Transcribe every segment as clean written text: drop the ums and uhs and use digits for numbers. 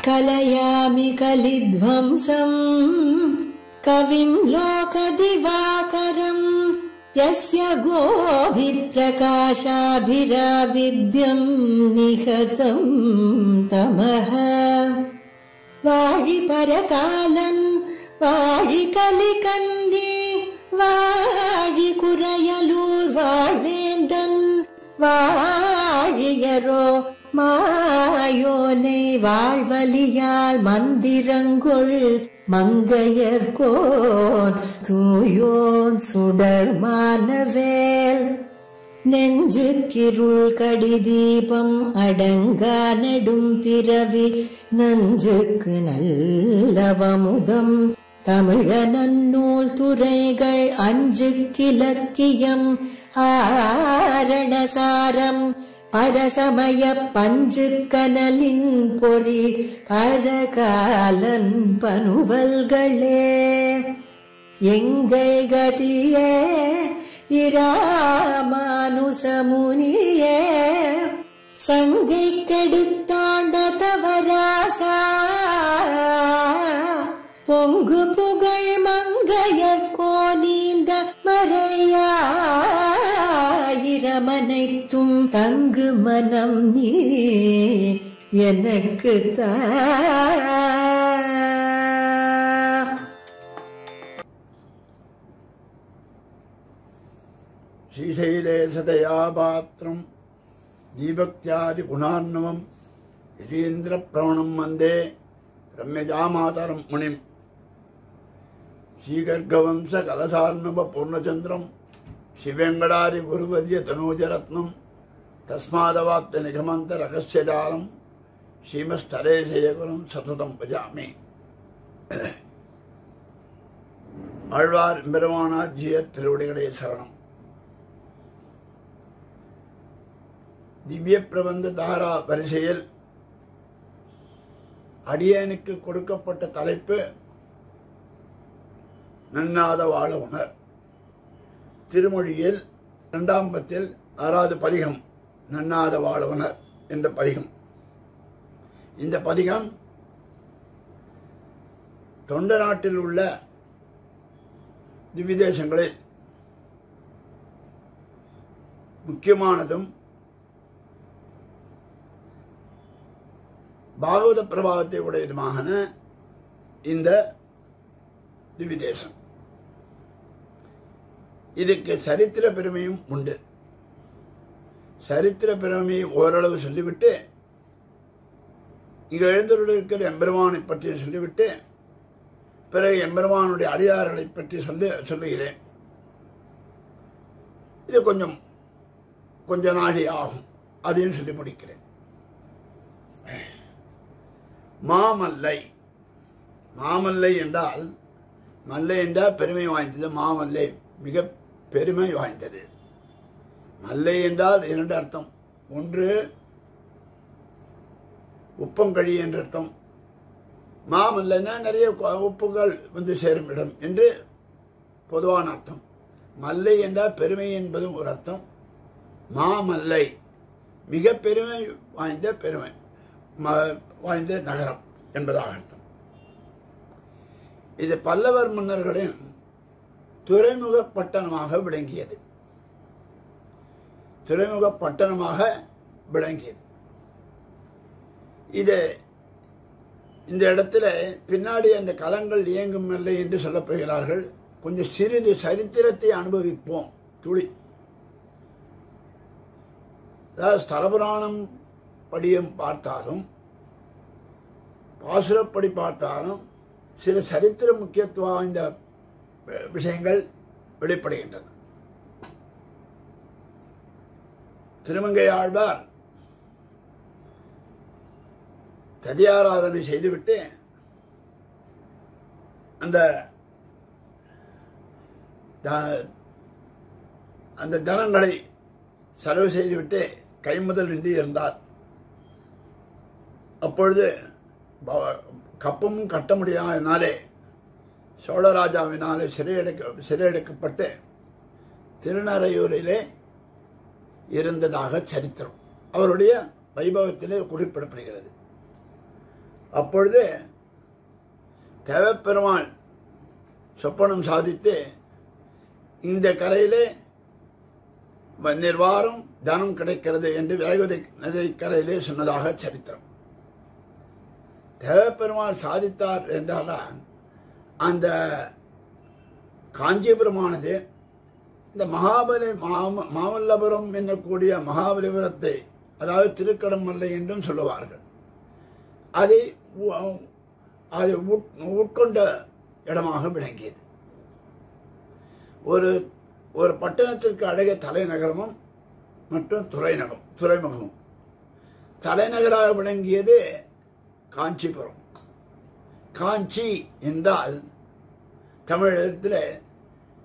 कलयामि कलिध्वंसम् कविं लोकदिवाकरम् यस्य गोभिप्रकाशाभिराविद्यम् निहतम् तमः वाळि परकालन् वाळि कलिकन्ये वाळि कुरयलूर् वाळ्वेन्दन् वाழியரோ மாயோனை வாழ்வலியால் மந்திரங்கொள் மங்கையர்கோன் தூயோன் சுடர் மானவேல் நெஞ்சுக்கிருள் கடிதீபம் அடங்கா நெடும் பிறவி நஞ்சுக்கு நல்லவமுதம் தமிழ நன்னூல் துறைகள் அஞ்சுக்கிலக்கியம் ஆரணசாரம் பரசமய பஞ்சு கனலின் பொறி பரகாலன் பனுவல்களே எங்கள் கதியே இராமானுசமுனியே சங்கை கெடுத்தாண்ட தவராசா பொங்கு புகழ் மங்கையர் கோனீந்த மறையாயிரமனைத்தும் தங்கு மனம் நீ எனக்கு தா. ஸ்ரீசைலேசதயாபாத்ரம் தீபக்தியாதி குணார்ணவம் யதீந்திர பிரவணம் வந்தே ரம்யஜாமாதரம் முனிம் ஸ்ரீகர்கவம்ச கலசார்ணவ பூர்ணச்சந்திரம் ஸ்ரீவெங்கடாரி குருவர்ய தனூஜரத்னம் தஸ்மாதவாப்த நிகமந்த ரகசியஜாலம் ஸ்ரீமஸ்தரேசயகுரம் சததம் பஜாமி. ஆழ்வார் பெருமானாஜிய திருவடிகளே சரணம். திவ்ய பிரபந்த தாரா வரிசையில் அடியனுக்கு கொடுக்கப்பட்ட தலைப்பு நன்னாத வாழ உணர். திருமொழியில் 2ஆம் பத்தில் 6வது பதிகம் நன்னாத வாழ உணர் என்ற பதிகம். இந்த பதிகம் தொண்ட நாட்டில் உள்ள திவ்யதேசங்களில் முக்கியமானதும் பாகவத பிரபாவத்தை உடையதுமான இந்த திவ்யதேசம். இதுக்கு சரித்திர பெருமையும் உண்டு. சரித்திர பெருமையை ஓரளவு சொல்லிவிட்டு இங்கு எழுந்தருளிருக்கிற எம்பெருமானை பற்றி சொல்லிவிட்டு பிறகு எம்பெருமானுடைய அடியார்களை பற்றி சொல்லுகிறேன். இது கொஞ்ச நாளி ஆகும். அதையும் சொல்லி முடிக்கிறேன். மாமல்லை. மாமல்லை என்றால் மல்லை என்றால் பெருமை வாய்ந்தது. மாமல்லை மிக பெருமை வாய்ந்தது. மல்லை என்றால் 2 அர்த்தம். ஒன்று உப்பங்கழி என்ற அர்த்தம். மாமல்லைன்னா நிறைய உப்புகள் வந்து சேரும் இடம் என்று பொதுவான அர்த்தம். மல்லை என்றால் பெருமை என்பதும் ஒரு அர்த்தம். மாமல்லை மிக பெருமை வாய்ந்த நகரம் என்பதாக அர்த்தம். இது பல்லவர் மன்னர்களின் துறைமுக பட்டணமாக விளங்கியது. துறைமுக பட்டணமாக விளங்கியது. இது இந்த இடத்துல பின்னாடி அந்த கலங்கள் இயங்கும் இல்லை என்று சொல்லப்படுகிறார்கள். கொஞ்சம் சிறிது சரித்திரத்தை அனுபவிப்போம். துளி அதாவது ஸ்தலபுராணம் படியும் பார்த்தாலும் பாசுரப்படி பார்த்தாலும் சில சரித்திர முக்கியத்துவம் வாய்ந்த விஷயங்கள் வெளிப்படுகின்றன. திருமங்கை ஆழ்வார் ததியாராதனை செய்துவிட்டு அந்த தனங்களை செலவு செய்துவிட்டு கைமுதல் நின்று இருந்தார். அப்பொழுது கப்பமும் கட்ட முடியாதனாலே சோழராஜாவினாலே சிறையெடுக்கப்பட்டு திருநறையூரிலே இருந்ததாக சரித்திரம் அவருடைய வைபவத்திலே குறிப்பிடப்படுகிறது. அப்பொழுது தேவப்பெருமாள் சொப்பனம் சாதித்து இந்த கரையிலே நிர்வாரம் தனம் கிடைக்கிறது என்று வேகவதி நதி கரையிலே சொன்னதாக சரித்திரம். தேவப்பெருமாள் சாதித்தார் என்றால் அந்த காஞ்சிபுரமானது இந்த மாமல்லபுரம் என்னக்கூடிய மகாபலிபுரத்தை, அதாவது திருக்கடமல்லை என்றும் சொல்லுவார்கள், அதை உட்கொண்ட இடமாக விளங்கியது. ஒரு பட்டணத்திற்கு அழகிய தலைநகரமும் மற்றும் துறைமுகமும். தலைநகராக விளங்கியது காஞ்சிபுரம். காஞ்சி என்றால்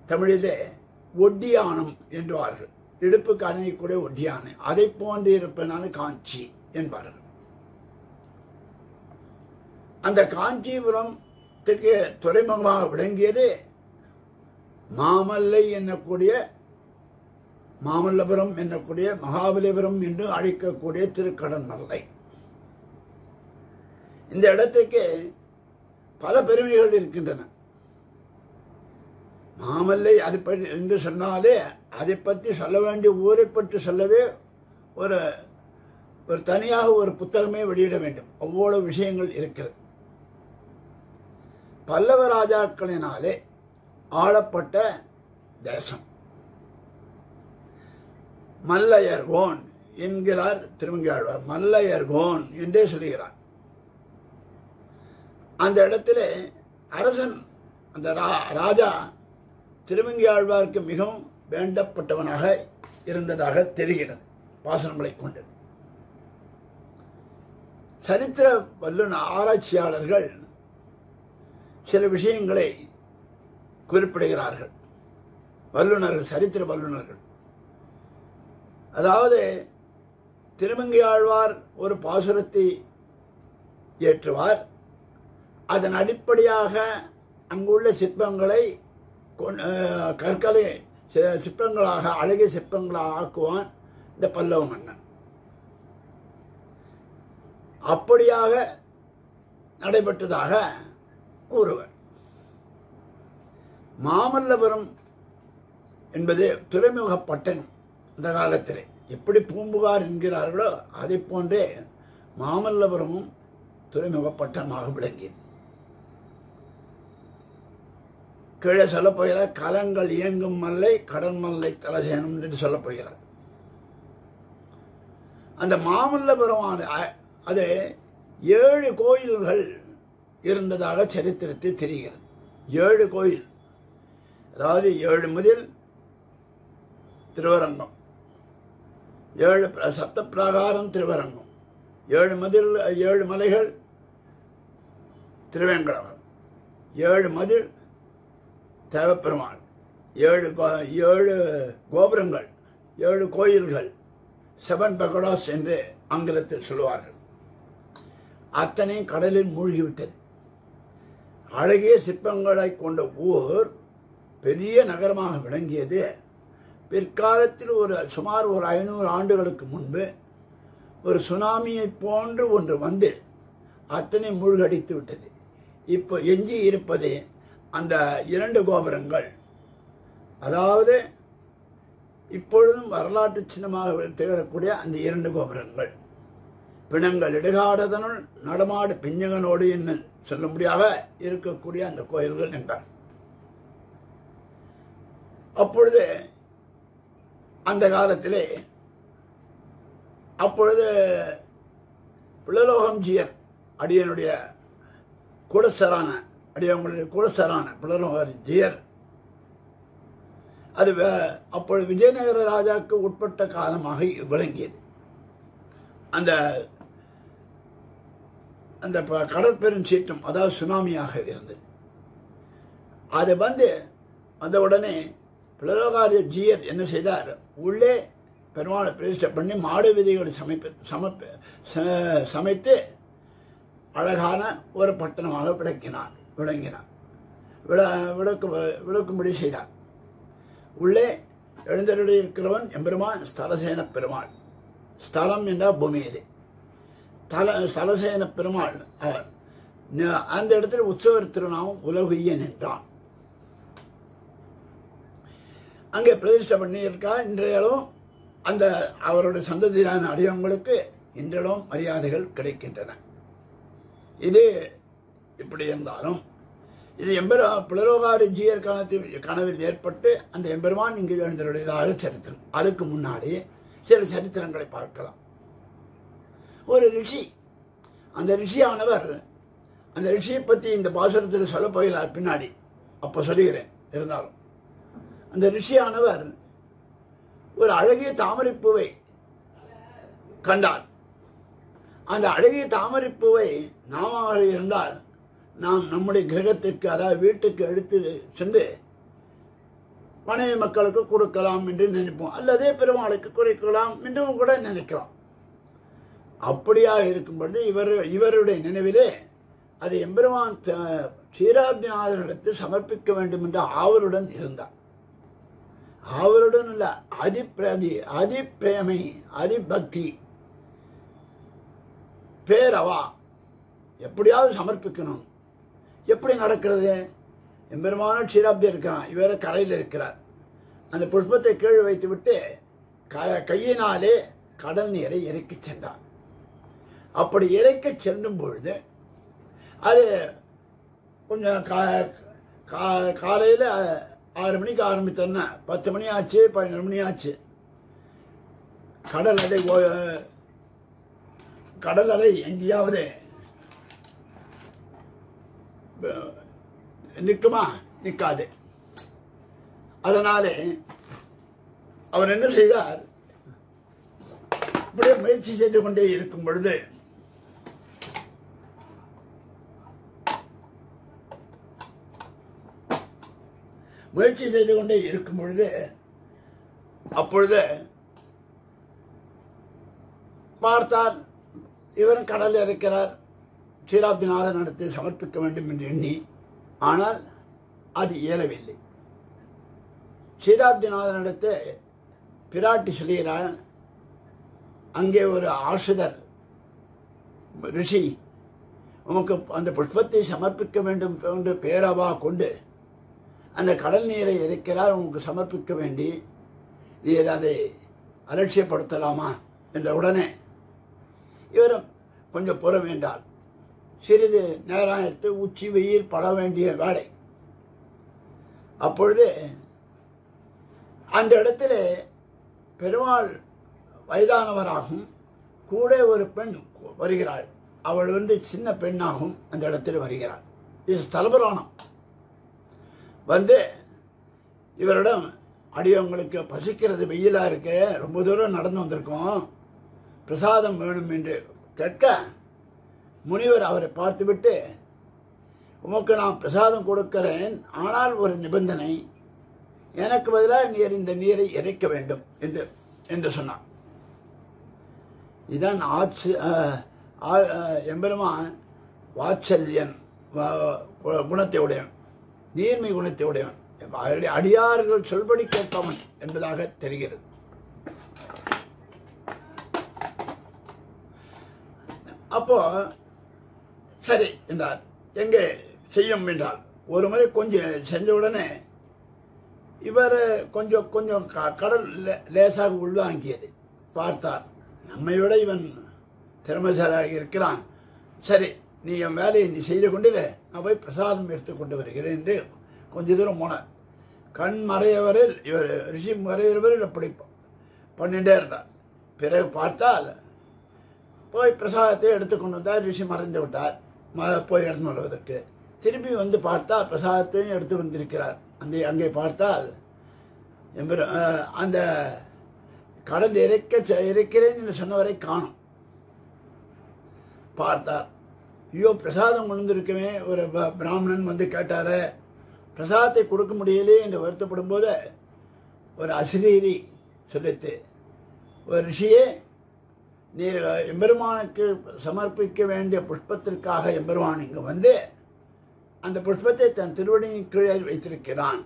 தமிழிலே ஒட்டியானம் என்றுவார்கள். இடுப்புக்கு அணியக்கூடிய ஒட்டியானை, அதை போன்று இருப்பதனால காஞ்சி என்பார்கள். அந்த காஞ்சிபுரத்துக்கு துறைமுகமாக விளங்கியது மாமல்லபுரம் என்னக்கூடிய மகாபலிபுரம் என்று அழைக்கக்கூடிய திருக்கடமல்லை. இந்த இடத்துக்கு பல பெருமைகள் இருக்கின்றன. மாமல்லை அது என்று சொன்னாலே அதை பற்றி சொல்ல வேண்டிய ஊரை பற்றி சொல்லவே ஒரு தனியாக ஒரு புத்தகமே வெளியிட வேண்டும். அவ்வளவு விஷயங்கள் இருக்கிறது. பல்லவ ராஜாக்களினாலே ஆளப்பட்ட தேசம். மல்லையர்கோன் என்கிறார் திருமங்கையாழ்வார். மல்லையர்கோன் என்றே சொல்கிறார். அந்த இடத்திலே அரசன், அந்த ராஜா திருமங்கையாழ்வாருக்கு மிகவும் வேண்டப்பட்டவனாக இருந்ததாக தெரிகிறது பாசனங்களை கொண்டு. சரித்திர ஆராய்ச்சியாளர்கள் சில விஷயங்களை குறிப்பிடுகிறார்கள். வல்லுநர்கள், சரித்திர வல்லுநர்கள். அதாவது திருமங்கையாழ்வார் ஒரு பாசுரத்தை இயற்றுவார். அதன் அடிப்படையாக அங்குள்ள சிற்பங்களை கற்களை சிற்பங்களாக, அழகிய சிற்பங்களாக ஆக்குவான் இந்த பல்லவ மன்னன். அப்படியாக நடைபெற்றதாக கூறுவர். மாமல்லபுரம் என்பது துறைமுக பட்டணம். இந்த காலத்திலே எப்படி பூம்புகார் என்கிறார்களோ அதை போன்றே மாமல்லபுரமும் துறைமுக பட்டணமாக விளங்கியது. கீழே சொல்லப் போகிறார், கலங்கள் இயங்கும் மல்லை கடல் மல்லை தலசேனம் என்று சொல்லப் போகிறார். அந்த மாமல்லபுரமான அது 7 கோயில்கள் இருந்ததாக சரித்திரத்தில் தெரிகிறது. 7 கோயில், அதாவது 7 மதில் திருவரங்கம், 7 சப்த பிரகாரம் திருவரங்கம், 7 மதில், 7 மலைகள் திருவேங்கடம், 7 மதில் தேவப்பெருமாள், 7 கோபுரங்கள், 7 கோயில்கள், 7 பகடாஸ் என்று ஆங்கிலத்தில் சொல்லுவார்கள். அத்தனை கடலில் மூழ்கிவிட்டது. அழகிய சிற்பங்களை கொண்ட ஊர் பெரிய நகரமாக விளங்கியது. பிற்காலத்தில் சுமார் 500 ஆண்டுகளுக்கு முன்பு ஒரு சுனாமியை போன்று ஒன்று வந்து அத்தனை மூழ்கடித்து விட்டது. இப்போ எஞ்சி இருப்பது அந்த 2 கோபுரங்கள். அதாவது இப்பொழுதும் வரலாற்று சின்னமாக திகழக்கூடிய அந்த 2 கோபுரங்கள். பிணங்கள் இடுகாடதனுள் நடமாடு பிஞ்சகனோடு என்ன சொல்ல முடியாத இருக்கக்கூடிய அந்த கோயில்கள் என்றார். அப்பொழுது அந்த காலத்திலே அப்பொழுது பிள்ளலோகம்ஜியர் அடியனுடைய கூடசரான பிள்ளலோகம்ஜியர் அது அப்பொழுது விஜயநகர ராஜாவுக்கு உட்பட்ட காலமாக விளங்கியது. அந்த அந்த கடற்பெருஞ்சீற்றம், அதாவது சுனாமியாக இருந்தது. அது வந்த உடனே பிள்ளலோகம்ஜியர் என்ன செய்தார், உள்ளே பெருமாளை பிரதிஷ்டை பண்ணி மாடு விதைகளை சமைத்து அழகான ஒரு பட்டணமாக விளக்கும்படி செய்தார். உள்ளே எழுந்தருளி இருக்கிறவன் எம்பெருமான் ஸ்தலசேன பெருமாள். ஸ்தலம் என்றால் பூமியிலே, ஸ்தலசேன பெருமாள் அவர். அந்த இடத்துல உற்சவர் திருநாமம் உலகுய்யன் என்றான். அங்கே பிரதிஷ்டை பண்ணி இருக்கா. இன்றையாலும் அந்த அவருடைய சந்ததியான அடியவங்களுக்கு இன்றையும் மரியாதைகள் கிடைக்கின்றன. இது இப்படி இருந்தாலும் இது புலரோகாரி ஜீயர் கனவில் ஏற்பட்டு அந்த எம்பெருமான் இங்கு எழுந்தருடையதாக சரித்திரம். அதுக்கு முன்னாடி சில சரித்திரங்களை பார்க்கலாம். ஒரு ரிஷி, அந்த ரிஷியானவர், அந்த ரிஷியை பற்றி இந்த பாசுரத்தில் சொல்ல போகிறார் பின்னாடி, அப்போ சொல்லுகிறேன். இருந்தாலும் அந்த ரிஷியானவர் ஒரு அழகிய தாமரைப்பூவை கண்டார். அந்த அழகிய தாமரைப்பூவை நாம இருந்தால் நாம் நம்முடைய கிரகத்திற்கு, அதாவது வீட்டுக்கு எடுத்து சென்று மனைவி மக்களுக்கு கொடுக்கலாம் என்று நினைப்போம், அல்லது பெருமாளுக்கு குறைக்கலாம் என்றும் கூட நினைக்கலாம். அப்படியாக இருக்கும்பொழுது இவருடைய நினைவிலே அதை எம்பெருமான் க்ஷீராப்திநாதனிடத்து சமர்ப்பிக்க வேண்டும் என்ற ஆவலுடன் இருந்தார். ஆவலுடன் இல்ல, அதிப்பிரேமை, அதிபக்தி, பேரவா, எப்படியாவது சமர்ப்பிக்கணும். எப்படி நடக்கிறது? எம்பெருமான க்ஷீராப்தி இருக்கிறான், இவர கரையில் இருக்கிறார். அந்த புஷ்பத்தை கீழே வைத்து விட்டு கையினாலே கடல் நீரை இறக்கி சென்றார். அப்படி இறக்க செல்லும் பொழுது அது கொஞ்சம் காலையில் 6 மணிக்கு ஆரம்பித்தோன்னா 10 மணி ஆச்சு, 11 மணி ஆச்சு. கடல் அலை எங்கேயாவது நிற்குமா? நிற்காது. அதனாலே அவர் என்ன செய்தார்? இப்படியே முயற்சி செய்து கொண்டே இருக்கும் பொழுது அப்பொழுது பார்த்தார், இவரும் கடலில் இருக்கிறார், க்ஷீராப்திநாதன் நடத்தி சமர்ப்பிக்க வேண்டும் என்று எண்ணி. ஆனால் அது இயலவில்லை. க்ஷீராப்திநாதனிடத்து பிராட்டி சொல்கிறார், அங்கே ஒரு ஆசிரியர் ரிஷி உமக்கு அந்த புஷ்பத்தை சமர்ப்பிக்க வேண்டும் என்று பேரவா கொண்டு அந்த கடல் நீரை இறைக்கிறார், உங்களுக்கு சமர்ப்பிக்க வேண்டி நீர் அதை அலட்சியப்படுத்தலாமா என்ற உடனே இவரும் கொஞ்சம் புற வேண்டார். சிறிது நேரம் எடுத்து உச்சி வெயில் பட வேண்டிய வேலை. அப்பொழுது அந்த இடத்துல பெருமாள் வயதானவராகும், கூட ஒரு பெண் வருகிறாள். அவள் சின்ன பெண்ணாகும் அந்த இடத்துல வருகிறாள். இது ஸ்தலபுராணம். வந்து இவரிடம், அடியவங்களுக்கு பசிக்கிறது, வெயிலா இருக்கு, ரொம்ப தூரம் நடந்து வந்திருக்கோம், பிரசாதம் வேணும் என்று கேட்க, முனிவர் அவரை பார்த்துவிட்டு, உமக்கு நான் பிரசாதம் கொடுக்கிறேன், ஆனால் ஒரு நிபந்தனை, எனக்கு பதிலாக நீர் இந்த நீரை இறைக்க வேண்டும் என்று சொன்னார். இதுதான் எம்பெருமான் வாத்சல்யன் குணத்தை உடையவன், நீர்மை குணத்தை உடையவன், அடியார்கள் சொல்படி கேட்பவன் என்பதாக தெரிகிறது. அப்போ சரி என்றார். எங்கே செய்யும் என்றால், ஒரு முறை கொஞ்சம் செஞ்சவுடனே இவர் கொஞ்சம் கொஞ்சம் கடல் லேசாக உள்வாங்கியது. பார்த்தார், நம்மை விட இவன் திறமைசாலியாக இருக்கிறான், சரி நீ என் வேலையை நீ செய்து கொண்டிரு, நான் போய் பிரசாதம் எடுத்துக் கொண்டு வருகிறேன் என்று கொஞ்ச தூரம் போனார். கண் மறையவரில் இவர் ரிஷி மறையவரில் அப்படி பண்ணிட்டே இருந்தார். பிறகு பார்த்தால் போய் பிரசாதத்தை எடுத்துக்கொண்டு வந்தார். ரிஷி மறைந்து விட்டார். போய் எடுத்து வருவதற்கு திரும்பி வந்து பார்த்தால் பிரசாதத்தையும் எடுத்து வந்திருக்கிறார். அங்கே பார்த்தால் அந்த கடல் இறைக்கிறேன் என்று சொன்னவரை காணும். பார்த்தார், ஐயோ பிரசாதம் கொண்டிருக்கவே, ஒரு பிராமணன் வந்து கேட்டாரு, பிரசாதத்தை கொடுக்க முடியலே என்று வருத்தப்படும் போது ஒரு அசிரீரி சொல்லித்து, ஒரு ரிஷியே, நீர் எம்பெருமானுக்கு சமர்ப்பிக்க வேண்டிய புஷ்பத்திற்காக எம்பெருமான் இங்கு வந்து அந்த புஷ்பத்தை தன் திருவடியின் கீழே வைத்திருக்கிறான்,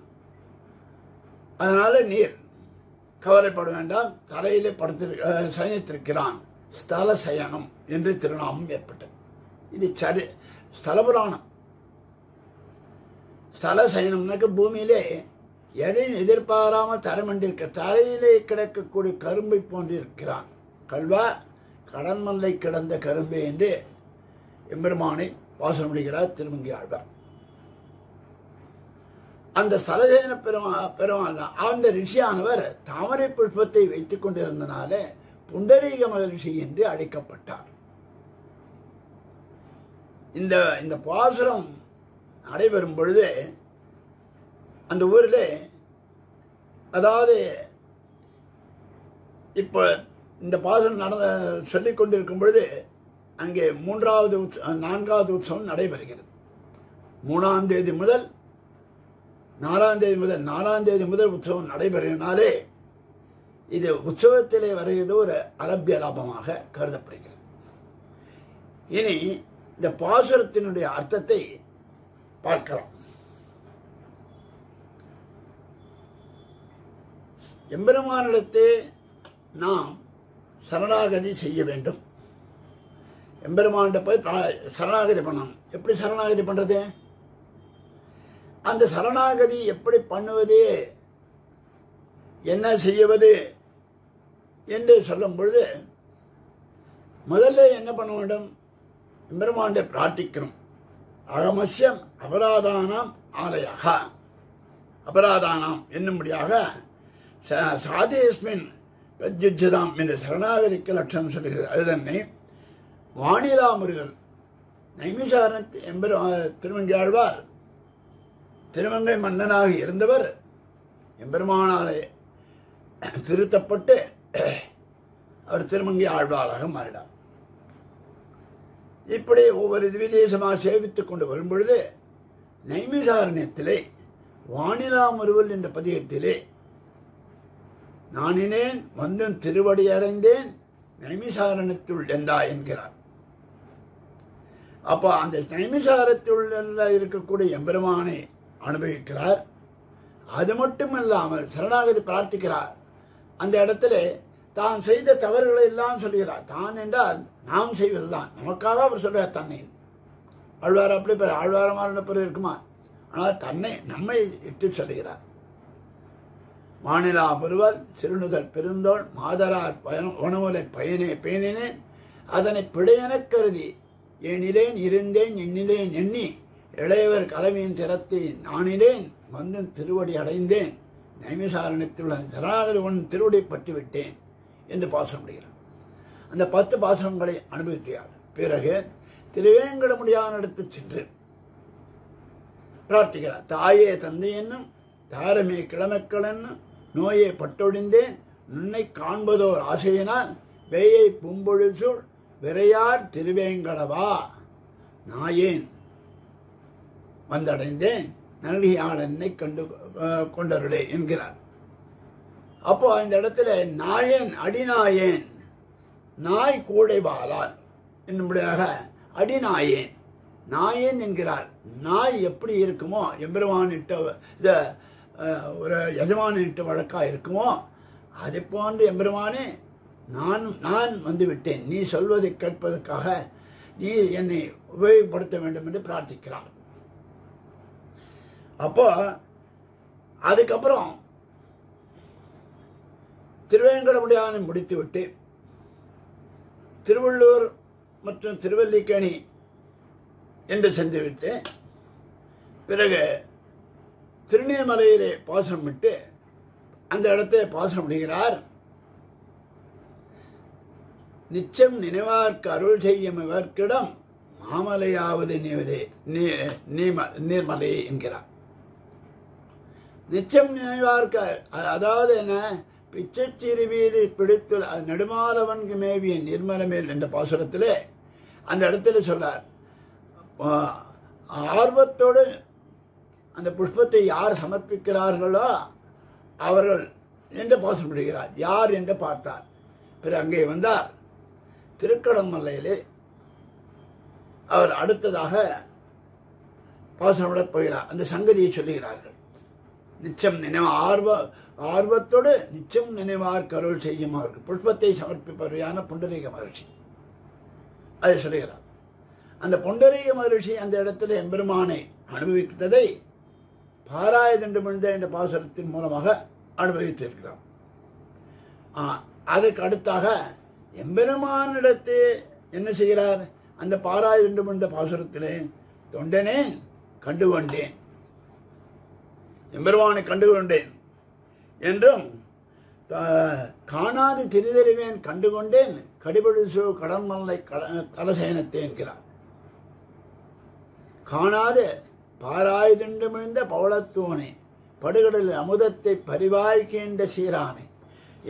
அதனால நீர் கவலைப்பட வேண்டாம், தரையிலே சயனித்திருக்கிறான், ஸ்தல சயனம் என்று திருநாமம் ஏற்பட்டது. இது ஸ்தல புராணம். ஸ்தல சயனம்னாக்க பூமியிலே எதையும் எதிர்பாராமல் தரமண்டிருக்க தரையிலே கிடக்கக்கூடிய கரும்பை போன்றிருக்கிறான். கல்வா கடன்மல்லை கிடந்த கரும்பே என்று எம்பெருமானை வாசனம் முடிகிறார் திருமங்கை ஆழ்வார். அந்த ஸ்தலசேன பெருமாள் அந்த ரிஷியானவர் தாமரை புஷ்பத்தை வைத்துக் கொண்டிருந்தனால புண்டரீக மகரிஷி என்று அழைக்கப்பட்டார். இந்த பாசுரம் நடைபெறும் பொழுது அந்த ஊரில், அதாவது இப்ப இந்த பாசுரம் சொல்லிக் கொண்டிருக்கும் பொழுது அங்கே 4வது உற்சவம் நடைபெறுகிறது. 3ஆம் தேதி முதல் 4ஆம் தேதி முதல் உற்சவம் நடைபெறுகிறனாலே இது உற்சவத்திலே வருகிறது ஒரு அலபிய லாபமாக கருதப்படுகிறது. இனி இந்த பாசுரத்தினுடைய அர்த்தத்தை பார்க்கலாம். எம்பெருமானிடத்தே நாம் சரணாகதி செய்ய வேண்டும். எம்பெருமானிட போய் சரணாகதி பண்ணணும். எப்படி சரணாகதி பண்றது? அந்த சரணாகதி எப்படி பண்ணுவது, என்ன செய்வது என்று சொல்லும் பொழுது முதல்ல என்ன பண்ண வேண்டும்? எம்பெருமானிட பிரார்த்திக்கணும். அகமஸ்யம் அபராதானாம் ஆலயாக, அபராதானாம் என்னும்படியாக சாதேஸ்மின் பிரஜுஜதாம் என்ற சரணாகதிக்கு லட்சணம் சொல்லுகிறது. அதுதன்னை வானிலா முருகன் நைமிசாரண திருமங்கை ஆழ்வார் திருமங்கை மன்னனாக இருந்தவர் எம்பெருமானாலே திருத்தப்பட்டு அவர் திருமங்கை ஆழ்வாராக மாறினார். இப்படி ஒவ்வொரு விதேசமாக சேவித்துக் கொண்டு வரும் பொழுது நைமிசாரண்யத்திலே வானிலா முருவல் என்ற பதிகத்திலே நானினேன் வந்தும் திருவடி அடைந்தேன் நைமிசாரணத்துள் எந்தா என்கிறார். அப்ப அந்த நைமிசாரத்துள் இருக்கக்கூடிய எம்பெருமானை அனுபவிக்கிறார். அது மட்டுமல்லாமல் சரணாகதி பிரார்த்திக்கிறார். அந்த இடத்துல தான் செய்த தவறுகளை எல்லாம் சொல்கிறார். தான் என்றால் நாம் செய்வதுதான், நமக்காக அவர் சொல்றார் தன்னை. ஆழ்வார் அப்படி பேர் ஆழ்வாரமான பிறகு இருக்குமா? ஆனால் தன்னை நம்மை இட்டு சொல்லுகிறார். மாநிலா பெறுவர் சிறுநுதல் பெருந்தோள் மாதரார் உணவுலை பயனே பேணினேன் அதனை பிழையெனக் கருதி ஏனிலேன் இருந்தேன் எண்ணிலேன் எண்ணி இளையவர் கலவியின் திறத்தை நானிலேன் வந்து திருவடி அடைந்தேன் நைமிசாரணத்தில் சரணாகதி ஒன் திருவடி பற்றி விட்டேன் என்று பாசனம் முடிகிறார். அந்த 10 பாசனங்களை அனுபவித்தார். பிறகு திருவேங்கடமுடியானிடத்து சென்று பிரார்த்திக்கிறார். தாயே தந்தை என்னும் தாரமே கிழமைக்கள் என்னும் நோயை பட்டொழிந்தேன் நுண்ணை காண்பதோர் ஆசையினால் வேயை பும்பொழில் சூழ் விரையார் திருவேங்கடவா நாயேன் வந்தடைந்தேன் நல்கியாள் என்னை கொண்டருளே என்கிறார். அப்போ இந்த இடத்துல நாயேன் அடிநாயேன் நாய் கூடை வாழால் என்னும்படியாக அடிநாயேன் நாயேன் என்கிறார். நாய் எப்படி இருக்குமோ எம்பெருமானிட்ட ஒரு எஜமானிட்ட வழக்கா இருக்குமோ அதை போன்று எம்பெருமானே நான் வந்து விட்டேன், நீ சொல்வதை கேட்பதற்காக நீ என்னை உபயோகப்படுத்த வேண்டும் என்று பிரார்த்திக்கிறார். அப்போ அதுக்கப்புறம் திருவேங்கடமுடியானை முடித்துவிட்டு திருவள்ளூர் மற்றும் திருவல்லிக்கேணி என்று சென்றுவிட்டு பிறகு திருநீர்மலையிலே பாசனம் விட்டு அந்த இடத்தை பாசனம் முடிகிறார். நிச்சயம் நினைவார்க்கு அருள் செய்யும் இவர்க்கிடம் மாமலையாவது நீர்மலை என்கிறார். நிச்சயம் நினைவார்க்கு, அதாவது என்ன, பிச்சைச்சிறுவீதி பிடித்து நெடுமாலவன்கு மேவிய நிர்மலமேல் என்ற பாசுரத்திலே அந்த இடத்துல சொல்லார். ஆர்வத்தோடு அந்த புஷ்பத்தை யார் சமர்ப்பிக்கிறார்களோ அவர்கள் என்று பாசனம் விடுகிறார். யார் என்று பார்த்தார். பிறகு அங்கே வந்தார். திருக்கடமலையிலே அவர் அடுத்ததாக பாசனம் விடப் போகிறார். அந்த சங்கதியை சொல்லுகிறார்கள். நிச்சயம் நினைவு ஆர்வத்தோடு நிச்சயம் நினைவார் கருள் செய்யுமாறு புஷ்பத்தை சமர்ப்பிப்பவையான புண்டரீக மகிழ்ச்சி அதை சொல்லுகிறார். அந்த பொண்டரீக மகிழ்ச்சி அந்த இடத்துல எம்பெருமானை அனுபவித்ததை பாராயதண்டு மிழ்ந்த என்ற பாசுரத்தின் மூலமாக அனுபவித்திருக்கிறார். அதற்கு அடுத்தாக எம்பெருமானிடத்து என்ன செய்கிறார்? அந்த பாராயதண்டு மிழ்ந்த பாசுரத்திலே தொண்டனே கண்டுகொண்டேன், எம்பெருமானை கண்டுகொண்டேன் என்றும் காணாது திரிதறிவேன் கண்டுகொண்டேன் கடிபடு கடன்மல்லை தலசேனத்தே என்கிறார். காணாது பாராய்துண்டுமிழ்ந்த பவளத்தூணை படுகடல் அமுதத்தை பரிவாய்க்கின்ற சீரானை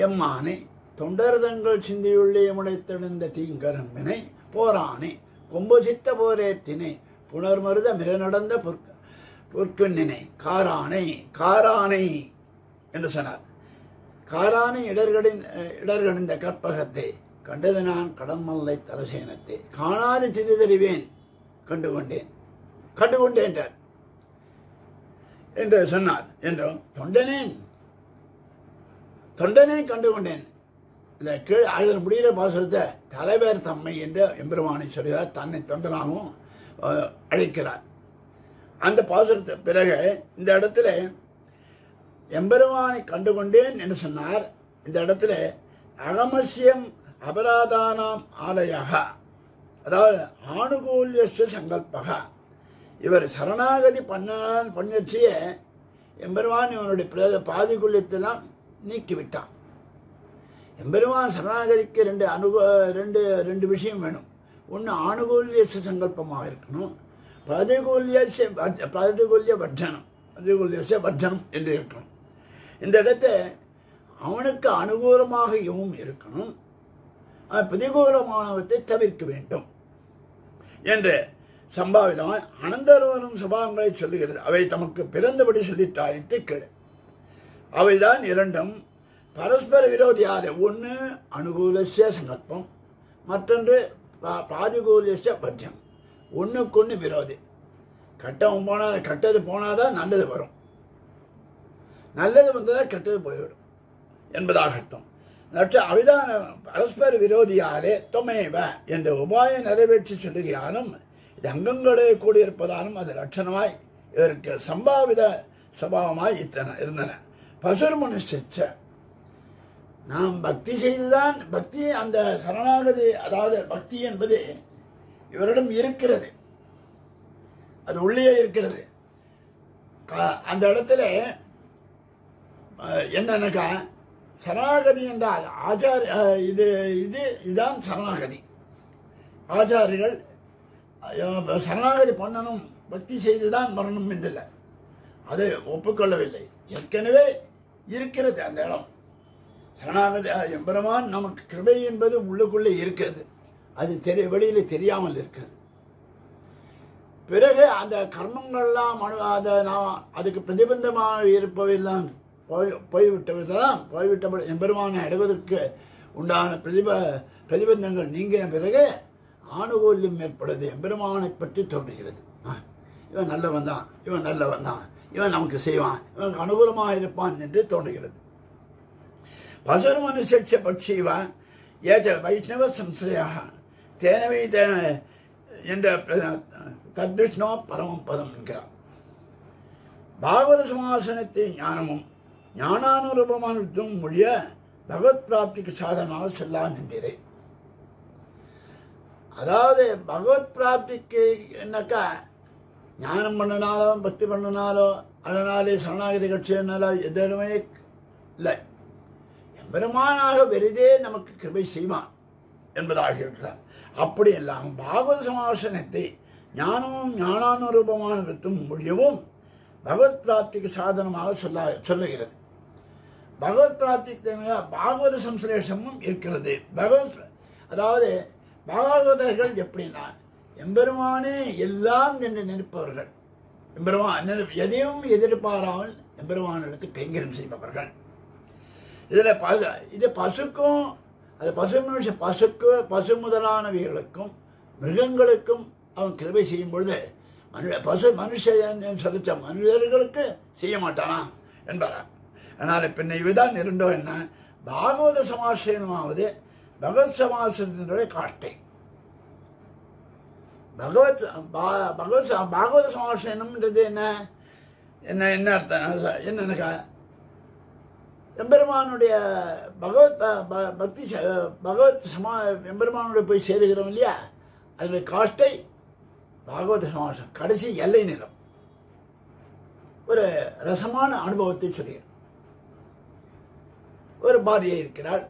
எம்மானை தொண்டர்தங்கள் சிந்தியுள்ளே முளைத்தெழுந்த தீங்கரம்பினை போரானை கொம்புசித்த போரேற்றினை புனர்மருத மிர நடந்த பொற்குன்னினை காரானை காரானை என்று சொன்னார். காரானை இடர்கடிந்த கற்பகத்தை கண்டது நான் கடன்மல்லை தலசேனத்தை காணாது திரிதறிவேன் கண்டுகொண்டேன் என்று சொன்னார். என்றும் தொண்டனே கண்டுகொண்டேன். இந்த கீழ் அதில் முடிகிற பாசுரத்தை தலைவர் தம்மை என்று எம்பெருமானை சொல்கிறார். தன்னை தொண்டனாகவும் அழைக்கிறார். அந்த பாசுரத்தை பிறகு இந்த இடத்துல எம்பெருமானை கண்டுகொண்டேன் என்று சொன்னார். இந்த இடத்துல அகமசியம் அபராதானாம் ஆலயாக, அதாவது ஆணுகூல்யஸ்ய சங்கல்பக, இவர் சரணாகதி பண்ணச்சிய எம்பெருமான் இவனுடைய பாதிகுல்யத்தெல்லாம் நீக்கிவிட்டான். எம்பெருமான் சரணாகதிக்கு ரெண்டு விஷயம் வேணும். ஒன்று ஆணுகூல்யஸ்ய சங்கல்பமாக இருக்கணும், பிரதிகூல்ய வர்ஜனம் என்று இருக்கணும். இந்த இடத்தை அவனுக்கு அனுகூலமாகவும் இருக்கணும், பிரதிகூலமானவற்றை தவிர்க்க வேண்டும் என்று சம்பாவிதமாய் அனந்தரவரும் சுபாவங்களை சொல்லுகிறது. அவை தமக்கு பிறந்தபடி சொல்லிட்டாயிட்டு கேடு. அவைதான் இரண்டும் பரஸ்பர விரோதியாக, ஒன்று அனுகூலசிய சங்கல்பம், மற்றொன்று பிராதிகூல்யசிய வர்ஜனம். ஒன்றுக்கொன்று விரோதி. கெட்டது போனாதான் நல்லது வரும், நல்லது வந்ததால் கெட்டது போய்விடும் என்பதாக அர்த்தம். அவிதான பரஸ்பர விரோதியாரே தொமேவ என்ற உபாய நிறைவேற்றி சொல்லுகிறாலும் இது அங்கங்களே கூடியிருப்பதாலும் அது லட்சணமாய் இதற்கு சம்பாவித சபாவமாய் இருந்தன. பசுர் மனுஷ நாம் பக்தி செய்துதான், பக்தி அந்த சரணாகதி, அதாவது பக்தி என்பது இவரிடம் இருக்கிறது, அது உள்ளே இருக்கிறது. அந்த இடத்துல என்னன்னாக்கா சரணாகதி என்றால் இதுதான் சரணாகதி. ஆச்சாரிகள் சரணாகதி பண்ணணும், பக்தி செய்துதான் வரணும் என்றில்லை, அதை ஒப்புக்கொள்ளவில்லை. ஏற்கனவே இருக்கிறது அந்த இடம். சரணாகதி எம்பெருமான் நமக்கு கிருபை என்பது உள்ளுக்குள்ளே இருக்கிறது, அது வெளியில தெரியாமல் இருக்கிறது. பிறகு அந்த கர்மங்கள்லாம் அதுக்கு பிரதிபந்தமாக இருப்பவையெல்லாம் போய்விட்ட எம்பெருமானை அடைவதற்கு உண்டான பிரதிபந்தங்கள் நீங்கின பிறகு ஆணுகூல்யம் ஏற்படுது. எம்பெருமானை பற்றி தோன்றுகிறது. இவன் நல்லவன் தான், இவன் நமக்கு செய்வான், இவனுக்கு அனுகூலமாக இருப்பான் என்று தோன்றுகிறது. பசுர் மனுஷ பட்சிவ ஏச்ச வைஷ்ணவ சம்சயாக தேனவை என்ற தத்விஷ்ணோ பரமம் பதம் என்கிறார். பாகவத சமாசனத்தை ஞானமும் ஞானானுரூபமானதும் மொழிய பகவத் பிராப்திக்கு சாதனமாக செல்லான் என்றே. அதாவது பகவத் பிராப்திக்கு என்னக்கா ஞானம் பண்ணினாலோ பக்தி பண்ணினாலோ அதனாலே சரணாகதி கட்சினாலோ எதுவுமே இல்லை. எம்பெருமானாக வெறுதே நமக்கு கிருபை செய்வான் என்பதாக இருக்கிறார். அப்படி எல்லாம் பாகவத சமாசனத்தை ஞானமும் ஞானானுரூபமானதும் மொழியவும் பகவத் பிராப்திக்கு சாதனமாக சொல்லுகிறது. பகவத் பிராப்திக்கு பாகவத சம்சலேஷமும் இருக்கிறது. அதாவது பாகவதர்கள் எப்படின்னா எம்பெருமானே எல்லாம் என்று நினைப்பவர்கள், எம்பெருமான் எதையும் எதிர்பாராமல் எம்பெருமானிடத்து கைங்கரம் செய்பவர்கள். இது பசுக்கும், அது பசு முதலானவைகளுக்கும் மிருகங்களுக்கும் அவன் கிருபை செய்யும் பொழுது மனுஷன் சொல்லிச்ச மனிதர்களுக்கு செய்ய மாட்டானா என்பாரா. அதனால பின்ன இவைதான் இரண்டோ என்ன பாகவத சமாசனமாவது பகவத் சமாசனத்தினுடைய காட்டை. பாகவத சமாசனம்ன்றது என்ன என்ன என்ன அர்த்தம் என்னக்கா எம்பெருமானுடைய பக்தி எம்பெருமானுடைய போய் சேருகிறோம் இல்லையா, அதனுடைய காஷ்டை பாகவத சமாசம் கடைசி எல்லை நிலம் ஒரு ரசமான அனுபவத்தை சொல்கிறார். ஒரு பாரியை இருக்கிறாள்.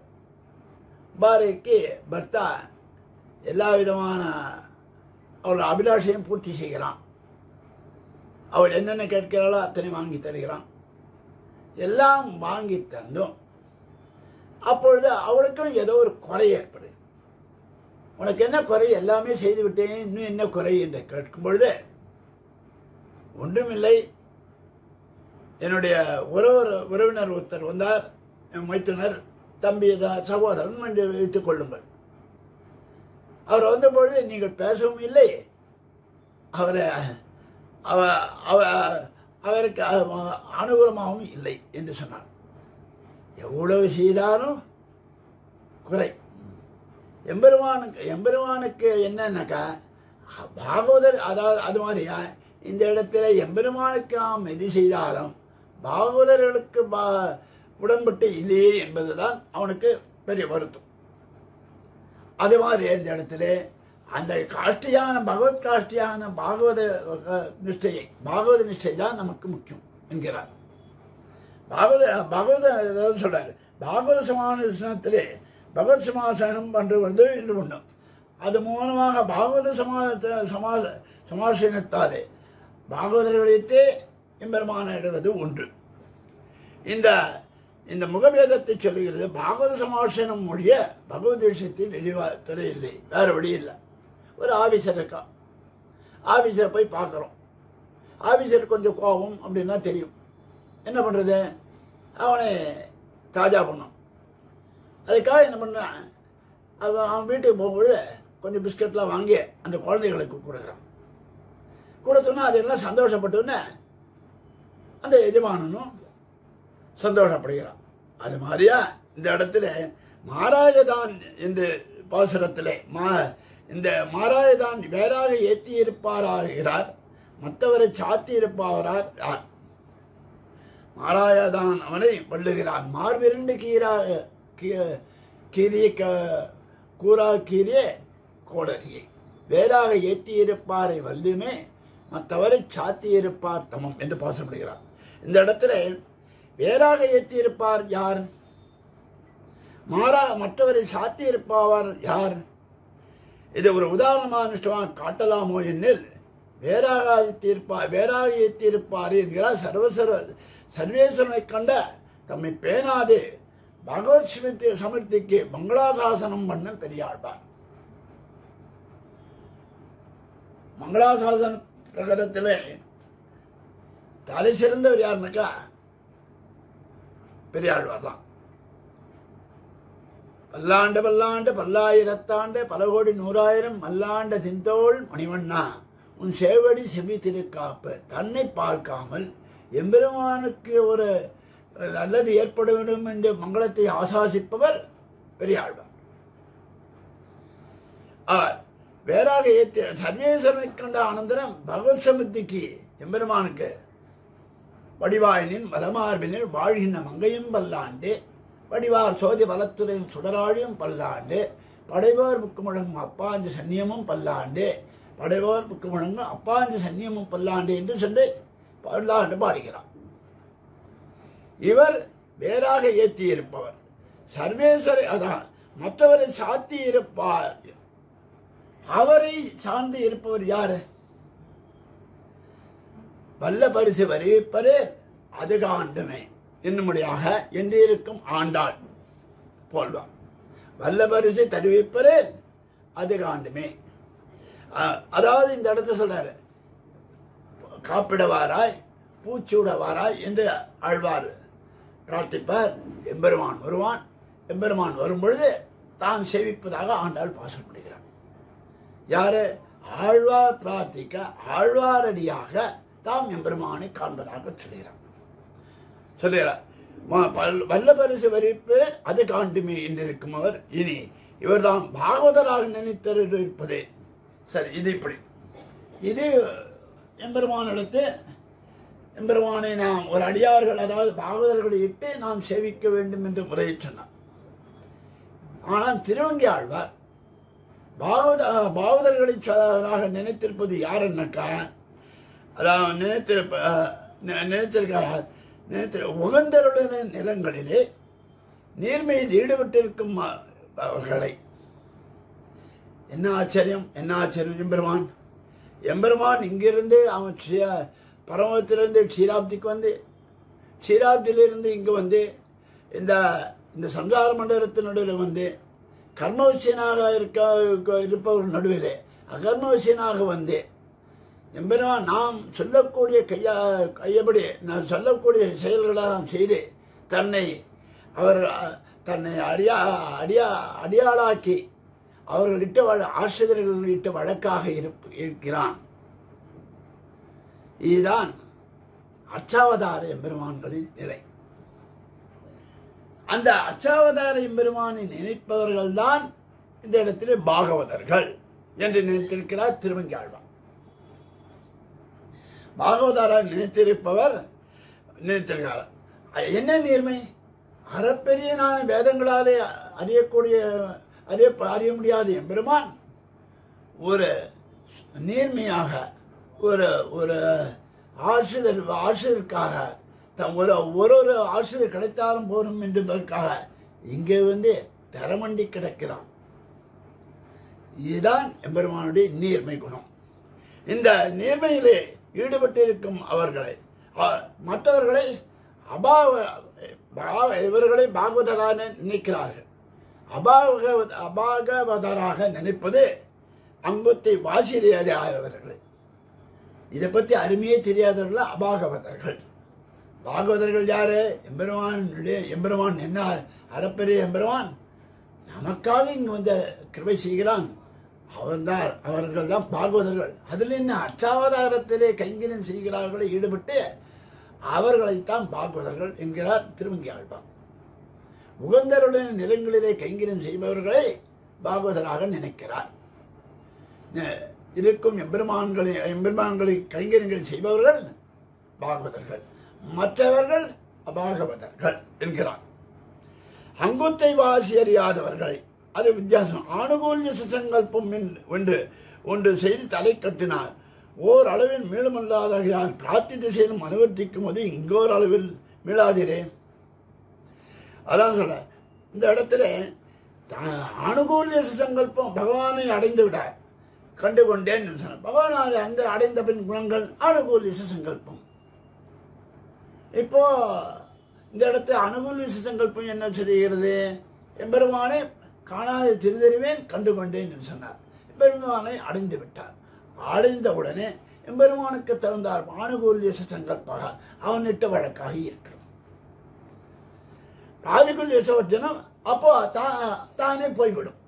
பாரிக்கு பர்த்தா எல்லா விதமான அவள் அபிலாஷையும் பூர்த்தி செய்கிறான். அவள் என்னென்ன கேட்கிறாளோ அத்தனை வாங்கி தருகிறான். எல்லாம் வாங்கி தந்தும் அப்பொழுது அவளுக்கும் ஏதோ ஒரு குறை ஏற்படுது. உனக்கு என்ன குறை? எல்லாமே செய்து விட்டேன், இன்னும் என்ன குறை என்று கேட்கும் பொழுது, ஒன்றுமில்லை, என்னுடைய உறவினர் ஒருத்தர் வந்தார், என் மைத்துனர், தம்பி, சகோதரன் என்று வைத்துக் கொள்ளுங்கள். அவர் வந்த பொழுது நீங்கள் பேசவும் இல்லை, அவருக்கு அனுகூலமாகவும் இல்லை என்று சொன்னார். எவ்வளவு செய்தாலும் குறை. எம்பெருமானுக்கு என்னன்னாக்கா பாகவதர், அதாவது அது மாதிரியா இந்த இடத்துல எம்பெருமானுக்கு நாம் எது செய்தாலும் பாகவதர்களுக்கு உடன்பட்டு இல்லையே என்பதுதான் அவனுக்கு பெரிய வருத்தம். அது மாதிரி இந்த இடத்துல அந்த காஷ்டியான பகவத் காஷ்டியான பாகவத நிஷ்டை தான் நமக்கு முக்கியம் என்கிறார். பாகவத சொல்றாரு, பாகவத சமாசனத்திலே பகவத் சமாசனம் பண்றது என்று ஒன்றும், அது மூலமாக பாகவத சமாசனத்தாலே பாகவதர்களிட்டே எம்பெருமான இடுவது ஒன்று. இந்த முகவேதத்தை சொல்லுகிறது. பாகவத சமாசனம் முடிய பகவத் விஷயத்தில் தெளிவாக இல்லை, வேற வழி இல்லை. ஒரு ஆபீசர் இருக்கா, ஆபீசரை போய் பார்க்குறோம். ஆபீசர் கொஞ்சம் கோபம் அப்படின்னா தெரியும். என்ன பண்ணுறது? அவனை தாஜா பண்ணோம். அதுக்காக என்ன பண்ணுறான், அவன் வீட்டுக்கு போகும்பொழுது கொஞ்சம் பிஸ்கட்லாம் வாங்கி அந்த குழந்தைகளுக்கு கொடுக்குறான். கொடுத்தோன்னா அதெல்லாம் சந்தோஷப்பட்டோன்னே அந்த எஜமானனும் சந்தோஷப்படுகிறான். அது மாதிரியா இந்த இடத்துல மாராயதான் என்று பாசுரத்திலே இந்த மாராயதான் வேறாக ஏற்றி இருப்பாராகிறார், மற்றவரை சாத்தி இருப்பாரார் யார்? மாராயதான் அவனை வள்ளுகிறார். மார்பிரண்டு கூறா கீரியே கோடரியை வேறாக ஏற்றி இருப்பாரை வல்லுமே மற்றவரை சாத்தி இருப்பார் தமம் என்று பாசப்படுகிறார். இந்த இடத்துல வேறாக ஏற்றி இருப்பார் யார்? மற்றவரை சாத்தி இருப்பவர் யார்? இது ஒரு உதாரணமாக நிஷ்டமாக காட்டலாமோ என்னில் வேறாக ஏற்றிருப்பார் என்கிறார். சர்வேஸ்வரனை கண்ட தம்மை பேணாதே பகவத் சமிருத்திக்கு மங்களாசாசனம் பண்ண பெரியாழ்வார். மங்களாசாசன பிரகடனத்திலே தலை சிறந்தவர் யாருனாக்கா பெரியாழ்வார் தான். பல்லாண்டு பல்லாண்டு பல்லாயிரத்தாண்டு பல கோடி நூறாயிரம் மல்லாண்ட திந்தோள் மணிவண்ணா உன் சேவடி செவி திருக்காப்பு தன்னை பார்க்காமல் எம்பெருமானுக்கு ஒரு நல்லது ஏற்பட வேண்டும் என்ற மங்களத்தை ஆசாசிப்பவர் பெரியாழ்வார். வேறாக ஏற்றி சர்வேஸ்வரனை கண்ட அனந்தரம் பகவத் சமிருத்திக்கு எம்பெருமானுக்கு வடிவாயனின் வலமார்பினில் வாழ்கின்ற மங்கையும் பல்லாண்டு வடிவார் சோதி வலத்துறையும் சுடராழியும் பல்லாண்டு படைவோர் புக்கு முழங்கும் அப்பாஞ்சு சன்னியமும் பல்லாண்டு படைவோர் புக்கு முழங்கும் அப்பாஞ்சு சன்னியமும் பல்லாண்டு என்று சென்று பல்லாண்டு பாடுகிறார். இவர் வேறாக ஏற்றி இருப்பவர். சர்வேஸ்வரை அதான் மற்றவரை சாத்தி இருப்பார். அவரை சார்ந்து இருப்பவர் யாரு? வல்ல பரிசு வருவிப்பரே அது காண்டுமே என்னுடையாக என்றிருக்கும் ஆண்டாள் போல்வார். வல்ல பரிசை தருவிப்பரே அது காண்டுமே. அதாவது இந்த இடத்த சொல்றாரு, காப்பிடவாராய் பூச்சூடவாராய் என்று ஆழ்வார் பிரார்த்திப்பார். எம்பெருமான் வருவான். எம்பெருமான் வரும் பொழுது தான் சேவிப்பதாக ஆண்டாள் பாசப்படுகிறார். யாரு? ஆழ்வார் பிரார்த்திக்க ஆழ்வாரடியாக தாம் எம்பெருமானை காண்பதாக சொல்லுகிறார். வல்ல பரிசு வரிப்பு அது காண்டுமே என்றிருக்கும் அவர் இனி இவர்தான் பாகவதராக நினைத்திருப்பதே. சரி, இது இப்படி இது எம்பெருமானிடத்து எம்பெருமானை நாம் ஒரு அடியார்கள், அதாவது பாகவதர்களை இட்டு நாம் சேவிக்க வேண்டும் என்று முறையை சொன்னார். ஆனால் திருவங்கி ஆழ்வார் பாகவதர்களை நினைத்திருப்பது யார் என்னக்கா, அதாவது நினைத்திருக்கிறார் உகந்தருடைய நிலங்களிலே நீர்மையில் ஈடுபட்டிருக்கும் அவர்களை. என்ன ஆச்சரியம், என்ன ஆச்சரியம்! எம்பெருமான் இங்கிருந்து அவன் பரமத்திலிருந்து க்ஷீராப்திக்கு வந்து, க்ஷீராப்தியிலிருந்து இங்கு வந்து இந்த சம்சார மண்டலத்தின் நடுவில் வந்து கர்மவசியனாக இருப்பவர் நடுவிலே அகர்மவசியனாக வந்து எம்பெருமான் நாம் சொல்லக்கூடிய கையபடி நாம் சொல்லக்கூடிய செயல்களாக செய்து தன்னை அடியாளாக்கி அவர்கள் ஆசிரியர்கள் இட்ட வழக்காக இருக்கிறான். இதுதான் அர்ச்சாவதார எம்பெருமான்களின் நிலை. அந்த அர்ச்சாவதார எம்பெருமானை நினைப்பவர்கள் தான் இந்த இடத்திலே பாகவதர்கள் என்று நினைத்திருக்கிறார் திருவங்கி ஆழ்வார். பாகவதார நினைத்திருப்பவர் நினைத்திருக்கிறார். என்ன நேர்மை? அறப்பெரியனான வேதங்களாலே அறிய முடியாத எம்பெருமான் ஒரு நேர்மையாக ஒரு ஆசிரியருக்காக ஒரு ஆசிரியர் கிடைத்தாலும் போரும் என்பதற்காக இங்கே வந்து தரமண்டி கிடக்கிறான். இதுதான் எம்பெருமானுடைய நீர்மை குணம். இந்த நீர்மையிலே ஈடுபட்டிருக்கும் அவர்களை மற்றவர்களை இவர்களை பாகவதராக நினைக்கிறார்கள். அபாகவதராக நினைப்பது அங்குத்தை வாசியவர்களை. இதை பற்றி அருமையே தெரியாதவர்கள் அபாகவதர்கள். பாகவதர்கள் யாரு? எம்பெருமான் என்ன அறப்பெரிய எம்பெருமான் நமக்காக இங்கு வந்து கிருபை செய்கிறான். அவர்கள் தான் பாகவதர்கள். அதில் என்ன அர்ச்சாவதாரத்திலே கைங்கரியம் செய்கிறார்களை ஈடுபட்டு அவர்களைத்தான் பாகவதர்கள் என்கிறார் திருவங்கி ஆழ்வார். உகந்தருடைய நிலங்களிலே கைங்கரியம் செய்பவர்களை பாகவதராக நினைக்கிறார். இருக்கும் எம்பெருமான்களை கைங்கரியங்கள் செய்பவர்கள் பாகவதர்கள், மற்றவர்கள் அபாகவதர்கள் என்கிறார். அங்குத்தை வாசி அறியாதவர்களை, அது வித்தியாசம். ஆணுகூல்ய சங்கல்பம் ஒன்று செய்து தலை கட்டினார். ஓர் அளவில் மீளமல்லாதகையால் பிரார்த்தி திசையிலும் அனுவர்த்திக்கும் போது இங்கோர் அளவில் மீளாதீரே. அதான் சொல்ல, இந்த இடத்துல அனுகூல்ய சங்கல்பம் பகவானை அடைந்து விட்டார், கண்டுகொண்டேன். பகவான் அந்த அடைந்த பின் குணங்கள் அனுகூல்ய சங்கல்பம். இப்போ இந்த இடத்துல அனுகூல்ய சங்கல்பம் என்ன சொல்லுகிறது? எம்பெருமானை காணாத திருதறிவேன் கண்டுகொண்டேன் என்று சொன்னார். எம்பெருமானை அடைந்து விட்டார். அடைந்தவுடனே எம்பெருமானுக்கு தகுந்தார் அனுகூல்ய சங்கல்பாக அவனிட்ட வழக்காக இருக்கிறது. பிராதிகுல்ய வர்ஜனம் அப்போ தானே போய்விடும்.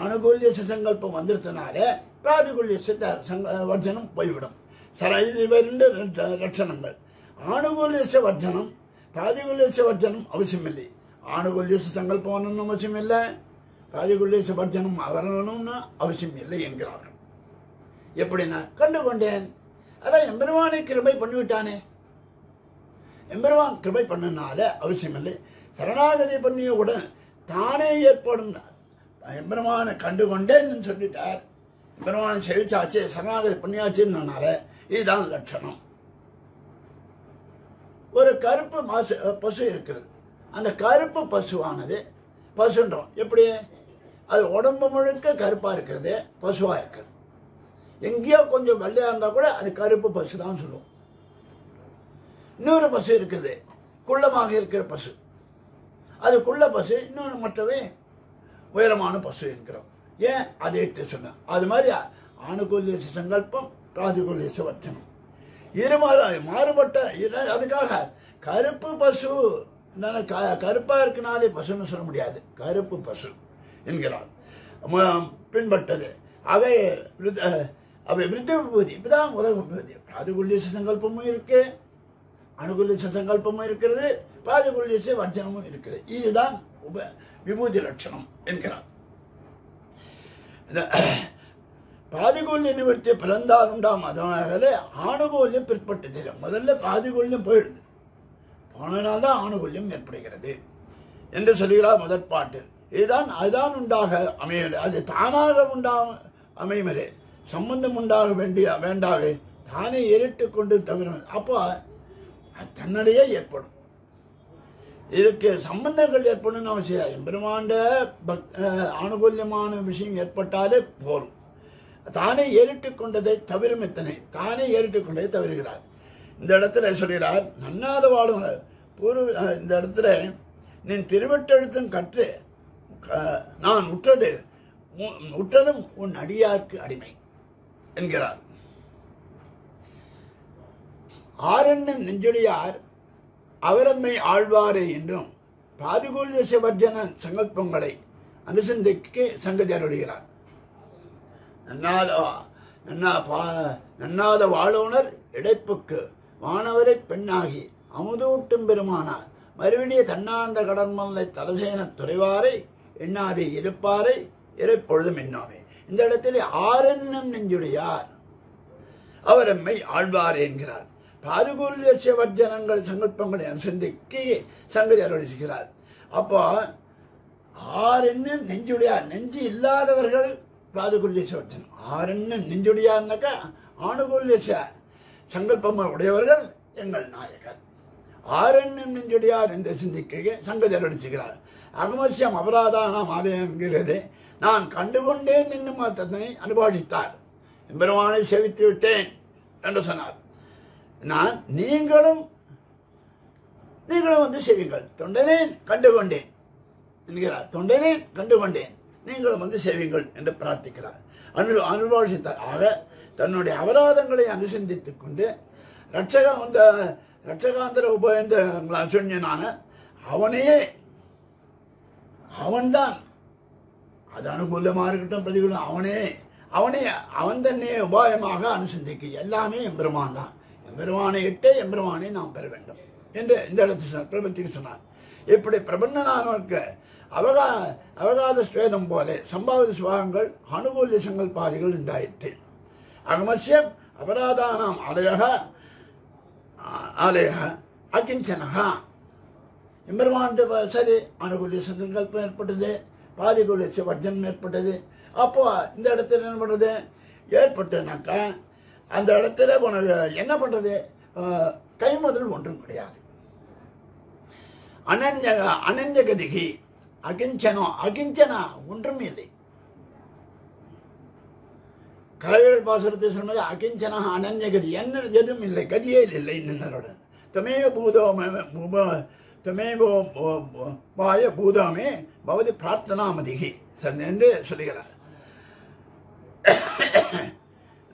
அனுகூல்ய சங்கல்பம் வந்துருத்தனால பிராதிகுல்ய வர்ஜனம் போய்விடும். இவை 2 லட்சணங்கள். ஆணுகூல்ய வர்ஜனம் பிராதிகுல்ய வர்ஜனம் அவசியமில்லை. ஆணுகூல்ய சங்கல்பம் வரணும் அவசியம் இல்லை, பிராதிகுல்ய வர்ஜனம் வரணும்னு அவசியம் இல்லை என்கிறார்கள். எப்படின்னா கண்டுகொண்டேன். அதான் எம்பெருமானை கிருபை பண்ணிவிட்டானே. எம்பெருமான் கிருபை பண்ணனால அவசியம் இல்லை. சரணாகதி பண்ணிய உடன் தானே ஏற்படும். எம்பெருமானை கண்டுகொண்டேன்னு சொல்லிட்டார். எம்பெருமானை செவிச்சாச்சு, சரணாகதி பண்ணியாச்சுன்னால இதுதான் லட்சணம். ஒரு கருப்பு பசு இருக்கிறது. அந்த கருப்பு பசுவானது பசுன்றோம். எப்படி? அது உடம்பு முழுக்க கருப்பா இருக்கிறது, பசுவா இருக்கிறது. எங்கேயோ கொஞ்சம் வெள்ளையா இருந்தா கூட அது கருப்பு பசு தான் சொல்லுவோம். இன்னொரு பசு இருக்குது, குள்ளமாக இருக்கிற பசு. அது குள்ள பசு. இன்னொன்று மற்றவே உயரமான பசு இருக்கிறோம். ஏன்? அதை சொன்ன அது மாதிரி ஆணுகூல்ய சங்கல்பம், பிராதிகூல்ய வர்ஜனம் மாறுபட்ட. அதுக்காக கருப்பு பசு கருப்பா இருக்கனாலே பசுன்னு சொல்ல முடியாது. கருப்பு பசு என்கிறார் பின்பட்டது. அவை விருத்த விபூதி. இப்பதான் உலக விபூதி. பிராதிகூல்ய சங்கல்பமும் இருக்கு, அனுகூல்ய சங்கல்பமும் இருக்கிறது, பிராதிகூல்ய வர்ஜனமும் இருக்கிறது. இதுதான் விபூதி லட்சணம் என்கிறார். பாதிகூல்ய நிவர்த்தி பிறந்தால் உண்டாம் அதனால ஆணுகூல்யம் பிற்பட்டு தரும். முதல்ல பாதிகூல்யம் போயிடுது, போனதால்தான் ஆணுகூல்யம் ஏற்படுகிறது என்று சொல்கிறார் முதற் பாட்டில். அதுதான் உண்டாக அமையவில்லை, அது தானாக உண்டாக அமையவில்லை. சம்பந்தம் உண்டாக வேண்டாவே தானே ஏறிட்டு கொண்டு தவிர அப்போ தன்னிடையே ஏற்படும். இதுக்கு சம்பந்தங்கள் ஏற்படும் அவசியம். எம்பெருமாண்ட ஆணுகூல்யமான விஷயம் ஏற்பட்டாலே போரும். தானே ஏறிட்டு கொண்டதை தவிரும் எத்தனை தானே ஏறிட்டு கொண்டதை தவிர்கிறார். இந்த இடத்துல சொல்கிறார் நன்னாத வாழும் இந்த இடத்துல நீ திருவட்டெழுத்தும் கற்று நான் உற்றதும் உன் அடியார்க்கு அடிமை என்கிறார். ஆரண்யம் நெஞ்சுடையார் அவரம்மை ஆழ்வாரே என்றும் பாதிகூல்ய சிவர்ஜன சங்கல்பங்களை அனுசந்திக்கு சங்கதி அருளுகிறார். நன்னாத வாழோனர் இடைப்புக்கு வானவரை பெண்ணாகி அமுதூட்டும் பெருமானார் மறுவிடிய தன்னார்ந்த கடன்மல்லை தலசேன துறைவாரை எண்ணாதே இருப்பாரை இறைப்பொழுதும் எண்ணாமே. இந்த இடத்துல ஆரண்யம் நெஞ்சுடையார் அவரம்மை ஆழ்வாரே என்கிறார். பாதுகூல்ய சிவர்ஜனங்கள் சங்கல்பங்களை அனுசந்திக்கு சங்கதி அருளிக்கிறார். அப்போ ஆரண்யம் நெஞ்சுடையார், நெஞ்சு இல்லாதவர்கள் பாதுகூல்ய சிவர்ஜனம். ஆரண்யம் நெஞ்சுடையார்னாக்கா ஆணுகூல்ய சங்கல்பம் உடையவர்கள் எங்கள் நாயகர். ஆரண்யம் நெஞ்சுடையார் என்று சிந்திக்க சங்கதி அருளிக்கிறார். அகமசியம் அபராதானாம் ஆலயங்கிறது நான் கண்டுகொண்டேன் என்னும் தன்னை அனுபவித்தார். எம்பெருமானை சேவித்து விட்டேன் என்று சொன்னார். நீங்களும் வந்து சேவிங்கள். தொண்டனேன் கண்டுகொண்டேன் என்கிறார். தொண்டனேன் கண்டுகொண்டேன், நீங்களும் வந்து சேவிங்கள் என்று பிரார்த்திக்கிறார், அனுபவித்தார். ஆக தன்னுடைய அபராதங்களை அனுசந்தித்துக் கொண்டு ரட்சகாந்தர உபயந்த சொன்னான அவன்தான், அது அனுகூலமா இருக்கட்டும் பிரதிகூலம், அவன் தன்னை உபாயமாக அனுசந்திக்க எல்லாமே எம்பெருமான் தான். எம்பெருமானை இட்டே எம்பெருமானை நாம் பெற வேண்டும் என்று இந்த இடத்தில் பிரபத்திக்கு சொன்னார். இப்படி பிரபந்தனானவருக்கு அவகாத ஸ்வேதம் போல சம்பாவித சுபாகங்கள் அனுகூல்ய சங்கல்பாதிகள் உண்டாயிற்று. அகமசியம் அபராதானாம் ஆலய அகிஞ்சனகா எம்பெருமான் சரி அனுகூல்ய சங்கல்பம் ஏற்பட்டது, பாதிகூல்ய வர்ஜனம் ஏற்பட்டது. அப்போ இந்த இடத்துல என்ன பண்றது ஏற்பட்டுனாக்கா அந்த இடத்துல உனக்கு என்ன பண்றது, கைமுதல் ஒன்றும் கிடையாது. அனன்யகதிகி அகிஞ்சனா ஒன்றும் இல்லை. கலவைகள் பாசுரத்தை சொன்னது அகிஞ்சனா அனன்யகதி, என்ன எதுவும் இல்லை, கதியே இல்லை. நின்னரோட தமேவாய பூதாமே பவதி பிரார்த்தனாமதிகி என்று சொல்லுகிறார்.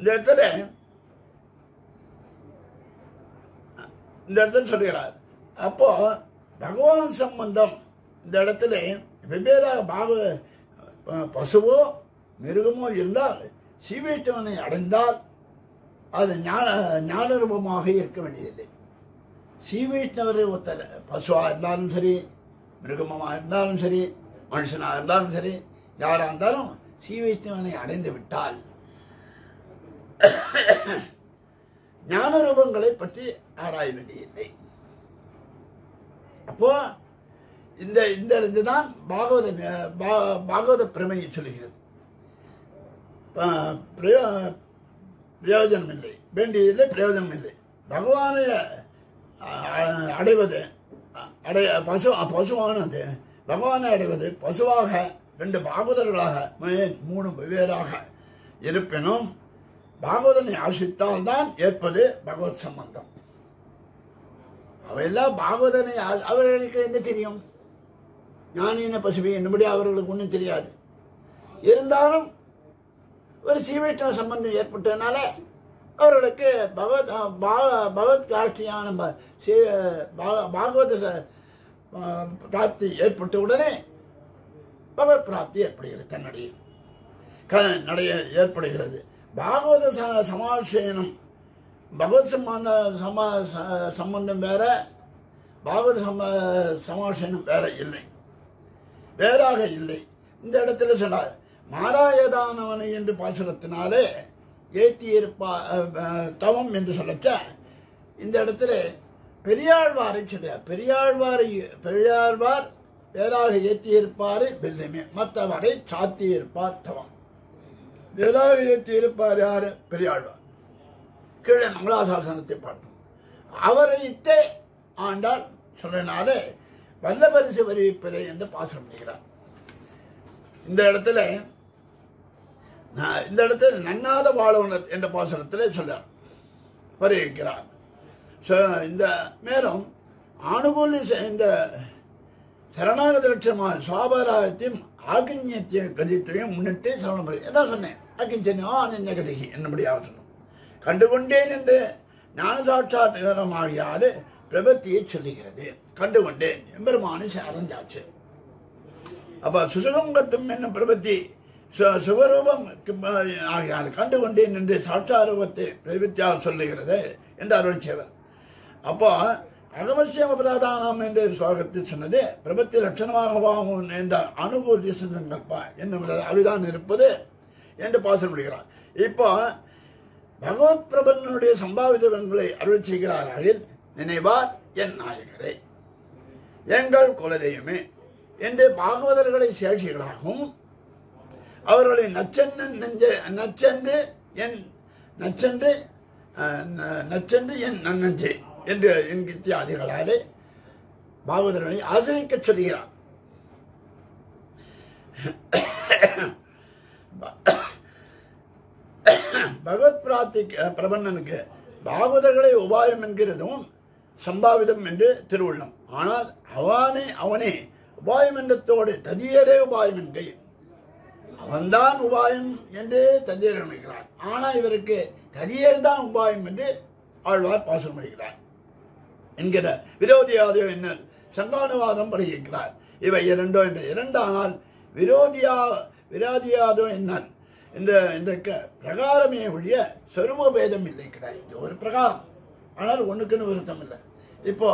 இந்த இடத்துல சொல்லுகிறார். அப்போ பகவான் சம்பந்தம் இந்த இடத்துல வெவ்வேறாக பசுவோ மிருகமோ இருந்தால் சீவேட்டவனை அடைந்தால் அது ஞான ரூபமாக இருக்க வேண்டியதில்லை. சீவைஷ்ணவர் ஒருத்தர் பசுவா இருந்தாலும் சரி, மிருகமா இருந்தாலும் சரி, மனுஷனா இருந்தாலும் சரி, யாரா இருந்தாலும் சீவைஷ்ணவனை அடைந்து விட்டால் ஞான ரூபங்களை பற்றி ஆராய வேண்டியதில்லை. அப்போ இந்த இதுதான் பாகவத பிரமையை சொல்லுகிறது. பிரயோஜனம் இல்லை, வேண்டியதில்லை, பிரயோஜனம் இல்லை. பகவானை அடைவது பசுவானது பகவானை அடைவது பசுவாக ரெண்டு பாகவதர்களாக மூணு வெவ்வேறாக இருப்பினும் பாகவதனை ஆசித்தால் தான் ஏற்பது பகவத் சம்பந்தம். அவையெல்லாம் பாகவதனை அவர்களுக்கு என்ன தெரியும், ஞானின பசுவி என்னபடி அவர்களுக்கு ஒன்றும் தெரியாது. இருந்தாலும் ஒரு சீவைஷ்ணவ சம்பந்தம் ஏற்பட்டதுனால அவர்களுக்கு பகவத் காட்சியான பாகவத பிராப்தி ஏற்பட்ட உடனே பகவத் பிராப்தி ஏற்படுகிறது, தன்னுடைய ஏற்படுகிறது. பாகவத சமாசேனம் பகவத் சம்பந்தம் வேற, பாகவத சமாசேனம் வேற இல்லை, வேறாக இல்லை. இந்த இடத்துல சொன்னார் மாறாயதானவனை என்று பாசுரத்தினாலே ஏத்தியிருப்பா தவம் என்று சொல்லச்ச இந்த இடத்துல பெரியாழ்வாரை சொல்றார். பெரியாழ்வார் வேறாக ஏற்றியிருப்பாரு வெள்ளைமே, மற்றவரை சாத்தியிருப்பார் தவம். வேறாக ஏற்றியிருப்பார் யாரு? பெரியாழ்வார். கீழே மங்களாசாசனத்தை பார்த்தோம். அவரை இட்டே ஆண்டாள் சொல்றனால வல்லபரிசு வருவிப்பதை என்று பாசனம் செய்கிறார். இந்த இடத்துல நன்னாத வாழவுணர் என்ற பாசனத்திலே சொல்றார் வருகிறார். இந்த மேலும் ஆணுகூலி இந்த சரணாகத லட்சமான சுவாபராயத்தையும் ஆகிஞத்தையும் கதித்தையும் முன்னிட்டு சரணம் என்ன சொன்னேன். ஆகிஞ்சன்ய கதிகி என்னபடியாக சொன்னோம். கண்டுகொண்டேன் என்று ஞான சாட்சாத்காரமாகியாறு பிரபத்தியை சொல்லுகிறது. கண்டுகொண்டேன் எம்பெருமானு அரைஞ்சாச்சு. அப்ப சுசுகங்கத்தும் என்னும் பிரபத்தி சுகரூபம் ஆகியாறு கண்டுகொண்டேன் என்று சாட்சாரூபத்தை பிரபத்தியாக சொல்லுகிறது என்று அருள் செய்வர். அப்போ அகமசியம் அபராதானம் என்ற ஸ்லோகத்தில் சொன்னது பிரபத்தி லட்சணமாகவும் என்ற அனுகூல சங்கல்பா என்ன அவிதான் இருப்பது என்று பாசனம் முடிகிறார். இப்போ பகவத் பிரபனுடைய சம்பாவிதங்களை அருள் செய்கிறார்கள். நினைவார் என் நாயகரே, எங்கள் குலதெய்வமே என்று பாகவதர்களை சேஷிகளாகவும் அவர்களை நச்சென்று என் நன்னஞ்சே என்று இத்தியாதிகளாலே பாகவதர்களை ஆசிரிக்க சொல்கிறார். பகவத் பிராப்தி பிரபன்னனுக்கு பாகவதர்களை உபாயம் என்கிறதும் சம்பாவிதம் என்று திருவுள்ளம். ஆனால் அவனே உபாயம் என்றத்தோடு ததியரே உபாயம் என்கை அவன்தான் உபாயம் என்று ததியர் நினைக்கிறார். ஆனால் இவருக்கு ததியர் தான் உபாயம் என்று ஆழ்வார் பாசனம் அளிக்கிறார் என்கிற விரோதியாதோ என்ன சங்கானுவாதம் படுகிறார். இவை இரண்டோ என்ற இரண்டானால் விரோதியாதோ என்ன இந்த பிரகாரமே ஒழிய சொருப பேதம் இல்லை கிடையாது. இது ஒரு பிரகாரம், ஆனால் ஒண்ணுக்குன்னு விருத்தம் இல்லை. இப்போ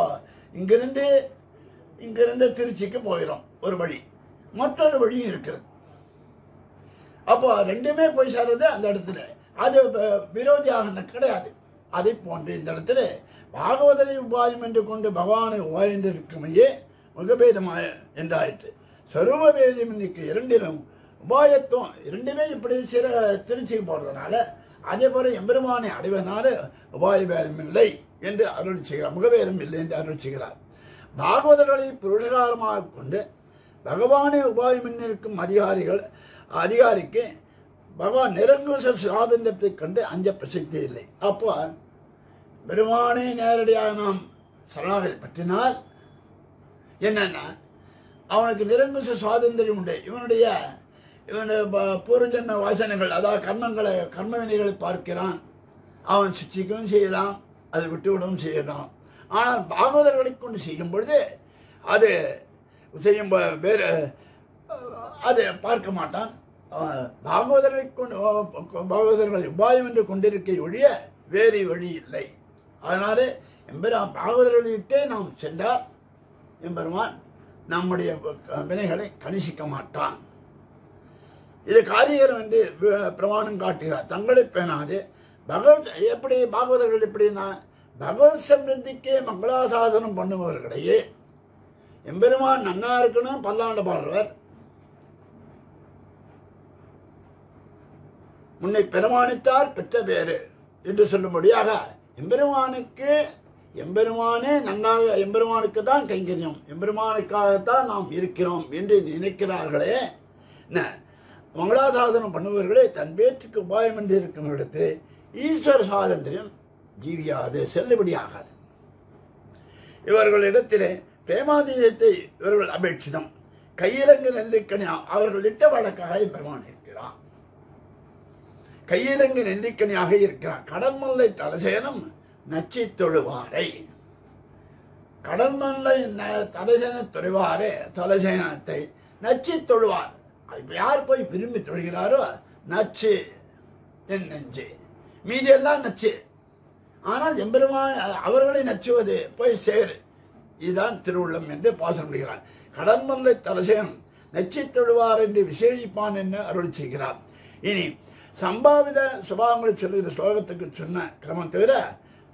இங்கிருந்து திருச்சிக்கு போயிடும் ஒரு வழி, மற்றொரு வழியும் இருக்கிறது. அப்போ ரெண்டுமே போய் சேர்றது அந்த இடத்துல, அது விரோதியாக கிடையாது. அதை போன்று இந்த இடத்துல பாகவதரை உபாயம் என்று கொண்டு பகவானை உபாயம் என்று இருக்குமையே முகபேதமாய என்றாயிற்று. சரும பேதம் இன்னைக்கு இரண்டிலும் உபாயத்துவம் இரண்டுமே இப்படி திருச்சிக்கு போடுறதுனால அதே போல எம்பெருமானை அடைவதனால உபாய பேதம் இல்லை என்று அருள் செய்கிறார். முகபேதம் இல்லை என்று அருள் செய்கிறார். பாகவதர்களை புருஷகாரமாக கொண்டு பகவானை உபாயம் இருக்கும் அதிகாரிக்கு பகவான் நிரங்குச சுவாதந்திரத்தை கண்டு அஞ்ச பிரசித்தி இல்லை. அப்போ பெருமானை நேரடியாக நாம் சரணாகதி பற்றினால் என்னன்னா அவனுக்கு நிரங்குச சுவாதந்திரம் உண்டு. இவனுடைய பூர்வஜன்ம வாசனைகள், அதாவது கர்மவினைகளை பார்க்கிறான். அவன் சிச்சிக்கவும் செய்யலாம், அதை விட்டுவிடவும் செய்யலாம். ஆனால் பாகவதர்களை கொண்டு செய்யும் பொழுது அது செய்யும் வேறு அதை பார்க்க மாட்டான். பாகவதர்களை உபாயம் என்று கொண்டிருக்க ஒழிய வேறு வழி இல்லை. அதனால பாகவதர்களிட்டே நாம் சென்றால் எம்பெருமான் நம்முடைய வினைகளை கணிசிக்க மாட்டான். இது காரியகரம் என்று பிரமாணம் காட்டுகிறார். தங்களை பேணாது பாகவதர்கள் எப்படின்னா பகவத் சம்பிருத்திக்கே மங்களாசாசனம் பண்ணுபவர்களையே எம்பெருமான் நன்னா இருக்கணும் பல்லாண்டு பாடுறவர் முன்னை பெருமானித்தார் பெற்ற பேரு என்று சொல்லும்படியாக எம்பெருமானே நன்னாக எம்பெருமானுக்கு தான் கைங்கரியம், எம்பெருமானுக்காகத்தான் நாம் இருக்கிறோம் என்று நினைக்கிறார்களே. மங்களாசாசனம் பண்ணுபவர்களே தன் பேற்றுக்கு உபாயம் என்று இருக்கும் இடத்தில் ஈஸ்வர சுவாதந்திரம் ஜீவியாது, செல்லுபடியாகாது. இவர்களிடத்திலே பிரேமாதீதத்தை இவர்கள் அபேட்சிதம். கையிலங்கு நெல்லிக்கனி அவர்கள் இட்ட வழக்காக பெருமான் இருக்கிறான். கையிலங்கு நெல்லிக்கனியாக இருக்கிறான். கடன்மல்லை தலசேனம் நச்சி தொழுவாரை, கடன்மல்லை தலசேன தொழுவாரே தலசேனத்தை நச்சி தொழுவார். யார் போய் விரும்பி தொழுகிறாரோ நச்சு என் நெஞ்சு, மீதி எல்லாம் நச்சு. ஆனால் எம்பெருமான் அவர்களை நச்சுவது போய் சேரு. இதுதான் திருவுள்ளம் என்று பாசனம் முடிகிறார். கடன்மல்லை தலசேனம் நெச்சித் தொழுவார் என்று விசேஷிப்பான் என்று அருள் செய்கிறார். இனி சம்பாவித சுபாவங்களை சொல்லுகிற ஸ்லோகத்துக்கு சொன்ன கிரமம் தவிர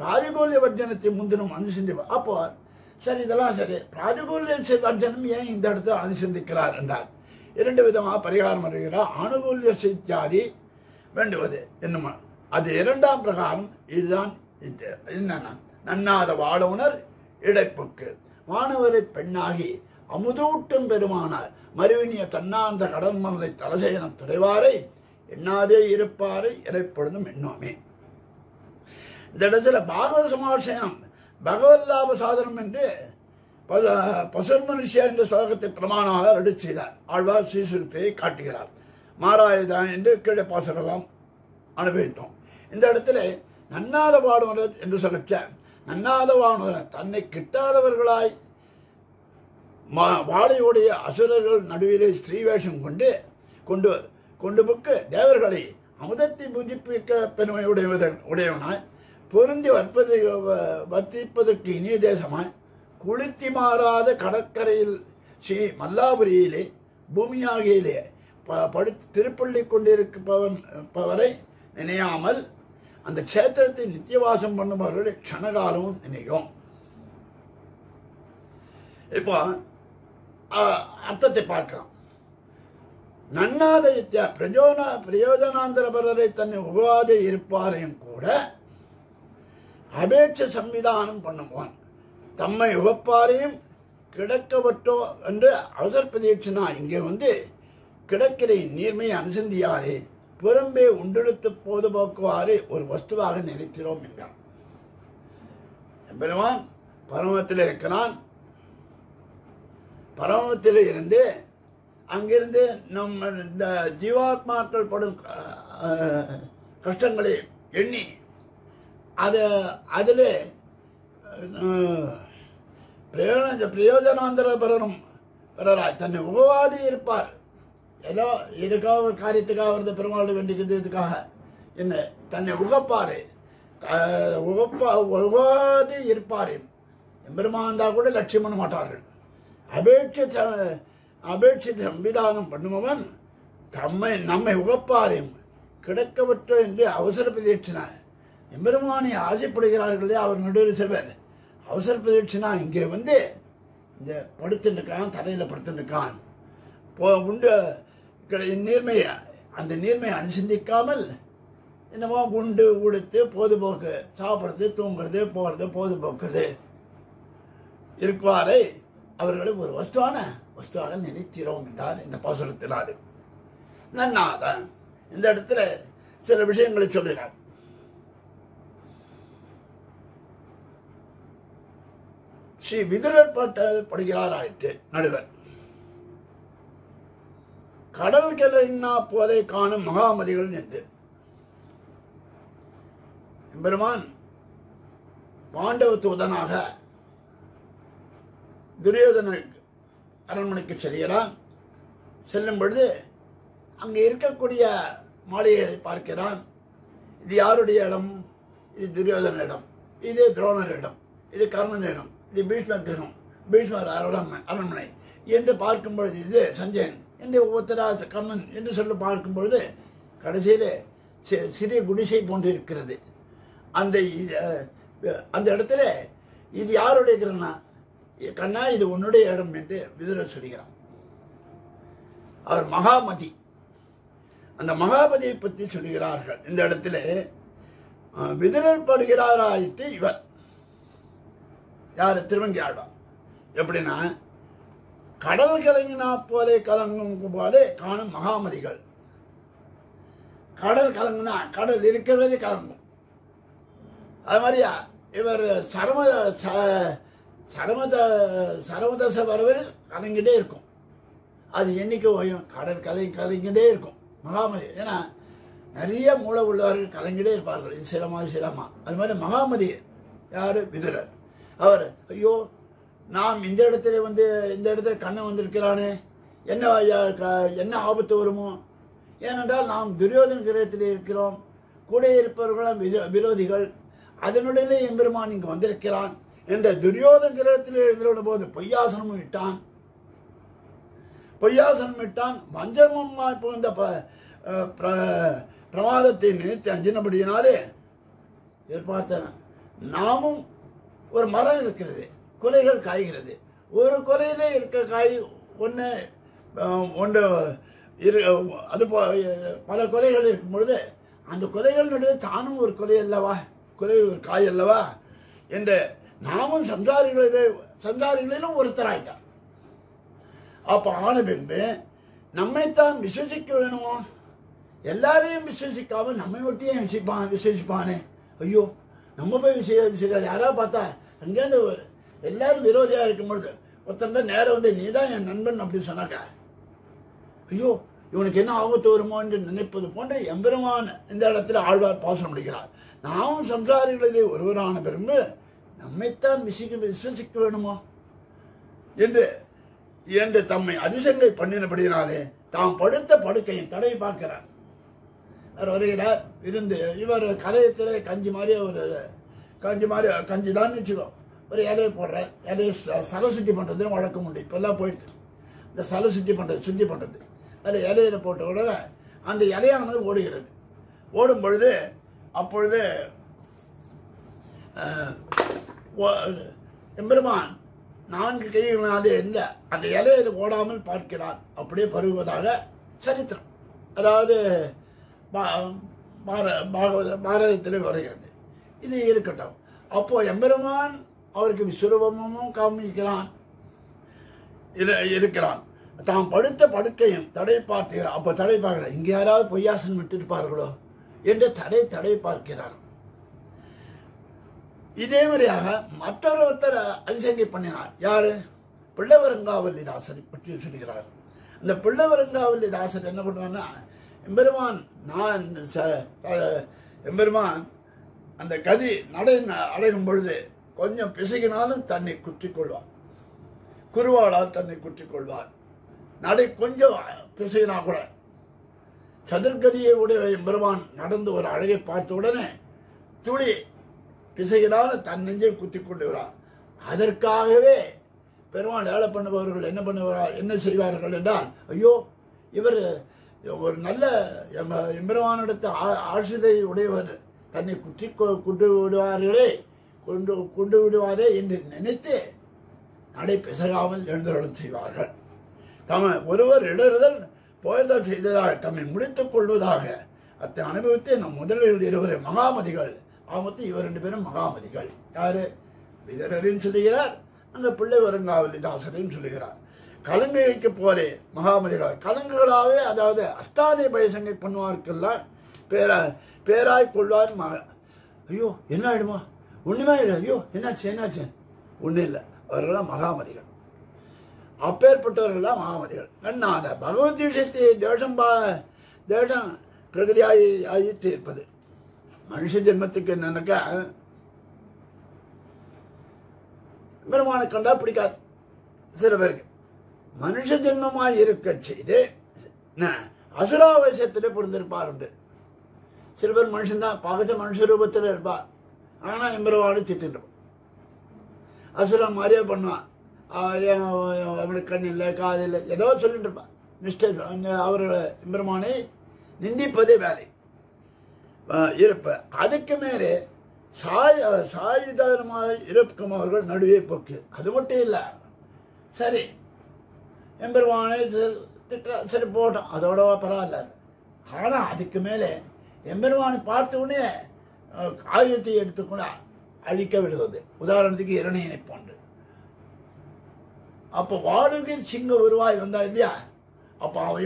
பிராதிகூல்ய வர்ஜனத்தை முந்தினும் அனுசந்தி. அப்போ சரி, இதெல்லாம் சரி, பிராதிகூல்ய வர்ஜனம் ஏன் இந்த இடத்துல அனுசந்திக்கிறார் என்றார். இரண்டு விதமாக பரிகாரம் வருகிறார். அனுகூல்ய சித்தியாதி வேண்டுவது என்னமா, அது இரண்டாம் பிரகாரம். இதுதான் என்னன்னா, நன்னாத வாழவுணர் இடைப்புக்கு வானவரை பெண்ணாகி அமுதூட்டும் பெருமானார் மறுவினிய தன்னாந்த கடல் மனதை தலசேன துறைவாரை எண்ணாதே இருப்பாரை இறைப்பொழுதும் எண்ணோமே. இந்த இடத்துல பாகவத சமாசயம் பகவத் லாப சாதனம் என்று பசுர் மனுஷியா என்ற ஸ்லோகத்தை பிரமாணமாக அருளி செய்தார். ஆழ்வார் ஸ்ரீசுரத்தை காட்டுகிறார். மாராயுதான் என்று கீழே பாசரெல்லாம் அனுபவித்தோம். இந்த இடத்துல நன்னாத வாடுவனர் என்று சொல்லச்ச, நன்னாத வாடுவனர் தன்னை கிட்டாதவர்களாய் வாழையுடைய அசுரர்கள் நடுவிலே ஸ்ரீவேஷம் கொண்டு புக்கு தேவர்களை அமுதத்தை புதுப்பிக்க பெருமை உடையவனாய் பொருந்தி வர்த்திப்பதற்கு இனிய தேசமாய் குளித்தி மாறாத கடற்கரையில் ஸ்ரீ மல்லாபுரியிலே பூமியாகியிலே திருப்பள்ளி கொண்டிருப்பவரை நினையாமல் அந்த க்ஷேத்திரத்தை நித்தியவாசம் பண்ணுபவர்களை க்ஷணகாலமும் நினைக்கும். இப்போ அர்த்தத்தை பார்க்கலாம். நன்னாத பிரயோஜனாந்தரபரரை தன்னை உபவாதே இருப்பாரையும் கூட அபேட்ச சம்விதானம் பண்ணுவான். தம்மை உகப்பாரையும் கிடக்கவட்டோ என்று அவசர பிரதீட்சனா இங்கே கிடக்கிற நீர்மையை அனுசந்தியாரே புறம்பே உண்டெடுத்து போது போக்குவாரே ஒரு வஸ்துவாக நினைக்கிறோம் என்றான். பெருமான் பரமத்தில் இருக்கிறான். பரமத்தில் இருந்து அங்கிருந்து நம்ம இந்த ஜீவாத்மாக்கள் படும் கஷ்டங்களை எண்ணி அதில் பிரயோஜனாந்தர பெறராய் தன்னை உபவாதி இருப்பார். ஏதோ இதுக்காக ஒரு காரியத்துக்காக வருது, பெருமாள் வேண்டிக்கிறது, இதுக்காக என்ன தன்னை உகப்பாரு உகவாதி இருப்பார். எம்பெருமான் தான் கூட லட்சியம் பண்ண மாட்டார்கள். அபேட்சித சம்விதானம் பண்ணுபவன் நம்மை உகப்பாரையும் கிடக்கவற்ற என்று அவசர பிரதீட்சனா எம்பெருமானை ஆசைப்படுகிறார்களே அவர் நடுவில் செல்வர். அவசர பிரதீட்சனா இங்கே இந்த படுத்துருக்கான், தரையில் படுத்துருக்கான். உண்டு நீர்மையை அந்த நீர்மையை அனுசந்திக்காமல் என்னமோ உண்டு உடுத்து பொதுபோக்கு சாப்பிட்றது, தூங்குறது, போகிறது, பொதுபோக்குறது இருக்குவாரை அவர்களை ஒரு வஸ்துவாக நினைக்கிறோம் என்றார் இந்த பாசுரத்தினார். நன்னாதான் இந்த இடத்துல சில விஷயங்களை சொல்லுகிறார். ஸ்ரீ விதுரர் படுகிறார் ஆயிற்று நடுவர். கடல் கிளா போதை காணும் மகாமதிகள் என்று பெருமான் பாண்டவ தூதனாக துரியோதன அரண்மனைக்கு செல்கிறான். செல்லும் பொழுது அங்கே இருக்கக்கூடிய மாளிகைகளை பார்க்கிறான். இது யாருடைய இடம்? இது துரியோதன இடம், இது துரோணர் இடம், இது கர்ணன் இடம், இது பீஷ்மர் கிரகம், பீஷ்மர் அரண்மனை என்று பார்க்கும் பொழுது இது சஞ்சயன் என்று ஒவ்வொருத்தரா கர்ணன் என்று சொல்லி பார்க்கும் பொழுது கடைசியிலே சிறிய குடிசை போன்று இருக்கிறது. அந்த இடத்துல இது யாருடைய கிரகணா? கண்ணா, இது உன்னுடைய இடம் என்று விதுரர் சொல்கிறார். அவர் மகாமதி, அந்த மகாமதியை பற்றி சொல்கிறார்கள். இந்த இடத்துல விதுரர் படுகிறாராயிட்டு இவர் யாரு? திருவங்கி ஆழ்வார். எப்படின்னா, கடல் கலங்கினா போலே கலங்கும் போலே காணும் மகாமதிகள். கடல் கலங்குனா கடல் இருக்கிறதே கலங்கும். அது மாதிரியா இவர் சரமதச வரவரில் கலங்கிட்டே இருக்கும். அது என்னைக்கு ஓயும்? கடல் கலங்கிட்டே இருக்கும் மகாமதி. ஏன்னா நிறைய மூளை உள்ளவர்கள் கலங்கிட்டே இருப்பார்கள். இது சிலமா. அது மாதிரி மகாமதி யாரு? விதுரர். அவர் ஐயோ, நாம் இந்த இடத்துல இந்த இடத்துல கண்ணன் வந்திருக்கிறானே, என்ன ஆபத்து வருமோ? ஏனென்றால் நாம் துரியோதன கிரகத்தில் இருக்கிறோம், கூட இருப்பவர்களும் விரோதிகள், அதனுடைய எம்பெருமான் இங்கு வந்திருக்கிறான் என்ற துரியோதன கிரகத்தில் எழுந்திருந்த போது பொய்யாசனமும் இட்டான். பொய்யாசனம் விட்டான். வஞ்சகமா புகுந்த பிரமாதத்தை நினைத்து அஞ்சினபடியினாலே எதிர்பார்த்தன. நாமும் ஒரு மரம் இருக்கிறது, கொலைகள் காய்கிறது. ஒரு கொலையிலே இருக்க காய் ஒன்று அது பல கொலைகள் இருக்கும் பொழுது அந்த கொலைகள் நடுவே தானும் ஒரு கொலை அல்லவா, கொலை ஒரு காய் அல்லவா என்று நாமும் சம்சாரிகளிலும் ஒருத்தராயிட்டார். அப்ப ஆன பின்பு நம்மைத்தான் விசுவசிக்க வேணுமோ? எல்லாரையும் விசுவசிக்காம நம்மை ஒட்டியே விசுவசிப்பானே. ஐயோ, நம்ம போய் விசுவசிக்காது. யாராவது பார்த்தா அங்கேருந்து எல்லாரும் விரோதியா இருக்கும் பொழுது ஒருத்தர் நேரம் வந்து நீதான் என் நண்பன் அப்படின்னு சொன்னாக்க, ஐயோ இவனுக்கு என்ன ஆபத்து வருமோ என்று நினைப்பது போன்று எம்பெருமான் இந்த இடத்துல ஆழ்வார் பாசனம் முடிக்கிறார். நாமும் சம்சாரிகளிலே ஒருவரான பிறகு நம்மைத்தான் விசுவசிக்க வேணுமோ என்று தம்மை அதிசங்கை பண்ணினபடினாலே தாம் படுத்த படுக்கையின் தடை பார்க்கிறார். அவர் வருகிறார். இருந்து இவர் கலையத்திலே கஞ்சி தான் வச்சுக்கோ, ஒரு இலையை போடுற இலையை சலை சுத்தி பண்றதுன்னு வழக்கம் உண்டு. இப்பெல்லாம் போயிடுது இந்த சலை சுத்தி பண்றது. அதில் இலையில போட்ட உடனே அந்த இலையானது ஓடுகிறது. ஓடும் பொழுது அப்பொழுது எம்பெருமான் 4 கைகளினாலே இருந்த அந்த இலையில ஓடாமல் பார்க்கிறான். அப்படியே பருகுவதாக சரித்திரம், அதாவது பாரதத்திலே வருகிறது. இது இருக்கட்டும். அப்போ எம்பெருமான் அவருக்கு விஸ்வரூபமும் காமிக்கிறான் இருக்கிறான். தாம் படுத்த படுக்கையும் தடை பார்க்கிறார். அப்ப தடை பார்க்கிறார், இங்க யாராவது பொய்யாசனம் விட்டிருப்பார்களோ என்று தடை பார்க்கிறார். இதே மாதிரியாக மற்றொருத்தர் அதிசங்கை பண்ணினார். யாரு? பிள்ளவரங்காவல்லிதாசரை பற்றி சொல்கிறார். அந்த பிள்ளவரங்காவல்லிதாசர் என்ன பண்ணுவான்னா, எம்பெருமான் அந்த கதி நடை அடையும் பொழுது கொஞ்சம் பிசகினாலும் தன்னை குற்றிக் கொள்வார். குருவாளால் தன்னை குற்றிக் கொள்வார். நடை கொஞ்சம் பிசகினா கூட சதுர்கதியை உடைய எம்பெருமான் நடந்து ஒரு அழகை பார்த்த உடனே துளி பிசகினாலும் தன் நெஞ்சை குத்திக் கொண்டு வரார். அதற்காகவே பெருமாள் ஏழை பண்ணுபவர்கள் என்ன செய்வார்கள் என்றால், ஐயோ இவர் ஒரு நல்ல எம்பெருமானிடத்து ஆசிரியை உடையவர், தன்னை கொண்டு விடுவாரே என்று நினைத்து நடை பிசகாமல் எழுந்தருளம் செய்வார்கள். ஒருவர் இடறுதல் போயதல் செய்ததாக தம்மை முடித்துக் கொள்வதாக அத்தனை அனுபவத்தை நம் முதலில் இருவரை மகாமதிகள். ஆமத்து இவர் 2 பேரும் மகாமதிகள். யாரு? விதரரையும் சொல்லுகிறார், அந்த பிள்ளை வருங்காவல்லிதாசரையும் சொல்லுகிறார். கலங்கைக்கு போரே மகாமதிகள் கலங்குகளாவே, அதாவது அஸ்தானி பயசங்கை பண்ணுவார்க்கெல்லாம் பேராய் கொள்வார். ஐயோ என்ன ஆயிடுமா, ஒண்ணுமே இல்லை, ஐயோ என்னாச்சு ஒன்றும் இல்லை. அவர்களாம் மகாமதிகள். அப்பேற்பட்டவர்களாம் மகாமதிகள். நன்னாத பகவத் விஷயத்தை தேசம் பிரகதியாயிட்டு இருப்பது. மனுஷ ஜென்மத்துக்கு என்னன்னாக்கா பெருமானை கண்டா பிடிக்காது சில பேருக்கு. மனுஷ ஜென்மமாய் இருக்க செய்து அசுராவசியத்திலே புரிந்திருப்பார் உண்டு. சில பேர் மனுஷன்தான், பகச்ச மனுஷ ரூபத்தில் இருப்பார். ஆனா எம்பெருமானை திட்டிருப்பான், அசுரன் மாதிரியே பண்ணுவான். அவனுக்கு கண் இல்லை காது இல்லை ஏதோ சொல்லிட்டு இருப்பான். மிஸ்டேக் அவரோட எம்பெருமானை நிந்திப்பதே வேலை இருப்ப. அதுக்கு மேலே சாயுதமாக இருக்கும் அவர்கள் நடுவே போக்கு. அது மட்டும் இல்லை, சரி எம்பெருமானை திட்ட சரி போட்டோம், அதோட பரவாயில்ல. ஆனா அதுக்கு மேலே எம்பெருமானை பார்த்த உடனே ஆயுதத்தை எடுத்துக்கொண்டு அழிக்க விடுவது. உதாரணத்துக்கு இரணையனை போன்று. அப்ப வாடுகில் சிங்க உருவாய் வந்தா இல்லையா, அப்ப அவன்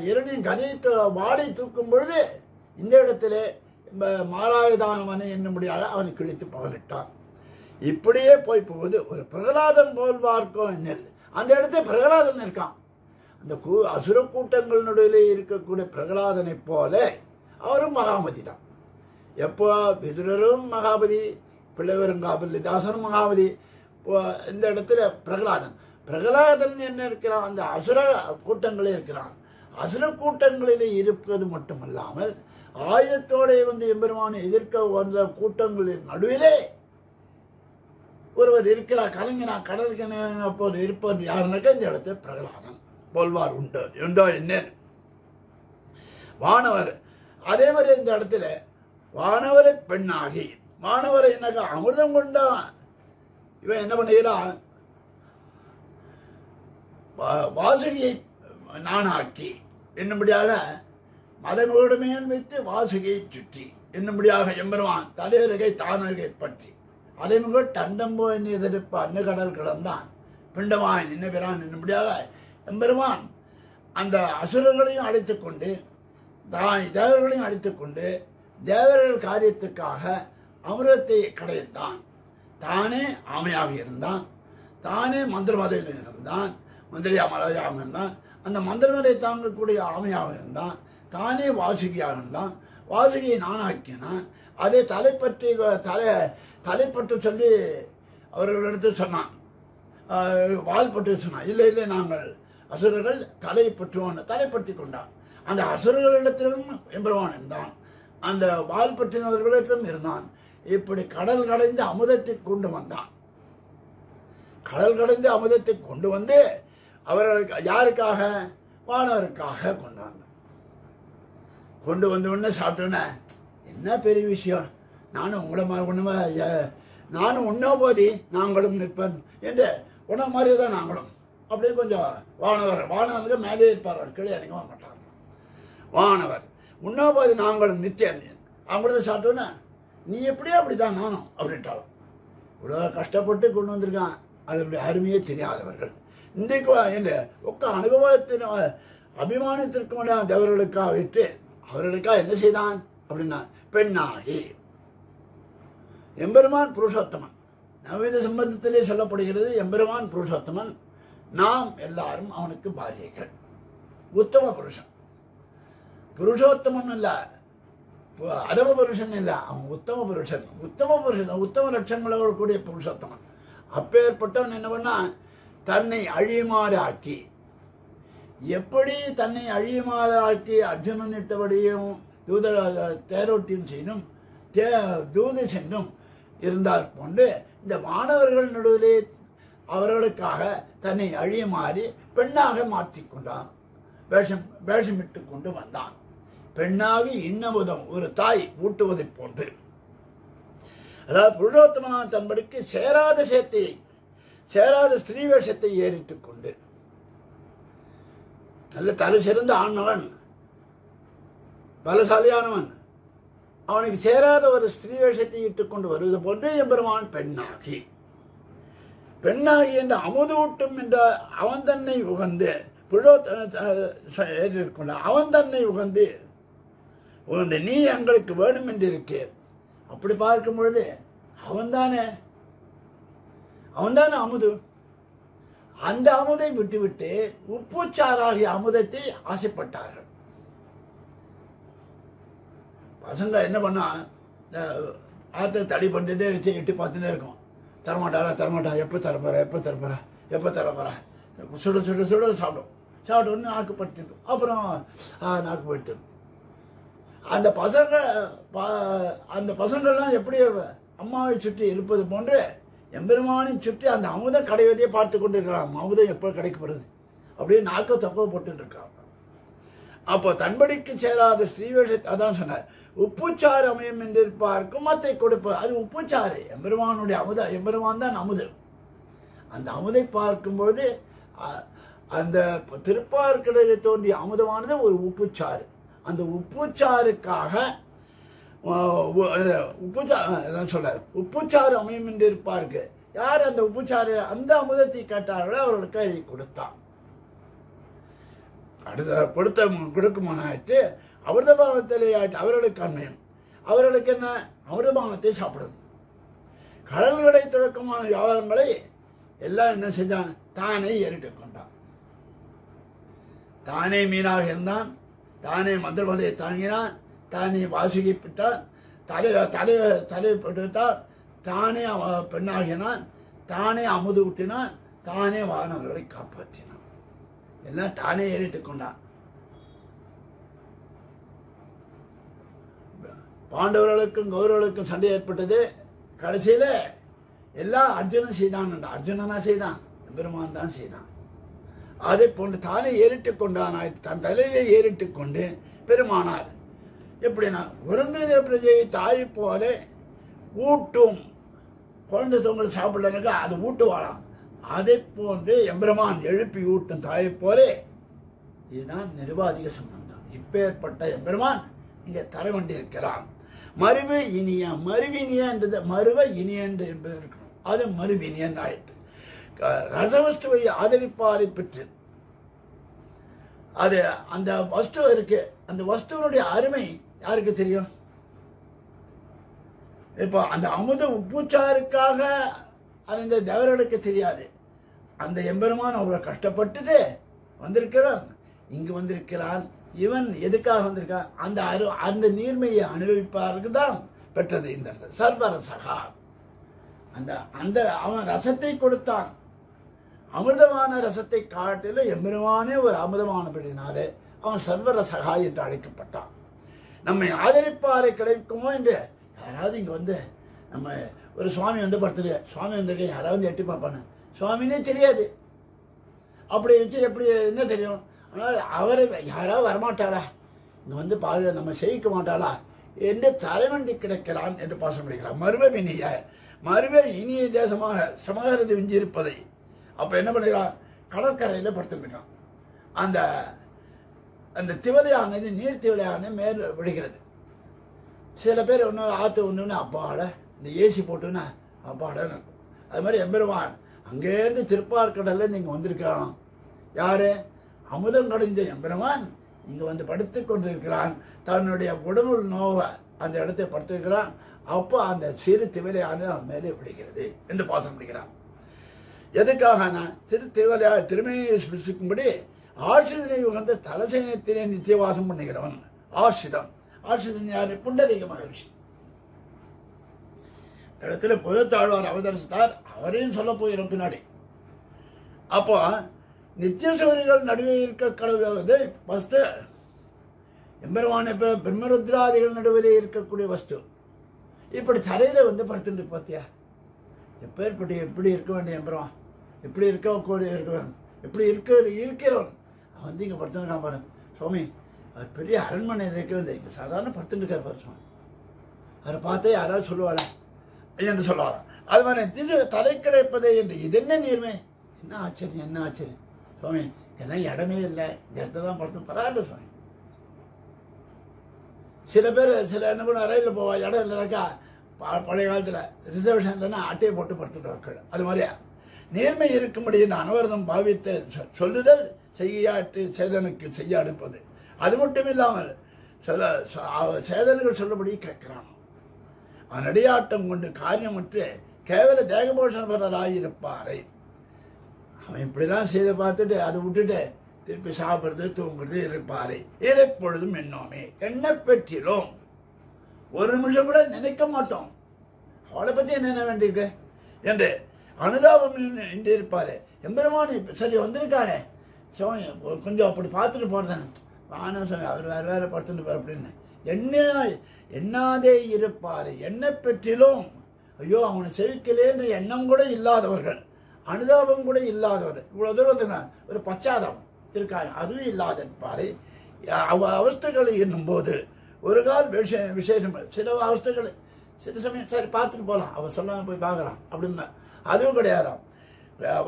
இரணையின் கதையை வாடை தூக்கும் பொழுது இந்த இடத்துல மாராயுதானவனை என்னும்படியாக அவனை கிழித்து பகலிட்டான். இப்படியே போய் போவது ஒரு பிரகலாதன் போல் பார்க்கும் நெல். அந்த இடத்துல பிரகலாதன் இருக்கான். அந்த அசுர கூட்டங்களினுடைய இருக்கக்கூடிய பிரகலாதனை போல அவரும் மகாமதி தான். எப்போ விதுரரும் மகாபதி, பிள்ளைவருங்காவல்லிதாசனும் மகாபதி. இந்த இடத்துல பிரகலாதன் என்ன இருக்கிறான், அந்த அசுர கூட்டங்களே இருக்கிறான். அசுர கூட்டங்களிலே இருப்பது மட்டுமல்லாமல் ஆயுதத்தோட வந்து எம்பெருமானை எதிர்க்க வந்த கூட்டங்களின் நடுவிலே ஒருவர் இருக்கிறார். கலங்கினா கடலுக்கு அப்போது இருப்பவர் யாருனாக்கா இந்த இடத்துல பிரகலாதன். போல்வார் உண்டு உண்டோ என்ன வானவர். அதே மாதிரி இந்த இடத்துல வானவரை பெண்ணாகி, வானவரை என்னக்கா அமிர்தம் கொண்டா இவன் என்ன பண்ணுகிறான், வாசுகியை நானாக்கி என்னும்படியாக மலைமுகடுமையால் வைத்து வாசுகியை சுற்றி என்னும்படியாக எம்பெருமான் தலையருகை தானருகை பற்றி அலைமுக டண்டம்போ என்று எதிர்ப்பு அன்னகடல் கிடந்தான் பிண்டமாய் நின்னபிரான் என்னும்படியாக எம்பெருமான் அந்த அசுரர்களையும் அழைத்துக் கொண்டு தேவர்களையும் அழைத்துக் கொண்டு தேவர்கள் காரியத்துக்காக அமிர்தத்தை கடைந்தான். தானே ஆமையாக இருந்தான், தானே மந்திரமலையில் இருந்தான், மந்திரியா மலையாக இருந்தான், அந்த மந்திரமலை தாங்கக்கூடிய ஆமையாக இருந்தான், தானே வாசுகியாக இருந்தான், வாசுகியை நானாக்கினான். அதை தலைப்பட்டு சொல்லி அவர்களிடத்து சொன்னான், வால்பட்டு சொன்னான். இல்லை இல்லை நாங்கள் அசுரர்கள் தலைப்பற்றுவோம், தலைப்பற்றி கொண்டான். அந்த அசுரர்களிடத்திலும் எம்பெருமான் இருந்தான், அந்த வால்பற்றினவர்களிடத்திலும் இருந்தான். இப்படி கடல் கடைந்து அமுதத்தை கொண்டு வந்தான். கடல் கடைந்து அமுதத்தை கொண்டு வந்து அவர்களுக்கு யாருக்காக, வானவருக்காக கொண்டாங்க. கொண்டு வந்த உடனே சாப்பிட்டோன்னே என்ன பெரிய விஷயம், நானும் உங்களை ஒண்ணுமே, நானும் உண்ணோ போதி நாங்களும் நிற்பன் என்று உணவு மாதிரி தான் நாங்களும் அப்படின்னு கொஞ்சம் வானவருக்கு மேலே இருப்பார்கள், கீழே இறங்க மாட்டாங்க. வானவர் உண்ணோ போதி நாங்களும் நித்தியன் அவங்கள்ட்ட சாப்பிட்டோன்னே நீ எப்படியோ அப்படிதான் நானும் அப்படின்ட்டாலும். இவ்வளோ கஷ்டப்பட்டு கொண்டு வந்திருக்கான், அதனுடைய அருமையே தெரியாதவர்கள். இன்றைக்கு என்று ஒக்க அனுபவத்தின் அபிமானத்திற்கு தேவர்களுக்காக விட்டு அவர்களுக்காக என்ன செய்தான் அப்படின்னா பெண்ணாகி எம்பெருமான் புருஷோத்தமன். நவீன சம்பந்தத்திலே சொல்லப்படுகிறது எம்பெருமான் புருஷோத்தமன், நாம் எல்லாரும் அவனுக்கு பாரியைகள். உத்தம புருஷன், புருஷோத்தமன் இல்ல, அதம புருஷன் இல்ல, அவன் உத்தம புருஷன். உத்தம லட்சங்களோடு கூடிய புருஷோத்தமன். அப்பேற்பட்டவன் என்ன பண்ணா தன்னை அழியுமாறு ஆக்கி, எப்படி தன்னை அழியுமாறு ஆக்கி அர்ஜுனன் இட்டபடியும் தேரோட்டியும் செய்தும் தூது சென்றும் இருந்தார் போன்று இந்த மாணவர்கள் நடுவிலே அவர்களுக்காக தன்னை அழியுமாறு பெண்ணாக மாற்றிக்கொண்டான், வேஷமிட்டு கொண்டு வந்தான். பெண்ணாகி இன்னமுதம் ஒரு தாய் ஊட்டுவதை போன்று, அதாவது புருஷோத்தமனான தன்படிக்கு சேராத ஸ்திரீ வேஷத்தை ஏறிட்டுக் கொண்டு, நல்ல தலை சிறந்த ஆண்மகன் பலசாலியானவன், அவனுக்கு சேராத ஒரு ஸ்திரீ வேஷத்தை இட்டுக் கொண்டு வருவது போன்று எம்பெருமான் பெண்ணாகி என்ற அமுதூட்டும் என்ற அவன் தன்னை உகந்து அவன் தன்னை உகந்து நீ எங்களுக்கு வேணும் என்று இருக்கு. அப்படி பார்க்கும் பொழுது அவன்தானே அமுது. அந்த அமுதை விட்டுவிட்டு உப்புச்சாராகிய அமுதத்தை ஆசைப்பட்டார்கள். பசங்க என்ன பண்ணா ஆத்த தடை பண்ணிட்டே வச்சு எட்டி பார்த்துட்டே இருக்கும். தரமாட்டா எப்போ தரப்போறா சுட சாப்பிடும். சாப்பிட்ட உடனே நாக்கு படுத்திடும். அப்புறம் நாக்கு படுத்திடும். அந்த பசங்கள்லாம் எப்படி அம்மாவை சுற்றி இருப்பது போன்று எம்பெருமானை சுற்றி அந்த அமுத கடைவதையை பார்த்து கொண்டு இருக்கிறான். அமுதம் எப்போ கிடைக்கப்படுது அப்படியே நாக்க தொப்ப போட்டு இருக்காங்க. அப்போ தன்படிக்கு சேராத ஸ்ரீவேஷத்தை அதான் சொன்னார், உப்புச்சாறு அமையும் என்றிருப்பார்க்கும் மத்தை கொடுப்ப. அது உப்புச்சாறு, எம்பெருமானுடைய எம்பெருமான் தான் அமுது. அந்த அமுதை பார்க்கும்பொழுது அந்த திருப்பார்கடலில் தோன்றிய அமுதமானது ஒரு உப்புச்சாறு. அந்த உப்புச்சாருக்காக உப்புச்சாறு அமையும் என்று இருப்பாருக்கு. யார் அந்த உப்புச்சாறு அந்த அமுதத்தை கேட்டார்களோ அவர்களுக்கு அதை கொடுத்தான். கொடுக்குமானாயிட்டு அமிர்தபானத்திலே ஆயிட்டு அவர்களுக்கு அண்மையும். அவர்களுக்கு என்ன, அமிர்தபானத்தை சாப்பிடும். கடல்களை தொடக்கமான வியாபாரங்களை எல்லாம் என்ன செஞ்சான், தானே ஏறிட்டுக் கொண்டான். தானே மீனாக இருந்தான், தானே மந்திரமலையை தாங்கினான், தானே வாசுகிப்பிட்டான், தலைப்பட்டான், தானே பெண்ணாகினான், தானே அமுது ஊட்டினான், தானே வானவர்களை காப்பாற்றினான். எல்லாம் தானே ஏறிட்டுக் கொண்டான். பாண்டவர்களுக்கும் கௌரவர்களுக்கும் சண்டை ஏற்பட்டது. கடைசியில எல்லாம் அர்ஜுனன் செய்தான். அர்ஜுனனா செய்தான், பெருமான் தான் செய்தான். அதை போன்று தானே ஏறிட்டு கொண்டானாய், தன் தலையிலே ஏறிட்டு கொண்டு பெருமானார். எப்படின்னா உறங்குகிற பிரஜையை தாய் போல ஊட்டும், குழந்தை தொங்கல் சாப்பிடறதுக்கு அது ஊட்டுவாளாம். அதை போன்று எம்பெருமான் எழுப்பி ஊட்டும் தாயை போலே. இதுதான் நிருபாதிக சம்பந்தம். இப்பேற்பட்ட எம்பெருமான் இங்க தர வேண்டியிருக்கிறான். மருவு இனிய, மருவினிய என்றது மருவ இனிய என்று என்பது இருக்கணும். அது மருவினியன் ஆயிற்று. ரசவஸ்துவை ஆதரிப்பாரை பெற்று அது அந்த வஸ்து இருக்கு, அந்த வஸ்துவனுடைய அருமை யாருக்கு தெரியும்? இப்போ அந்த அமுத உப்புச்சாருக்காக அந்த தேவர்களுக்கு தெரியாது. அந்த எம்பெருமான் அவ்வளவு கஷ்டப்பட்டுட்டு வந்திருக்கிறான், இங்கு வந்திருக்கிறான். இவன் எதுக்காக வந்திருக்கான்? அந்த நீர்மையை அனுபவிப்பாருக்கு தான் பெற்றது இந்த சர்வரசகா. அந்த அவன் ரசத்தை கொடுத்தான். அமிர்தமான ரசத்தை காட்டில எம்பெருமானே ஒரு அமிர்தமானபடினாலே அவன் சர்வரசகா என்று அழைக்கப்பட்டான். நம்மை ஆதரிப்பாரை கிடைக்குமோ என்று யாராவது இங்க வந்து நம்ம ஒரு சுவாமி வந்து படுத்துரு, சுவாமி வந்திருக்க யாராவது எட்டி பார்ப்பானு, சுவாமினே தெரியாது. அப்படி வச்சு எப்படி என்ன தெரியும்? ஆனால் அவரை யாராவது வரமாட்டாளா, இங்க வந்து நம்ம செய்யிக்க மாட்டாளா என்று தலைவண்டி கிடக்கிறான் என்று பாச முடிகிறான். மருவ இனிய, மருவ இனிய தேசமாக சமகரது விஞ்சியிருப்பதை அப்ப என்ன பண்ணுகிறான்? கடற்கரையில படுத்துருக்கான். அந்த அந்த திவலையானது நீர் திவலையானது மேல் விடுகிறது. சில பேர் ஒன்று ஆற்று ஒன்றுன்னு அப்பாட இந்த ஏசி போட்டுன்னா அப்பாடன்னு இருக்கும். அது மாதிரி எம்பெருமான் அங்கேருந்து திருப்பார்கடல்ல இங்க வந்திருக்கிறான். யாரு? அமுதம் கடைஞ்ச எம்பெருமான் இங்க வந்து படுத்து கொண்டிருக்கிறான். தன்னுடைய உடம்புள் நோவ அந்த இடத்தை படுத்திருக்கிறான். அப்போ அந்த சிறு திவலையானது அவன் மேலே விடுகிறது என்று பாசம் முடிக்கிறான். எதுக்காக? சிறு திவலையா திருமையை ஸ்பரிசிக்கும்படி ஆசிரியனை வந்து தலசேனத்திலே நித்தியவாசம் பண்ணுகிறவன் ஆசிரிதம். ஆசிரியன் யாரு? புண்டரீக மகரிஷி. இடத்துல புதத்தாழ்வார் அவதரித்தார். அவரையும் சொல்ல போயிடும் பின்னாடி. அப்போ நித்தியசூரிகள் நடுவே இருக்க கடவுளாவது வஸ்து எம்பெருமான பிரம்மருத்ராதிகள் நடுவிலே இருக்கக்கூடிய வஸ்து. இப்படி தரையில வந்து படுத்துட்டு பார்த்தியா எப்பேற்பட்டு எப்படி இருக்க வேண்டிய எம்பெருமான், எப்படி இருக்கக்கூடிய இருக்கவன், எப்படி இருக்கிறவன் அவன் வந்து இங்க படுத்துருக்கான் பாரு சுவாமி. அவர் பெரிய அரண்மனை இருக்க வேண்டிய இங்க சாதாரண படுத்துட்டு இருக்கார் பாரு சுவாமி. அவரை பார்த்தே யாராவது சொல்லுவாளா என்று சொல்லுவாராம். அது மாதிரி தலை கிடைப்பதே என்று இது என்ன நீர்மை, என்ன ஆச்சரியம், என்ன ஆச்சரியம் சுவாமி. எல்லாம் இடமே இல்லை, இந்த இடத்துல தான் படுத்து பரவாயில்ல சுவாமி. சில பேர் என்ன பண்ண ரயிலில் போவா, இடம் இல்லைனாக்கா பழைய காலத்துல ரிசர்வேஷன் இல்லைன்னா அட்டையை போட்டு படுத்துட்டு. அது மாதிரியா நேர்மை இருக்கும்படி அனவரதம் பாவித்த சொல்லுதல் செய்யாட்டு சேதனுக்கு செய்ய அடுப்பது. அது மட்டும் இல்லாமல் சேதன்கள் சொல்லபடி கேட்கிறான். அவன் அடியாட்டம் கொண்டு காரியமற்று கேவல தேகபோஷணராயிருப்பாரை. அவன் இப்படிலாம் செய்த பார்த்துட்டு அதை விட்டுட்டு திருப்பி சாப்பிடுறது தூங்குறது இருப்பாரு. எப்பொழுதும் எண்ணோமே என்ன பெற்றிலும் ஒரு நிமிஷம் கூட நினைக்க மாட்டோம். அவளை பத்தி என்ன வேண்டியிருக்கு என்று அனுதாபம் என்று இருப்பாரு. எம்பெருமானி சரி வந்திருக்காரு சுவாமி, கொஞ்சம் அப்படி பார்த்துட்டு போறதானே வானா சுவாமி, அவர் வேற வேற படுத்துட்டு அப்படின்னு எண்ணாதே இருப்பாரு. என்ன பெற்றிலும் ஐயோ அவனை செவிக்கலே என்ற எண்ணம் கூட இல்லாதவர்கள், அனுதாபம் கூட இல்லாதவர், இவ்வளவு தூரம் வந்துருக்காங்க, ஒரு பச்சாதாபம் இருக்காரு, அதுவும் இல்லாத இருப்பாரு. அவஸ்தைகளை என்னும் போது ஒரு கால் விசேஷம். சில அவஸ்தைகள் சில சமயம் சரி பார்த்துட்டு போகலாம், அவர் சொல்லாம போய் பார்க்கலாம் அப்படின்னு அதுவும் கிடையாதாம்.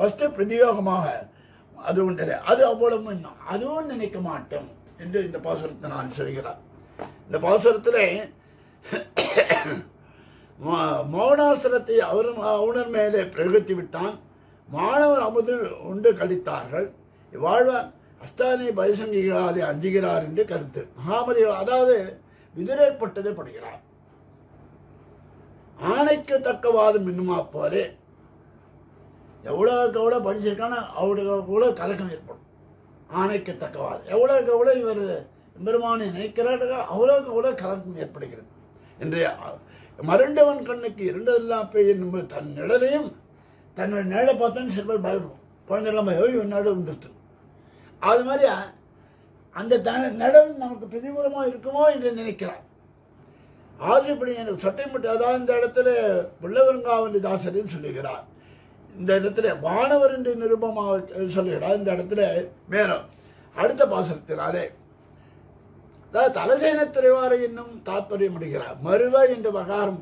வஸ்து பிரதியோகமாக அது உண்டு, அது அவ்வளவு இன்னும் அதுவும் நினைக்க மாட்டோம் என்று இந்த பாசுரத்தை நான் சொல்கிறார். இந்த பாசுரத்திலே மௌனாசுரத்தை அவனர் மேலே பிரகத்தி விட்டான். மாணவர் அமுது உண்டு கழித்தார்கள். வாழ்வார் அஸ்தானி பயசங்கிகாலை அஞ்சுகிறார் என்று கருத்து. மகாமதி அதாவது விதிரேற்பட்டதை படுகிறார். ஆணைக்கு தக்கவாதம் இன்னுமா போலே எவ்வளவுக்கு எவ்வளவு படிச்சிருக்கான அவருக்கு கூட கலக்கம் ஏற்படும். ஆணைக்கு தக்கவாதம் எவ்வளவுக்கு எவ்வளவு இவர் பெருமானை நினைக்கிறார்கள் அவ்வளவுக்கு எவ்வளவு கலக்கம் ஏற்படுகிறது. இன்றைய மருண்டவன் கண்ணுக்கு இரண்டெல்லாம் பேய் என்பது தன் நிழலையும் தன்னுடைய நிழலை பார்த்தோன்னு சில பேர் பயப்படும். குழந்தைலாம் நடு வந்துருத்து. அது மாதிரி அந்த நிழல் நமக்கு பிரதிகூலமா இருக்குமோ என்று நினைக்கிறார். ஆசைப்படி எனக்கு சட்டை மட்டும் அதான் இந்த இடத்துல புள்ளவருங்காவலி தாசரின்னு சொல்லுகிறார். இந்த இடத்துல வானவர் என்று நிருபமாக சொல்லுகிறார். இந்த இடத்துல மேலும் அடுத்த பாசனத்தினாலே அதாவது தலசேன துறைவாரை என்னும் தாற்பயம் முடிகிறார். மருவ என்ற வகாரம்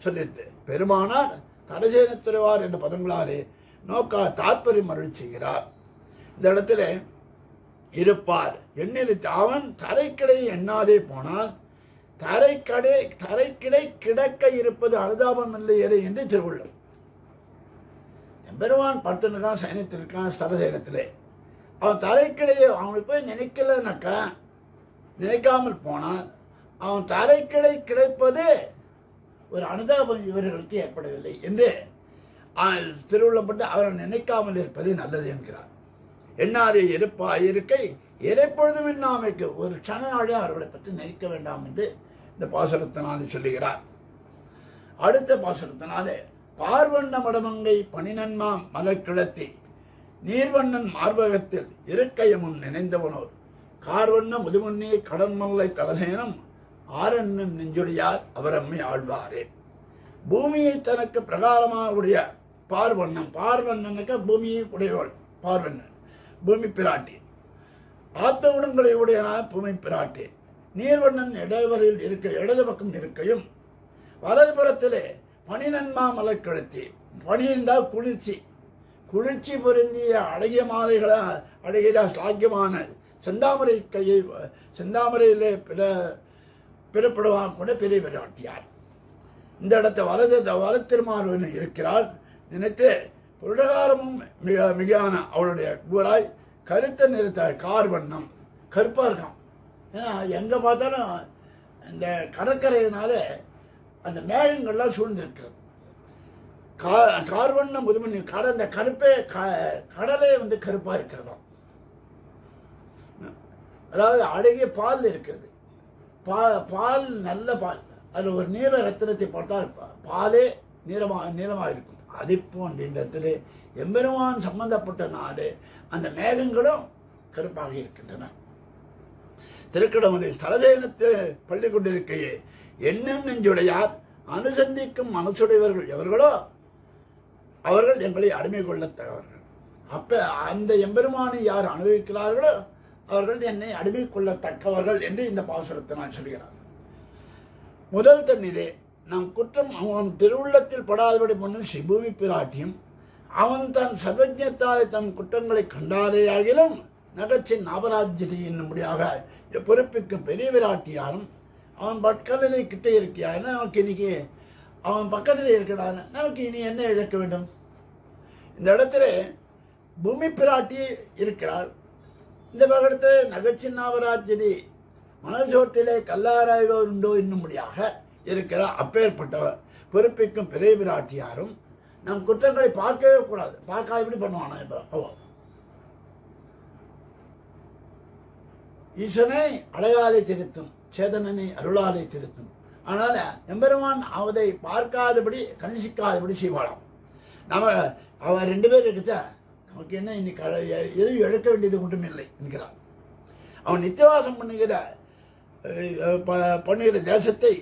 சொல்லிட்டு பெருமானார் தலசேன துறைவார் என்ற பதங்களாலே நோக்கா தாற்பயம் அருள் செய்கிறார். இந்த இடத்துல இருப்பார் எண்ணிலித்து அவன் தரைக்கிடை எண்ணாதே போனால் தரைக்கிடை கிடக்க இருப்பது அனுதாபம் இல்லையே என்று திருவள்ளுவர். பெருமான் படுத்துருக்கான், சயனத்திருக்கான் ஸ்தலசேனத்திலே. அவன் தரைக்கிடையே அவனுக்கு போய் நினைக்கலனாக்கா, நினைக்காமல் போனால் அவன் தரைக்கிடை கிடைப்பது ஒரு அனுதாபம் இவர்களுக்கு ஏற்படவில்லை என்று திருவள்ளப்பட்டு அவர்கள் நினைக்காமல் இருப்பது நல்லது என்கிறார். எண்ணாதே இருக்கை இறைப்பொழுதும் எண்ணாமைக்கு ஒரு க்ஷண நாளே அவர்களை பற்றி நினைக்க வேண்டாம் என்று இந்த பாசுரத்தினாலே சொல்லுகிறார். அடுத்த பாசுரத்தினாலே பார்வண்ண மடமங்கை பணிநன்மாம் மலர்கிழத்தி நீர்வண்ணன் மார்பகத்தில் இருக்கையமும் நினைந்தவனோர் கார்வண்ண முதுமண்ணே கடன்மல்லை தலசேனம் ஆரண்யம் நெஞ்சுடையார் அவரம்மை ஆழ்வாரே. பூமியை தனக்கு பிரகாரமாக உடைய பார்வண்ணனுக்கு பூமியை உடையவள் பார்வண்ணன், பூமி பிராட்டி. ஆத்ம குணங்களை உடையனான பூமி பிராட்டி. நீர்வண்ணன் இடைவரையில் இடது பக்கம் இருக்கையும் வலது புறத்திலே பணிநன்மா மலர் கழுத்தி. பனி என்றால் குளிர்ச்சி பொருந்திய அழகிய மாலைகளா அழகிய ஸ்லாக்கியமான செந்தாமரை கையை செந்தாமரையிலே பிறப்படுவாங்க கூட பெரிய பிராட்டியார். இந்த இடத்தை வலத்திருமாறுவன் இருக்கிறாள். நினைத்து புருடகாரமும் மிகான அவளுடைய கூறாய் கருத்த நிறுத்த கார்வண்ணம் கருப்பா இருக்கான். ஏன்னா எங்க பார்த்தாலும் இந்த கடற்கரையினால அந்த மேகங்கள்லாம் சூழ்ந்திருக்கிறது. கார்வண்ணம் முதுமணி இந்த கருப்பே கடலே வந்து கருப்பா இருக்கிறதாம். அதாவது அழகிய பால் இருக்கிறது. பால் நல்ல பால். அதுல ஒரு நீல ரத்தினத்தை பார்த்தால் பாலே நீளமா இருக்கும். அதை போன்ற எம்பெருமான் சம்பந்தப்பட்ட நாடு அந்த மேகங்களும் கருப்பாக இருக்கின்றன. திருக்கடமலை ஸ்தலசேனத்தை பள்ளி கொண்டிருக்கையே எண்ணம் நெஞ்சுடையார் அனுசந்திக்கும் மனசுடையவர்கள் எவர்களோ அவர்கள் எங்களை அடிமை கொள்ளத்தக்கவர்கள். அப்ப அந்த எம்பெருமானை யார் அனுபவிக்கிறார்களோ அவர்கள் என்னை அடிமை கொள்ளத்தக்கவர்கள் என்று இந்த பாசுரத்தை நான் சொல்கிறார். முதல் தண்ணீரே நம் குற்றம் அவன் திருவுள்ளத்தில் படாதபடி பண்ணும் ஸ்ரீபூமி பிராட்டியும் அவன் தன் சர்வஜத்தாலே தம் குற்றங்களை கண்டாதேயாகிலும் நகச்சின் அபராஜ்யத்தை என்னும்படியாக பொறுப்பிக்கும் பெரிய விராட்டியாரும் அவன் பட்கலிலே கிட்ட இருக்கியார். நமக்கு இன்னைக்கு அவன் பக்கத்தில் இருக்கிறான், நமக்கு இனி என்ன இழக்க வேண்டும்? இந்த இடத்துல பூமி பிராட்டி இருக்கிறார். இந்த பகத்தை நகச்சின்னாவராஜ்யதி மணல் சோட்டிலே கல்லாராய்வோ உண்டோ என்னும்படியாக இருக்கிறார். அப்பேற்பட்டவர் பொறுப்பிக்கும் பெரிய விராட்டியாரும் நம் குற்றங்களை பார்க்கவே கூடாது. பார்க்க எப்படி பண்ணுவானா? இப்போ ஈசனை அழகாதை திருத்தும், சேதனனை அருளாதை திருத்தும். அதனால எம்பெருமான் அவதை பார்க்காதபடி கணிசிக்காதபடி செய்வாளாம். நம்ம அவ ரெண்டு பேர் இருக்கச்சா நமக்கு என்ன இன்னைக்கு எதுவும் இழக்க வேண்டியது ஒன்றும் இல்லை என்கிறான். அவன் நித்தியவாசம் பண்ணுகிற தேசத்தை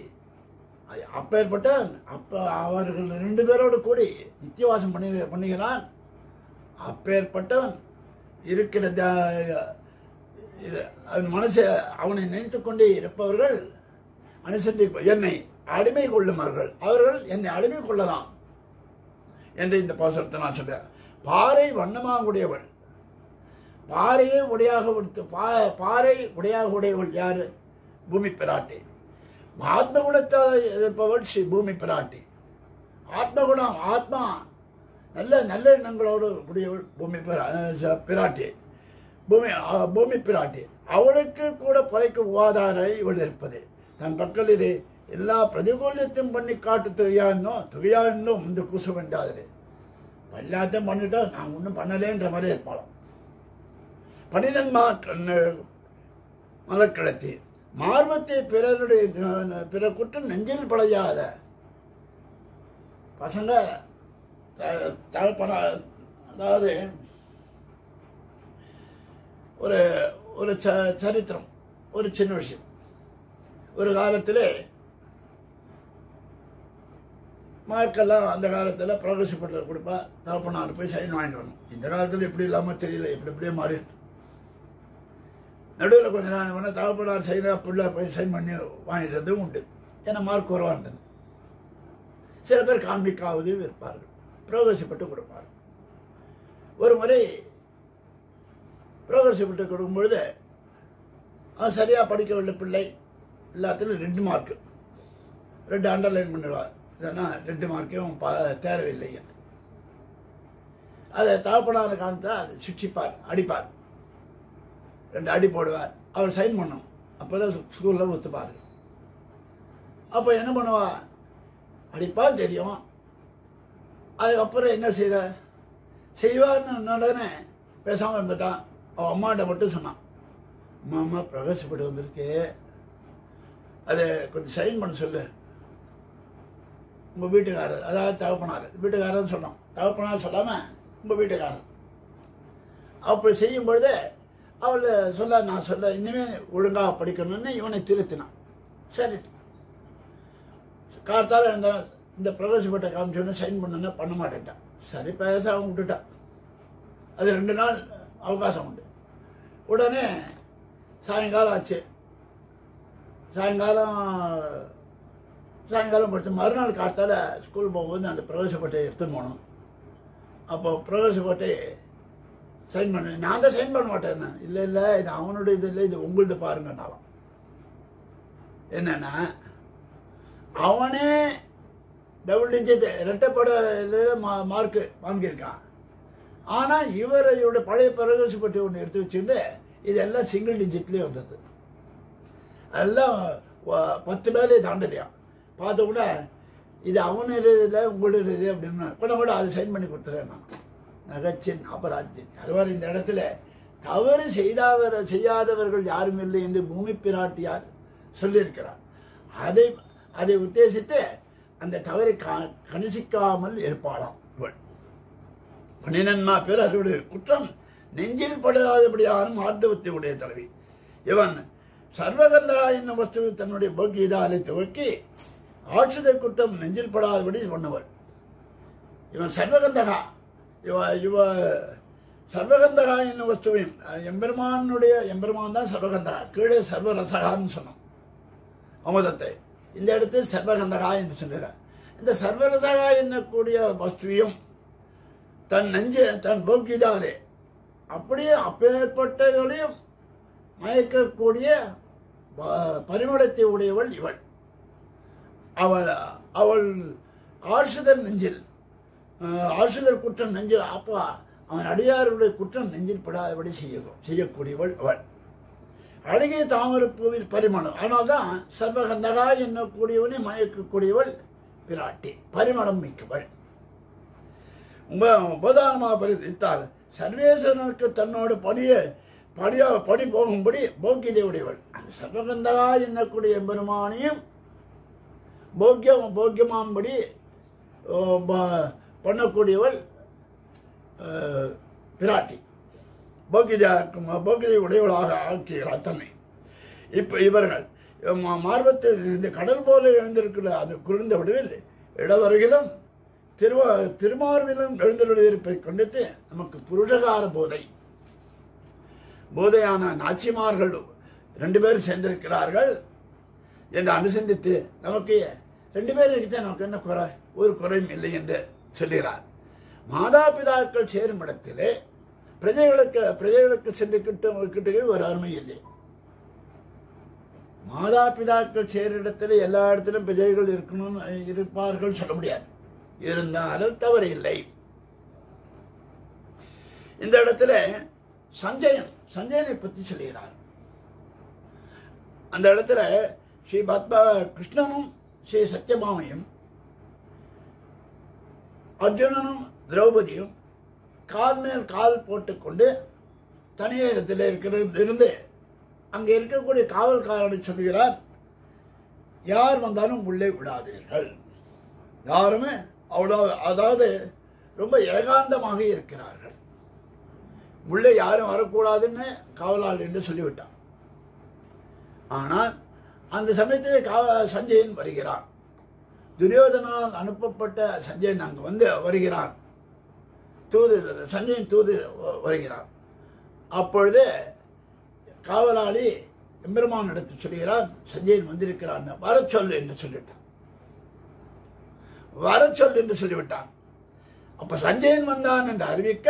அப்பேற்பட்ட அவர்கள் ரெண்டு பேரோடு கூடி நித்தியவாசம் பண்ணுகிறான். அப்பேற்பட்டவன் இருக்கிற மனசை அவனை நினைத்துக் கொண்டே இருப்பவர்கள் அனுசந்தி என்னை அடிமை கொள்ளுமார்கள், அவர்கள் என்னை அடிமை கொள்ளலாம் என்று இந்த பாசுரத்தை நான் சொல்றேன். பாறை வண்ணமாக உடையவள், பாறையே உடையாக கொடுத்து பாறை உடையாக உடையவள் யாரு? பூமி பிராட்டி. ஆத்மகுணத்தால் இருப்பவள் ஸ்ரீ பூமி பிராட்டி. ஆத்மகுணம் ஆத்மா நல்ல நல்ல எண்ணங்களோடு உடையவள் பூமி பிராட்டி. பூமி பிராட்டி அவளுக்கு கூட பறைக்கு உவாதார இவள் இருப்பது. தன் பக்கத்திலே எல்லா பிரதிகூலத்தையும் பண்ணி காட்டு துகையானோ இந்த கூச வேண்டாது. எல்லாத்தையும் பண்ணிட்டா நான் ஒன்றும் பண்ணலேன்ற மாதிரி இருப்பாளாம். பனிநன்மா மலர்கிழத்தி மார்பத்தை பிற குற்றம் நெஞ்சில் படையாத பசங்க அதாவது ஒரு சரித்திரம், ஒரு சின்ன விஷயம். ஒரு காலத்திலே மார்க்கெல்லாம் அந்த காலத்தில் ப்ரோக்ரஸ் பட்டில் கொடுப்பா, தகப்பனார் போய் சைன் வாங்கிட்டு வரணும். இந்த காலத்தில் இப்படி இல்லாமல் தெரியல, இப்படியே மாறிடுது. நடுவில் கொஞ்சம் நாள் வேணால் தகப்பனார் சைனாக புள்ள போய் சைன் பண்ணி வாங்கிட்டதும் உண்டு. ஏன்னா மார்க் குறைவாக இருந்தது. சில பேர் காண்பிக்காவது இருப்பார்கள், ப்ரோக்ரஸ் பட்டு கொடுப்பார்கள். ஒரு முறை ப்ரோக்ரஸ் பட்டு கொடுக்கும்பொழுது அவன் சரியாக படிக்கவில்லை பிள்ளை, எல்லாத்துலையும் 2 மார்க்கு 2 அண்டர்லைன் பண்ணிடுவார். இதனா 2 மார்க்கையும் தேவையில்லை. அதை தகப்பனார் காமித்தா அதை சிக்ஷிப்பார், அடிப்பார், 2 அடி போடுவார். அவர் சைன் பண்ணணும், அப்போதான் ஸ்கூலில் ஒத்துப்பார். அப்போ என்ன பண்ணுவா, அடிப்பான்னு தெரியும். அதுக்கப்புறம் என்ன செய்வார்னு உடனே பேசாமல் இருந்துட்டான். அவன் அம்மாட்ட மட்டும் சொன்னான், அம்மா பிரகாசப்பட்டு வந்திருக்கு, அதை கொஞ்சம் சைன் பண்ண சொல்லு. உங்கள் வீட்டுக்காரர், அதாவது தகப்பனார், வீட்டுக்காரன்னு சொன்னோம், தகப்பனார் சொல்லாமல் உங்கள் வீட்டுக்காரர். அப்படி செய்யும் பொழுது அவள் நான் சொல்ல இனிமேல் ஒழுங்காக படிக்கணும்னு இவனை திருத்தினான். சரி, கார்த்தால் இந்த பிரகாசப்பட்ட காமிச்சோன்னு சைன் பண்ணணும்னா பண்ண மாட்டேன்ட்டான். சரி பேசாம விட்டுட்டான். அது 2 நாள் அவகாசம் உண்டு. உடனே சாயங்காலம் ஆச்சு. சாயங்காலம் படித்து மறுநாள் காலத்தால் ஸ்கூல் போகும்போது அந்த பிரவேசப்பட்டை எடுத்துன்னு போகணும். அப்போ பிரவேசப்பட்டை சைன் பண்ண, நான் தான் சைன் பண்ண மாட்டேன். இல்லை இது அவனுடைய இது இல்லை, இது உங்களது பாருங்கன்னாலும். என்னன்னா அவனே டபுள் டிஜிட் ரெட்டைப்பட மார்க்கு வாங்கியிருக்கான். ஆனால் இவரோட பழைய பிரவேசப்பட்டை ஒன்று எடுத்து வச்சுட்டு இதெல்லாம் சிங்கிள் டிஜிட்லேயே வந்தது. அதெல்லாம் 10 மேலே தாண்டலையா. பார்த்த கூட இது அவனு இல்லை உங்களோட இது அப்படின்னு கூட அதை சைன் பண்ணி கொடுத்துறேன் நான். நகைச்சின் அபராஜின். அது மாதிரி இந்த இடத்துல தவறு செய்யாதவர்கள் யாரும் இல்லை என்று பூமி பிராட்டியார் சொல்லியிருக்கிறார். அதை உத்தேசித்து அந்த தவறை கணிசிக்காமல் இருப்பாளாம் இவள். 12 பேர் அவருடைய குற்றம் நெஞ்சில் படாதபடியான மார்த்தவத்தை உடைய தலைவி. இவன் சர்வகந்தா என்னும் வஸ்துவை தன்னுடைய போக்கியதாலை துவக்கி ஆட்சித குற்றம் நெஞ்சில் படாதபடி பண்ணவள். இவன் சர்வகந்தகா. இவ சர்வகந்தகா என்னும் வஸ்துவையும் எம்பெருமான் தான் சர்வகந்தகா. கீழே சர்வரசகான்னு சொன்னோம் அமுதத்தை. இந்த இடத்தில் சர்வகந்தகா என்று சொல்கிறார். இந்த சர்வரசகா என்னக்கூடிய வஸ்துவையும் தன் போக்கியதாலே அப்படியே அப்பேற்பட்டவர்களையும் மயக்கக்கூடிய பரிமளத்தை உடையவள் இவள். அவள் ஆர்ஷுதர் நெஞ்சில், ஆர்ஷுதர் குற்றம் நெஞ்சில், அப்பா அவன் அடியாருடைய குற்றம் நெஞ்சில் படாதபடி செய்யக்கூடியவள் அவள். அழகிய தாமரப்பூவில் பரிமளம். அதனால்தான் சர்வகந்தகா என்னக்கூடியவனை மயக்கக்கூடியவள் பிராட்டி, பரிமளம் மிக்கவள். உபதானமாக பரிதித்தால் சர்வேஸ்வரனுக்கு தன்னோட படி போகும்படி போக்கியதை உடையவள். அந்த சர்வகந்தகா என்னக்கூடிய பெருமானையும் போக்கியமாம்படி பண்ணக்கூடியவள் பிராட்டி. போக்கியதை உடையவளாக ஆக்குகிறார் தன்னை. இப்போ இவர்கள் மார்பத்தில் இந்த கடல் போல எழுந்திருக்கிற அது குளிர்ந்த விடுவில் இடவருகிலும் திருமார்பிலும் எழுந்தருளியிருப்பை கொண்டித்து நமக்கு புருஷகார போதையான நாச்சிமார்கள் 2 பேர் சேர்ந்திருக்கிறார்கள் என்று அனுசந்தித்து நமக்கு 2 பேர் இருக்க நமக்கு என்ன குறை, ஒரு குறையும் இல்லை என்று சொல்கிறார். மாதா பிதாக்கள் சேரும் இடத்திலே பிரஜைகளுக்கு சென்று கிட்ட ஒரு அருமை இல்லை. மாதா பிதாக்கள் சேரும் இடத்துல எல்லா இடத்திலும் பிரஜைகள் இருப்பார்கள் சொல்ல முடியாது. இருந்தாலும் தவறு இல்லை. இந்த இடத்துல சஞ்சயனை பற்றி சொல்கிறார். அந்த இடத்துல ஸ்ரீ கிருஷ்ணனும் ஸ்ரீ சத்யபாமையும் அர்ஜுனனும் திரௌபதியும் கால் மேல் கால் போட்டுக்கொண்டு தனியே இடத்துல இருந்து அங்கே இருக்கக்கூடிய காவல்காரனை சொல்கிறார், யார் வந்தாலும் உள்ளே விடாதீர்கள். யாருமே அதாவது ரொம்ப ஏகாந்தமாக இருக்கிறார்கள். உள்ளே யாரும் வரக்கூடாதுன்னு காவலாளர் என்று சொல்லிவிட்டான். ஆனால் அந்த சமயத்தில் சஞ்சயன் வருகிறான். துரியோதனால் அனுப்பப்பட்ட சஞ்சயன் அங்கு வருகிறான். சஞ்சயன் தூது வருகிறான். அப்பொழுது காவலாளி எம்பெருமான் எடுத்து சொல்கிறான், சஞ்சயன் வந்திருக்கிறான், வர சொல் என்று சொல்லிவிட்டான். வர சொல் என்று சொல்லிவிட்டான். அப்ப சஞ்சயன் வந்தான் என்று அறிவிக்க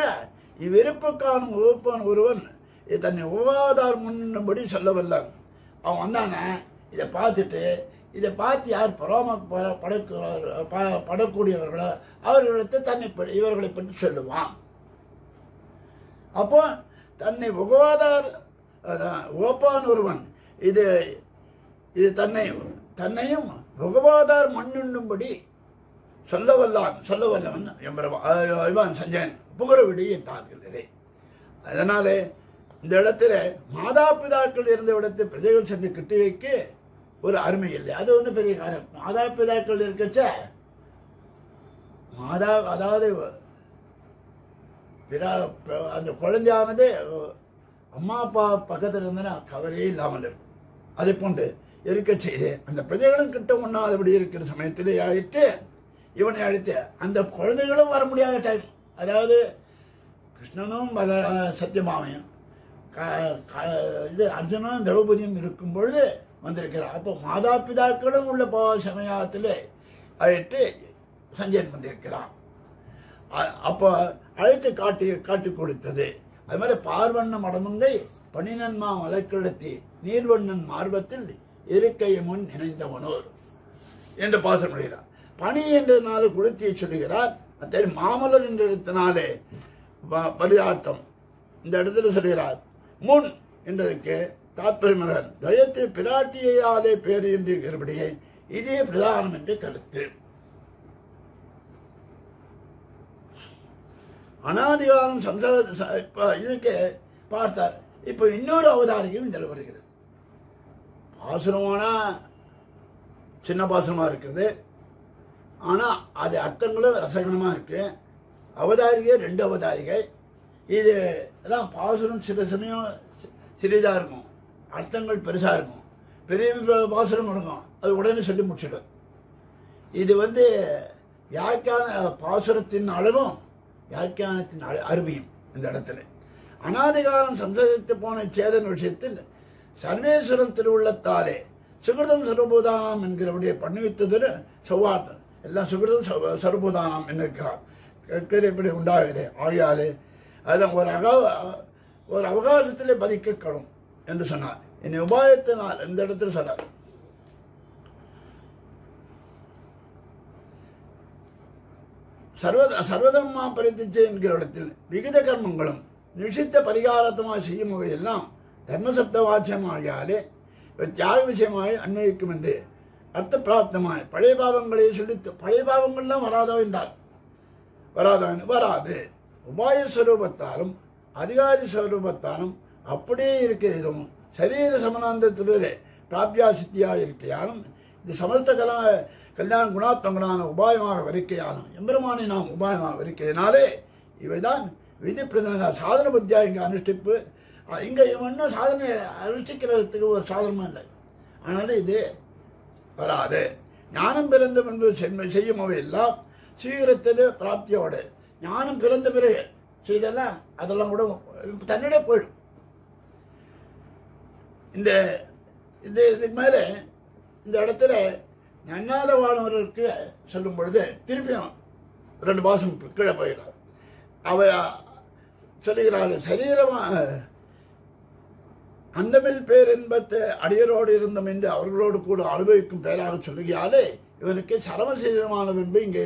இவ்விருப்புக்கான உவப்பான் ஒருவன் தன்னை உபாதார் முன்னும்படி சொல்ல வல்லான். அவன் வந்தானே, இதை பார்த்துட்டு இதை பார்த்து யார் படக்கூடியவர்களோ அவர்களிடத்தை இவர்களை பற்றி சொல்லுவான். அப்போ தன்னை உபாதார் உவப்பான் ஒருவன் இது தன்னையும் உகவாதார் மண்ணுண்ணும்படி சொல்ல வல்லவன் எம்பெருமான் சஞ்சயன் புகழவிடி என்றார்கள். இதை அதனாலே இந்த இடத்துல மாதா பிதாக்கள் இருந்த இடத்தில் பிரஜைகள் சென்று கட்டி வைக்க ஒரு அருமை இல்லை. அது ஒன்றும் பெரிய காரணம். மாதா பிதாக்கள் இருக்கச்ச அதாவது அந்த குழந்தையானது அம்மா அப்பா பக்கத்தில் இருந்தனா கவலையே இல்லாமல் இருக்கும். அதை போன்று இருக்க செய்து அந்த பிரஜைகளும் கிட்ட ஒண்ணாதபடி இருக்கிற சமயத்திலே ஆயிட்டு இவனை அழைத்து அந்த குழந்தைகளும் வர முடியாத டைம், அதாவது கிருஷ்ணனும் சத்தியமாமையும் இது அர்ஜுனனும் திரௌபதியும் இருக்கும் பொழுது வந்திருக்கிறார். அப்போ மாதா பிதாக்களும் உள்ள சமயத்தில் அழைத்து சஞ்சயன் வந்திருக்கிறான். அப்போ அழைத்து காட்டி கொடுத்தது. அது மாதிரி பார்வண்ண மடமங்கை பனிநன்மா மலைக்கெடுத்தி நீர்வண்ணன் மார்பத்தில் இருக்கைய முன் இணைந்தவனோர் என்று பாச முடிகிறார். பனி என்றனால குளிர்த்தியை சொல்லுகிறார். அதே மாமலர் என்ற இடத்தினாலே பரிதார்த்தம் இந்த இடத்துல சொல்கிறார். முன் என்றதுக்கு தாத்பரியமரன் தயத்தை பிராட்டியாலே பேரு என்று இருக்கிறபடியே இதே பிரதானம் என்று கருத்து. அனாதிகாலம் இதுக்கு பார்த்தார். இப்ப இன்னொரு அவதாரியும் இதில் வருகிறது. பாசுரமானா சின்ன பாசுரமா இருக்கிறது, ஆனா அது அர்த்தங்களும் ரசகணமா இருக்கு. அவதாரிகை 2 அவதாரிகை. இது எல்லாம் பாசுரம் சில சமயம் சிறிதா இருக்கும், அர்த்தங்கள் பெருசா இருக்கும். பெரிய பாசுரம் இருக்கும், அது உடனே சொல்லி முடிச்சிடும். இது வியாக்கியான பாசுரத்தின் அளவும் வியாக்கியானத்தின் அருமையும் இந்த இடத்துல. அனாதிகாலம் சம்சரித்து போன சேதன் விஷயத்தில் சர்வேஸ்வரன் திருவுள்ளத்தாலே சுகிருதம் சர்வபூதானம் என்கிறபடியை பண்ணுவித்தது செவ்வாத்தம் எல்லாம் சுகிருதம் சர்வபூதானம் என்கிறார். எப்படி உண்டாகிறே ஆகியாலே அதுதான் ஒரு அவகாசத்திலே பதிக்கணும் என்று சொன்னார். என்னை உபாயத்தினால் இந்த இடத்துல சொன்னார். சர்வதர்மா பரித்திச்சை என்கிற இடத்தில் விகித கர்மங்களும் நிஷித்த பரிகாரத்தமாக செய்யும் வகையெல்லாம் தர்மசப்த வாச்சியமாகியாலே தியாக விஷயமாக அன்வயிக்கும் என்று அர்த்த பிராப்தமாய் பழைய பாவங்களை சொல்லி பழைய பாவங்கள்லாம் வராதோ என்றால் வராது. உபாய ஸ்வரூபத்தாலும் அதிகாரி ஸ்வரூபத்தாலும் அப்படியே இருக்கிறதும் சரீர சமனாந்தத்திலே பிராப்தியா சித்தியாக இருக்கையாலும் இது சமஸ்த கல்யாண குணாத்மங்களான உபாயமாக வரிக்கையாலும் எம்பெருமானை நாம் உபாயமாக வரிக்கையினாலே இவைதான் விதி பிரதான சாதன புத்தியா இங்கே அனுஷ்டிப்பு. இங்கே இன்னும் சாதனை அனுஷ்டிக்கிறதுக்கு ஒரு சாதனமும் இல்லை. அதனால இது வராது. ஞானம் பிறந்த முன்பு செய்யும் அவை எல்லாம் சீக்கிரத்தில் பிராப்தியோடு ஞானம் பிறந்த பிறகு செய்தெல்லாம் அதெல்லாம் கூட தன்னிடையே போயிடும். இதுக்கு மேலே இந்த இடத்துல நன்னாத வாழ்வர்களுக்கு சொல்லும் பொழுது திருப்பியும் 2 மாதம் கீழே போயிடலாம். அவ சொல்லுகிறாள், சரீரமாக அந்தமில் பேர் என்பத்தை அடியரோடு இருந்தோம் என்று அவர்களோடு கூட அனுபவிக்கும் பேராக சொல்லுகிறாலே இவனுக்கு சரமசீரமான பின்பு இங்கே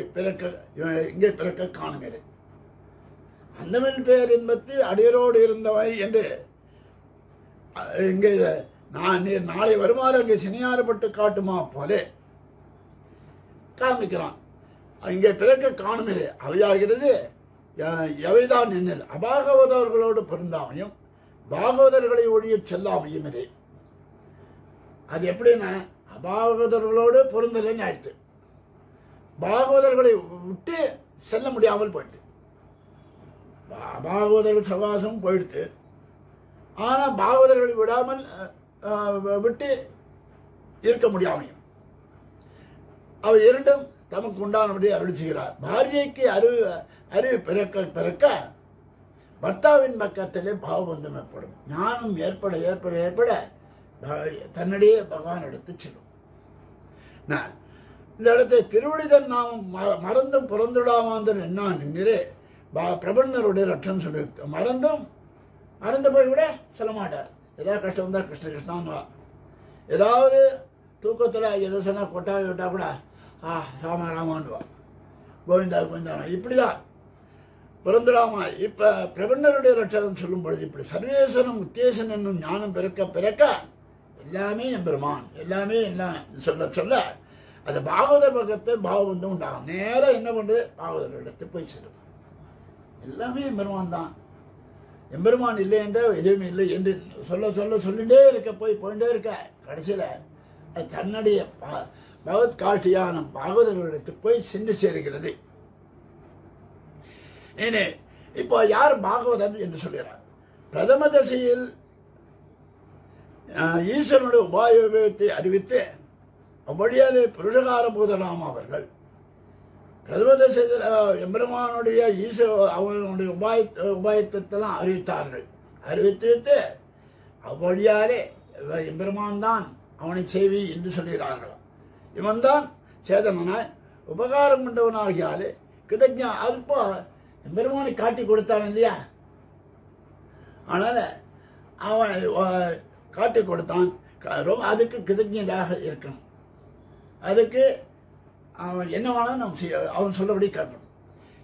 பிறக்க காணுகிறேன். அந்தமில் பேர் என்பது அடியரோடு இருந்தவை என்று இங்கே நாளை வருமாறு அங்கே சினியாறுபட்டு காட்டுமா போலே காண்பிக்கிறான். இங்கே பிறக்க காணுமில்லை அவையாகிறது எவைதான் என்னில் அபாகவதர்களோடு பொருந்தாமையும் பாகவதர்களை ஒழிய செல்லாமையும் இல்லை. அது எப்படின்னா அபாகவதர்களோடு பொருந்தலைன்னு ஆயிடுத்து, பாகவதர்களை விட்டு செல்ல முடியாமல் போயிட்டு அபாகவதர்கள் சவாசம் போயிடுத்து. ஆனா பாகவதர்களை விடாமல் விட்டு இருக்க முடியாமையும் அவை இரண்டும் தமக்கு உண்டானபடி அருள் செய்கிறார். பாரியைக்கு அறிவு பிறக்க பிறக்க பர்த்தாவின் பக்கத்திலே பாவபந்தம் ஏற்படும். ஞானம் ஏற்பட ஏற்பட ஏற்பட தன்னிடையே பகவான் எடுத்து செல்லும். இந்த இடத்தை திருவடிதன் நாம் மறந்தும் புறந்துடாமாந்தன் என்ன நின்றே பிரபன்னருடைய லட்சம் சொல்லி மறந்து போய் கூட சொல்ல மாட்டார். ஏதாவது கஷ்டம் வந்தால் கிருஷ்ண கிருஷ்ணான்னு, ஏதாவது தூக்கத்தில் எதை சொன்னால் கொட்டாவி விட்டா கூட ராமா ராமான்வா, கோவிந்தா கோவிந்தானா, இப்படிதான் பிறந்துடாமா. இப்ப பிரபன்னருடைய லட்சணம் சொல்லும் பொழுது இப்படி சர்வேஸ்வரன் உத்தேசன் என்னும் ஞானம் பிறக்க பிறக்க எல்லாமே எம்பெருமான், எல்லாமே எல்லாம் சொல்ல சொல்ல அது பாகவதர் பக்கத்தை பாவபந்தம் உண்டாகும். நேரம் என்ன பண்ணுறது, பாகவதர் இடத்து போய் சேரும். எல்லாமே எம்பெருமான் தான். எம்பெருமான் இல்லை என்றால் எதுவுமே இல்லை என்று சொல்ல சொல்ல சொல்லிட்டே இருக்க போயிட்டே இருக்க கடைசியில் அது தன்னுடைய பகவத் காட்சியான பாகவதர்களிடத்துக்கு போய் சென்று சேருகிறது. ஏனே இப்போ யார் பாகவதன் என்று சொல்கிறார்? பிரதம தசையில் ஈஸ்வரனுடைய உபாயோகத்தை அறிவித்து அவ்வழியாலே புருஷகார பூதராம் அவர்கள் பிரதம தசையில் எம்பெருமானுடைய அவனுடைய உபாயத்தெல்லாம் அறிவித்தார்கள். அறிவித்து அவ்வழியாலே எம்பெருமான் தான் அவனை செய்வி என்று சொல்கிறார்கள். இவன் தான் சேதனாய் உபகாரம் கொண்டவனாகியாலே கிருதஜா அல்ப எம்பெருமானை காட்டி கொடுத்தான் இல்லையா, அதனால அவன் காட்டி கொடுத்தான். அதுக்கு கிருதஜதாக இருக்கணும். அதுக்கு அவன் என்ன வேணாலும் நாம் அவன் சொல்லபடி காட்டணும்.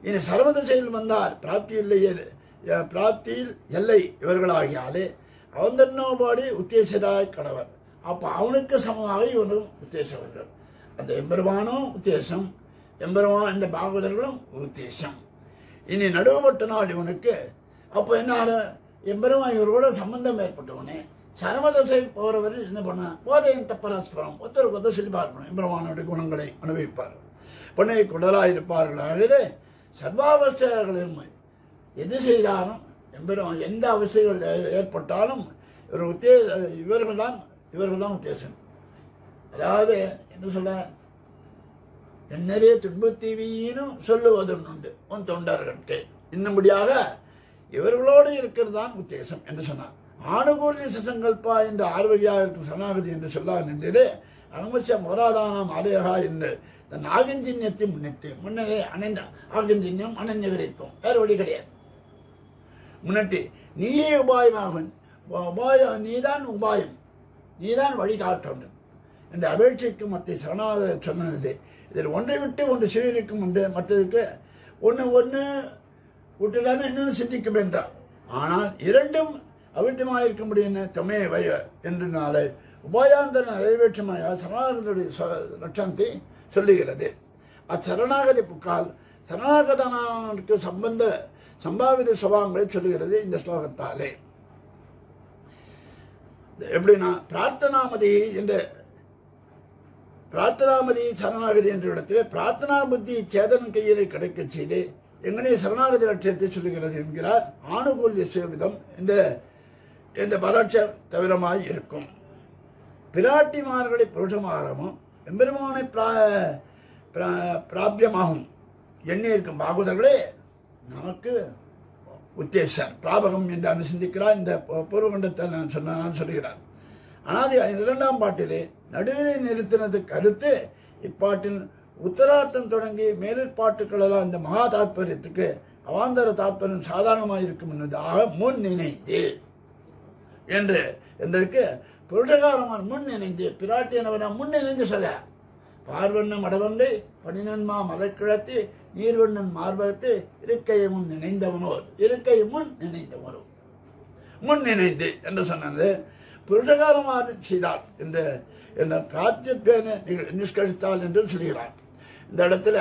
இனி சர்வத செயல் வந்தார் பிராப்தியில் எல்லை இவர்களாகியாலே அவன் தன்னோபாடி உத்தேசராய் கடவர். அப்ப அவனுக்கு சமமாக இவனும் உத்தேசவர்கள். அந்த எம்பெருமானும் உத்தேசம், எம்பெருமான் இந்த பாகவதர்களும் உத்தேசம். இனி நடுவுபட்ட நாள் இவனுக்கு அப்போ என்ன எம்பெருமான் இவரோட சம்பந்தம் ஏற்பட்டவனே சரமதசை போறவர் என்ன பண்ண போதையந்த பரஸ்பரம் ஒருத்தருக்கு ஒருத்தர் சொல்லி பார்க்கணும். எம்பெருமானுடைய குணங்களை அனுபவிப்பார். பொண்ணை குடலாயிருப்பார்களாக சர்வாவஸ்தைகளும் எது செய்தாலும் எம்பெருமான் எந்த அவஸ்தைகள் ஏற்பட்டாலும் இவர்கள் தான் உத்தேசம். அதாவது என்ன சொல்ல, என்னரே துன்பத்தீவினும் சொல்லுவதுண்டு உன் தொண்டர்களுக்கு இன்னும்படியாக இவர்களோடு இருக்கிறது தான் உத்தேசம் என்று சொன்னார். ஆணுகூல்ய சசங்கல்பா என்று ஆர்வதியாக இருக்கும் சரணாகதி என்று சொல்லார் நின்றே அகமசிய மோராதானம் ஆலயகா என்று தன் ஆகஞ்சின்யத்தை முன்னிட்டு முன்னரே ஆகஞ்சின்யம் அனன்யகரித்தோம். வேறு வழி கிடையாது. முன்னிட்டு நீயே உபாயமாகும், நீதான் உபாயம், நீதான் வழிகாட்டணும் என்று அபேட்சைக்கும் மற்ற சரணாக சொன்னது. இதில் ஒன்றை விட்டு ஒன்று செய்திருக்கும் உண்டு, மற்றதுக்கு ஒன்று விட்டுதானே இன்னொன்று சிந்திக்கும் என்றார். ஆனால் இரண்டும் அவிழ்த்தமாக முடியும் தொமே வய என்று நாளை உபாயாந்தர நிறைவேற்றமாக சரணாகதியுடைய லட்சணத்தை சொல்லுகிறது. அச்சரணாகதி புக்கால் சரணாகதனுக்கு சம்பாவித சுபாவங்களை சொல்லுகிறது இந்த ஸ்லோகத்தாலே. எப்படின்னா பிரார்த்தனாமதி சரணாகதி என்ற இடத்திலே பிரார்த்தனா புத்தி சேதன் கையிலே கிடைக்க செய்து எங்கனே சரணாகதி லட்சியத்தை சொல்லுகிறது என்கிறார். ஆணுகூல்ய சேவிதம் இந்த பலட்சம் தவிரமாய் இருக்கும். பிராட்டிமார்களை புருஷமாகமும் எம்பெருமானை பிராபியமாகும் எண்ணி இருக்கும் பாகவதர்களே நமக்கு உத்தேசர் பிராபகம் என்று அனுசந்திக்கிறார். இந்த பூர்வகண்டத்தில் நான் சொல்லுகிறார். ஆனால் இரண்டாம் பாட்டிலே நடுவிலை நிறுத்தினது கருத்து இப்பாட்டின் உத்தரார்த்தம் தொடங்கி மேலிற்பாட்டுக்கள் எல்லாம் இந்த மகா தாத்பரியத்துக்கு அவாந்தர தாத்பரியம் சாதாரணமாக இருக்கும் என்பதாக முன் நினைந்து என்று என்றதுக்கு புருஷகாரமான முன் நினைந்து பிராட்டியனவன முன் நினைந்து சொல்ல பார்வண்ணம் அடவந்தை பனினன்மா மலைக்கிழத்து நீர்வண்ணன் மார்பகத்து இருக்கையை முன் நினைந்தவனோர் இருக்கையை முன் நினைந்தவனோ முன் நினைந்து என்று சொன்னது புருஷகாரமாக செய்தால் என்று பிராப்தியத்தை நிஷ்கரித்தால் என்று சொல்கிறார். இந்த இடத்துல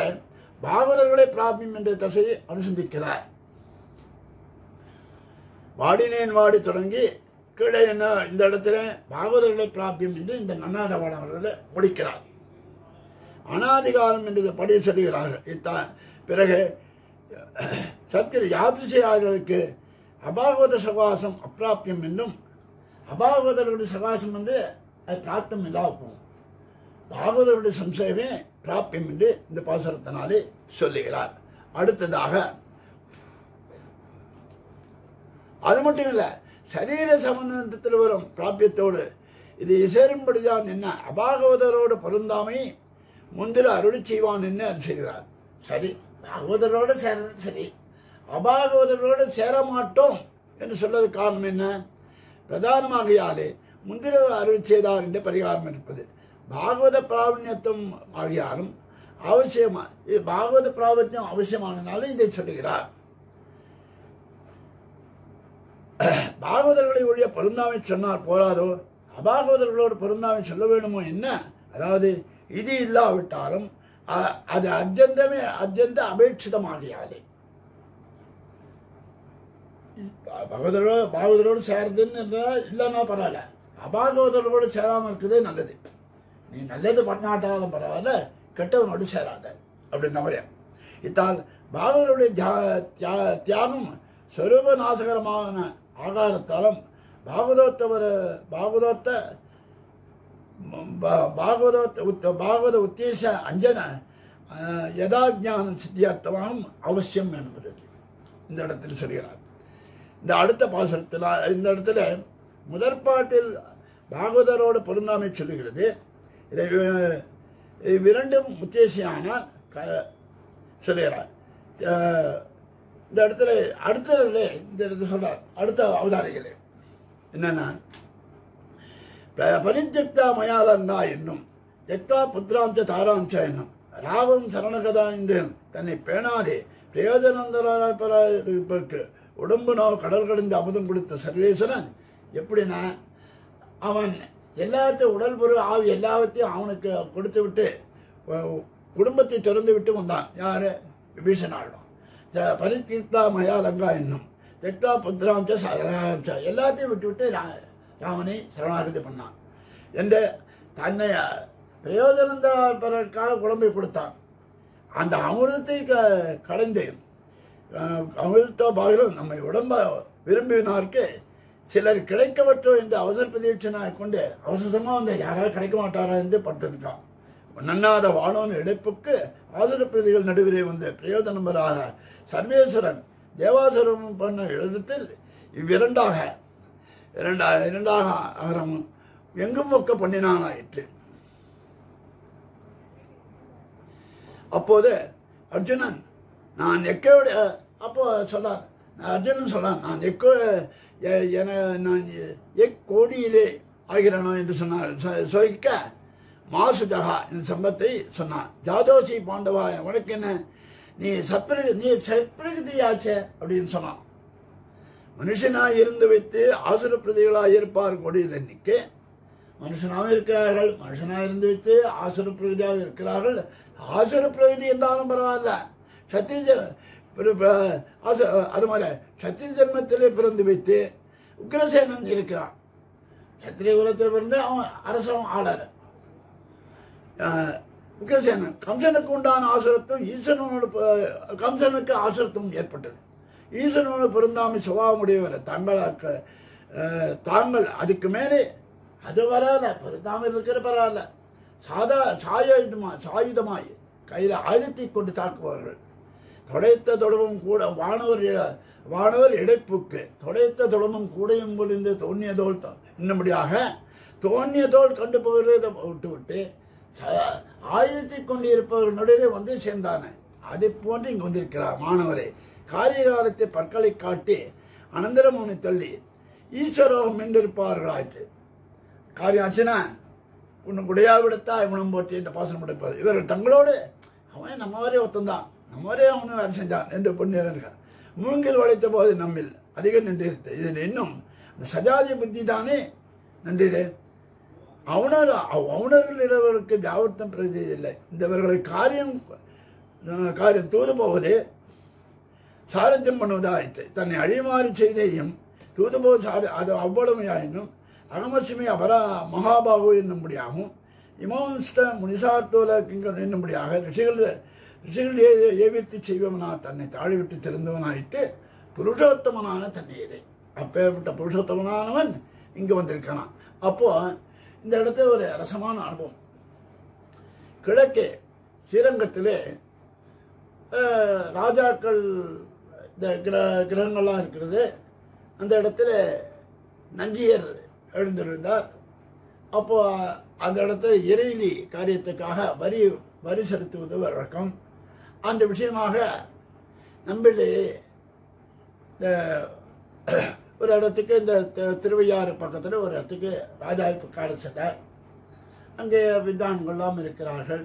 பாகவதர்களை பிராபியம் என்ற தசையை அனுசந்திக்கிறார். வாடினேன் வாடி தொடங்கி கீழே என்ன இந்த இடத்துல பாகவதர்களை பிராபியம் என்று இந்த நன்னாதவானவர்களை முடிக்கிறார். அனாதிகாலம் என்று படிய சொல்கிறார்கள். பிறகு சத்திர யாதிசையாளர்களுக்கு அபாகவத சகாசம் அப்பிராபியம் என்றும் அபாகவதர்களுடைய சகாசம் என்று அது பிராப்தம் இல்லாத போகும். பாகவதருடைய சம்சயமே பிராபியம் என்று இந்த பாசுரத்தினாலே சொல்லுகிறார். அடுத்ததாக அது மட்டும் இல்ல, சரீர சம்பந்தத்தில் வரும் பிராபியத்தோடு இது சேரும்படிதான் என்ன அபாகவதரோடு பொருந்தாமை முந்திர அருளி செய்வான் என்ன அது செய்கிறார். சரி, பாகவதரோடு சேர சரி, அபாகவதரோடு சேரமாட்டோம் என்று சொல்றது காரணம் என்ன? பிரதானமாகியாலே முந்திர அருள் செய்தார் என்ற பரிகாரம் இருப்பது. பாகவத பிராவண்யத்துவம் ஆகியாலும் அவசியமா, பாகவத பிராவண்யம் அவசியமானதுனால இதை சொல்லுகிறார். பாகவதர்களை ஒழிய பொருந்தாமை சொன்னால் போராதோ, அபாகவதர்களோடு பொருந்தாமை சொல்ல வேணுமோ என்ன? அதாவது இது இல்லாவிட்டாலும் அது அத்தியந்த அபேட்சிதமாகியாலே பாகவதரோடு சேர்றதுன்னு இல்லைன்னா பரவாயில்ல, அபாகவதர்களோடு சேராம இருக்குதே நல்லது. நீ நல்லது பண்ணாட்டாலும் பரவாயில்ல, கெட்டவனோடு சேராத அப்படின்னு நம்புறேன். இத்தால் பாகவதருடைய தியாகம் ஸ்வரூப நாசகரமான ஆகாரத்தாலும் பாகவத உத்தேச அஞ்சன யதாஜான சித்தியார்த்தமாகவும் அவசியம் என்பது இந்த இடத்தில் சொல்கிறார். இந்த அடுத்த பாசுரத்தில் இந்த இடத்துல முதற்பாட்டில் பாகவதரோடு பொருந்தாமை சொல்லுகிறது. இவ்விரண்டும் உத்தேசியானால் சொல்லுகிறார். இந்த இடத்துல அடுத்ததுல இந்த இடத்துல சொல்றார். அடுத்த அவதாரிகளே என்னன்னா, பரித்யக்தா மயாலங்கா என்னும் எக்தா புத்திராம்ச தாராம்ச என்னும் ராவம் சரணகதா என்றேன் தன்னை பேணாதே பிரயோஜனந்தருக்கு உடம்பு நோ கடல் கடந்து அமுதம் கொடுத்த சர்வேஸ்வரன் எப்படின்னா, அவன் எல்லாத்தையும் உடல் பொருள் ஆவி எல்லாத்தையும் அவனுக்கு கொடுத்து விட்டு குடும்பத்தை திறந்து விட்டு வந்தான். யாரு? விபீஷணாயிடும். பரித்தீர்த்தா மயாலங்கா என்னும் தெக்தா புத்திராம்ச சரணாம்ச எல்லாத்தையும் விட்டு விட்டு ராமனை சரணாகதி பண்ணான். என்ற தன்னை பிரயோஜனந்தற்காக குழம்பை கொடுத்தான். அந்த அமிர்தத்தை கடைந்து அமிர்த பாகிலும் நம்மை உடம்ப விரும்பினார்க்கு சிலர் கிடைக்கவற்றோ என்று அவசர பிரதீட்சனாக கொண்டு அவசரமா வந்து யாராவது கிடைக்க மாட்டாரா என்று படுத்திருக்கான். நன்னாத வானோன் இடைப்புக்கு ஆதர பிரதிகள் நடுவிலே வந்து பிரயோஜனம் பெறாக சர்வேஸ்வரன் தேவாசுரம் பண்ண எழுதத்தில் இவ்விரண்டாக அகரம் எங்கும் ஒக்க பண்ணினானாயிற்று. அப்போது அர்ஜுனன் நான் எக்கோட அப்போ சொன்னார். அர்ஜுனன் சொன்னான், நான் நான் எக்கோடியிலே ஆகிறனோ என்று சொன்னார். சொய்க்க மாசுஜகா இந்த சம்பத்தை சொன்னான். ஜாதோசி பாண்டவா, உனக்கு என்ன, நீ சத்பிரகதியாச்சே அப்படின்னு சொன்னான். மனுஷனாய் இருந்து வைத்து ஆசுர பிரதிகளாக இருப்பார் கொடியில் எண்ணிக்கை. மனுஷனாக இருக்கிறார்கள், மனுஷனாக இருந்து வைத்து ஆசுர பிரகதியாக இருக்கிறார்கள். ஆசுர பிரகதி என்றாலும் பரவாயில்ல, அது மாதிரி சத்திரிய ஜென்மத்திலே பிறந்து வைத்து உக்ரசேனன் இருக்கிறான். சத்திரிய குலத்தில் பிறந்து அவன் அரசன் ஆளர். உக்ரசேனன் கம்சனுக்கு உண்டான ஆசுரத்துவம் ஈஸ்வரனோடு கம்சனுக்கு ஆசுரத்துவம் ஏற்பட்டது. ஈஸ்வரனோடு பொருந்தாமை சுபாவமுடையவர் தாங்கள் அதுக்கு மேலே அது வராத பொருந்தாமல் இருக்கிற பரவாயில்ல, சாயுதமாய் கையில் ஆயுதத்தை கொண்டு தாக்குவார்கள். தொடைத்த தொடமும் கூட வானவர் இடைப்புக்கு தொடைத்த தொடமும் கூடையும் பொழிந்து தோன்னிய தோல் இன்னபடியாக தோன்னிய தோல் கண்டு போகிறதை விட்டு ஆயுதத்தை கொண்டு இருப்பவர்களுடைய வந்து சேர்ந்தான. அதை போன்று இங்கு வந்திருக்கிறார். மாணவரை காரிய காலத்தை பற்களை காட்டி அனந்தரம் அவனை தள்ளி ஈஸ்வரோகம் என்றிருப்பார்களாயிற்று. காரியம் ஆச்சுன்னா உன்னை குடையாவிடத்தா இவனும் போற்றி என்ற பாசனம் படைப்பார். இவர்கள் தங்களோடு அவன் நம்ம வரையே ஒத்தந்தான், நம்ம வரையே அவனும் வேலை செஞ்சான் என்று பொண்ணு மூங்கில் வளைத்த போது நம்மில் அதிகம் நின்றிருத்து. இதில் இன்னும் அந்த சஜாதி புத்தி தானே நன்றிரே. அவுணர்களுக்கு வியாபர்த்தம் பிரதி இல்லை. இந்தவர்களை காரியம் தூது போவது சாரத்தியம் பண்ணுவதாயிற்று. தன்னை அழிமாறி செய்தையும் தூது போது அது அவ்வளமையாயினும் அகமசிமி அபரா மகாபாகு என்னும்படியாகவும் இமோன்ஸ்ட முனிசார்த்தோல கிங்கர் என்னும்படியாக ரிஷிகள் ஏவித்து செய்வனா தன்னை தாழிவிட்டு திறந்தவனாயிட்டு புருஷோத்தமனான தன்னையரை அப்பேற்பட்ட புருஷோத்தமனானவன் இங்கு வந்திருக்கான். அப்போ இந்த இடத்துல ஒரு ரசமான அனுபவம். கிழக்கே ஸ்ரீரங்கத்திலே ராஜாக்கள் இந்த கிரகங்கள்லாம் இருக்கிறது. அந்த இடத்துல நஞ்சியர் எழுந்திருந்தார். அப்போ அந்த இடத்துல இறையிலி காரியத்துக்காக வரி செலுத்துவது வழக்கம். அந்த விஷயமாக நம்மளே ஒரு இடத்துக்கு இந்த திருவையாறு பக்கத்தில் ஒரு இடத்துக்கு ராஜா இப்போ காடு சென்றார். அங்கே வித்வான்கள்லாம் இருக்கிறார்கள்.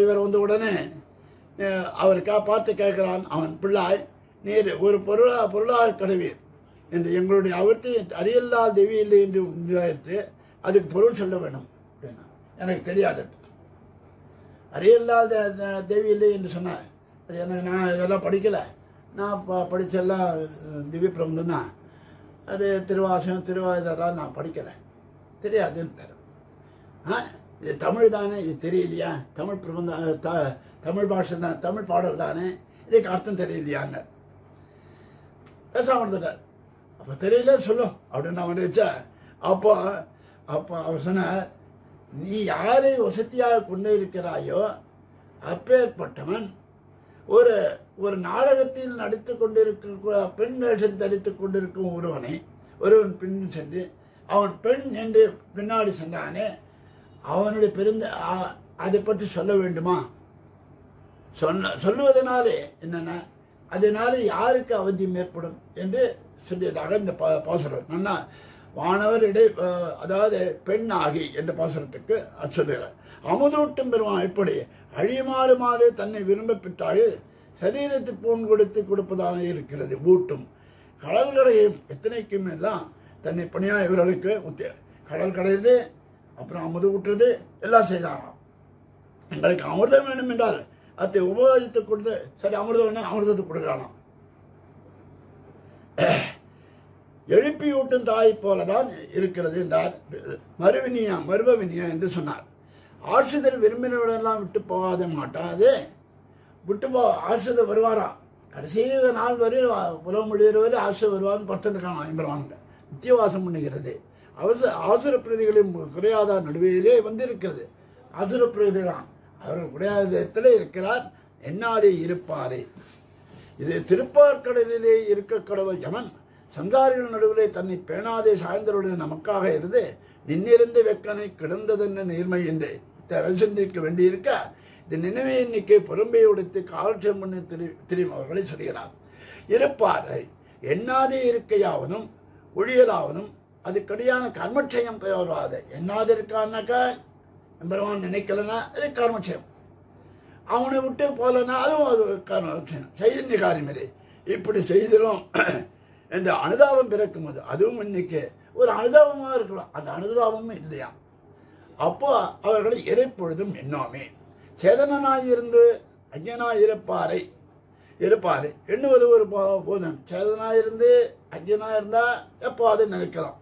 இவர் வந்து உடனே அவருக்கா பார்த்து கேட்கிறான், அவன் பிள்ளாய் நீர் ஒரு பொருளாக கடவீர் என்று எங்களுடைய அவர்த்தி அறியல்லா தேவி இல்லை என்று உண்டாயிருக்கு, அதுக்கு பொருள் சொல்ல வேணும் அப்படின்னா. எனக்கு தெரியாது, அறியல்லாத தேவி இல்லை என்று சொன்னார். அது எனக்கு நான் இதெல்லாம் படிக்கலை, நான் படித்தெல்லாம் திவ்ய பிரபந்தம் தான், அது திருவாசகம் திருவாயுதெல்லாம் நான் படிக்கலை, தெரியாதுன்னு தரேன். இது தமிழ் தானே, இது தெரியலையா, தமிழ் பிரபந்தம் தமிழ் பாஷை தான், தமிழ் பாடல் தானே, இதுக்கு அர்த்தம் தெரியலையான்னு பேசாம இருந்துட்டார். அப்போ தெரியல சொல்லும் அப்படின்னு நான் வந்துச்சா. அப்போ அவர் சொன்னார், நீ யாரை வசதியாக கொண்டு இருக்கிறாயோ அப்பேற்பட்டவன் ஒரு நாடகத்தில் நடித்து கொண்டிருக்க பெண் வேஷம் தரித்துக் கொண்டிருக்கும் ஒருவன் பின் சென்று அவன் பெண் என்று பின்னாடி சென்றானே, அவனுடைய அதை பற்றி சொல்ல வேண்டுமா? சொல்லுவதனாலே என்னன்னா, அதனால யாருக்கு அவதியம் ஏற்படும் என்று சொல்லியதாக இந்த பாசுரம். நன்னா வானவர் அதாவது பெண் ஆகி என்ற பாசுரத்துக்கு சொல்லுகிறார். அமுதூட்டும் பெறுவான் எப்படி அழியுமாறுமாறு தன்னை விரும்ப பெற்றாக சரீரத்தை பூன் கொடுப்பதாக இருக்கிறது. ஊட்டும் கடல் கடையும் எத்தனைக்கும் எல்லாம் தன்னை பணியா இவர்களுக்கு கடல் கடையுது, அப்புறம் அமுது ஊட்டுறது எல்லாம் செய்தாராம். எங்களுக்கு அமிர்தம் வேணும் என்றால் அதை உபயோகித்து கொடுத்து, சரி அமிர்தம் வேணும் அமிர்தத்தை கொடுக்குறானாம். எழுப்பியூட்டும் தாய் போலதான் இருக்கிறது என்றார். மருபவினியா என்று சொன்னார். ஆசிரியர் விரும்பினவரெல்லாம் விட்டு போகாத மாட்டாது, விட்டு ஆசிரியர் வருவாராம். கடைசி நாள் வரை புலம் முடிகிற வரை ஆசிரியர் வருவான்னு படுத்துருக்காங்க. ஐம்பருவாங்க நித்தியவாசம் பண்ணுகிறது. ஆசுர பிரதிகளின் குறையாத நடுவையிலே இருக்கிறது. ஆசுர பிரதிதான் அவர்கள் குறையாத இடத்துல இருக்கிறார். என்னாதே இருப்பாரே, இது திருப்பார்கடலிலே இருக்க கடவுள் யமன் சந்தாரிகள் நடுவிலே தன்னை பேணாதே சாய்ந்தருடைய நமக்காக இருந்து நின்னிருந்த வெக்கனை கிடந்ததென்ன நேர்மை என்று சிந்திக்க வேண்டியிருக்க, இது நினைவே எண்ணிக்கை புறம்பை உடைத்து காலட்சம் பண்ணி திரியும் அவர்களை சொல்கிறார். இருப்பாரை எண்ணாதே இருக்கையாவதும் ஒழியலாவதும் அதுக்கடியான கர்மட்சயம் வருவாத. எண்ணாது இருக்கான்னாக்கா எம்பெருமான் நினைக்கலன்னா அது கர்மட்சயம், அவனை விட்டு போலன்னா அதுவும் அது கர்மட்சயம். சைதன்ய காரியமில்லை. இப்படி செய்திலும் என்ற அனுதாபம் பிறக்கும் போது அதுவும் இன்னைக்கு ஒரு அனுதாபமாக இருக்கலாம், அந்த அனுதாபமும் இல்லையா. அப்போ அவர்களை இறைப்பொழுதும் எண்ணாமே சேதனாயிருந்து அஜ்ஞனாயிருப்பாரை எண்ணுவது ஒரு போதும். சேதனாயிருந்து அஜ்ஞனாயிருந்தா எப்போ அதை நினைக்கலாம்,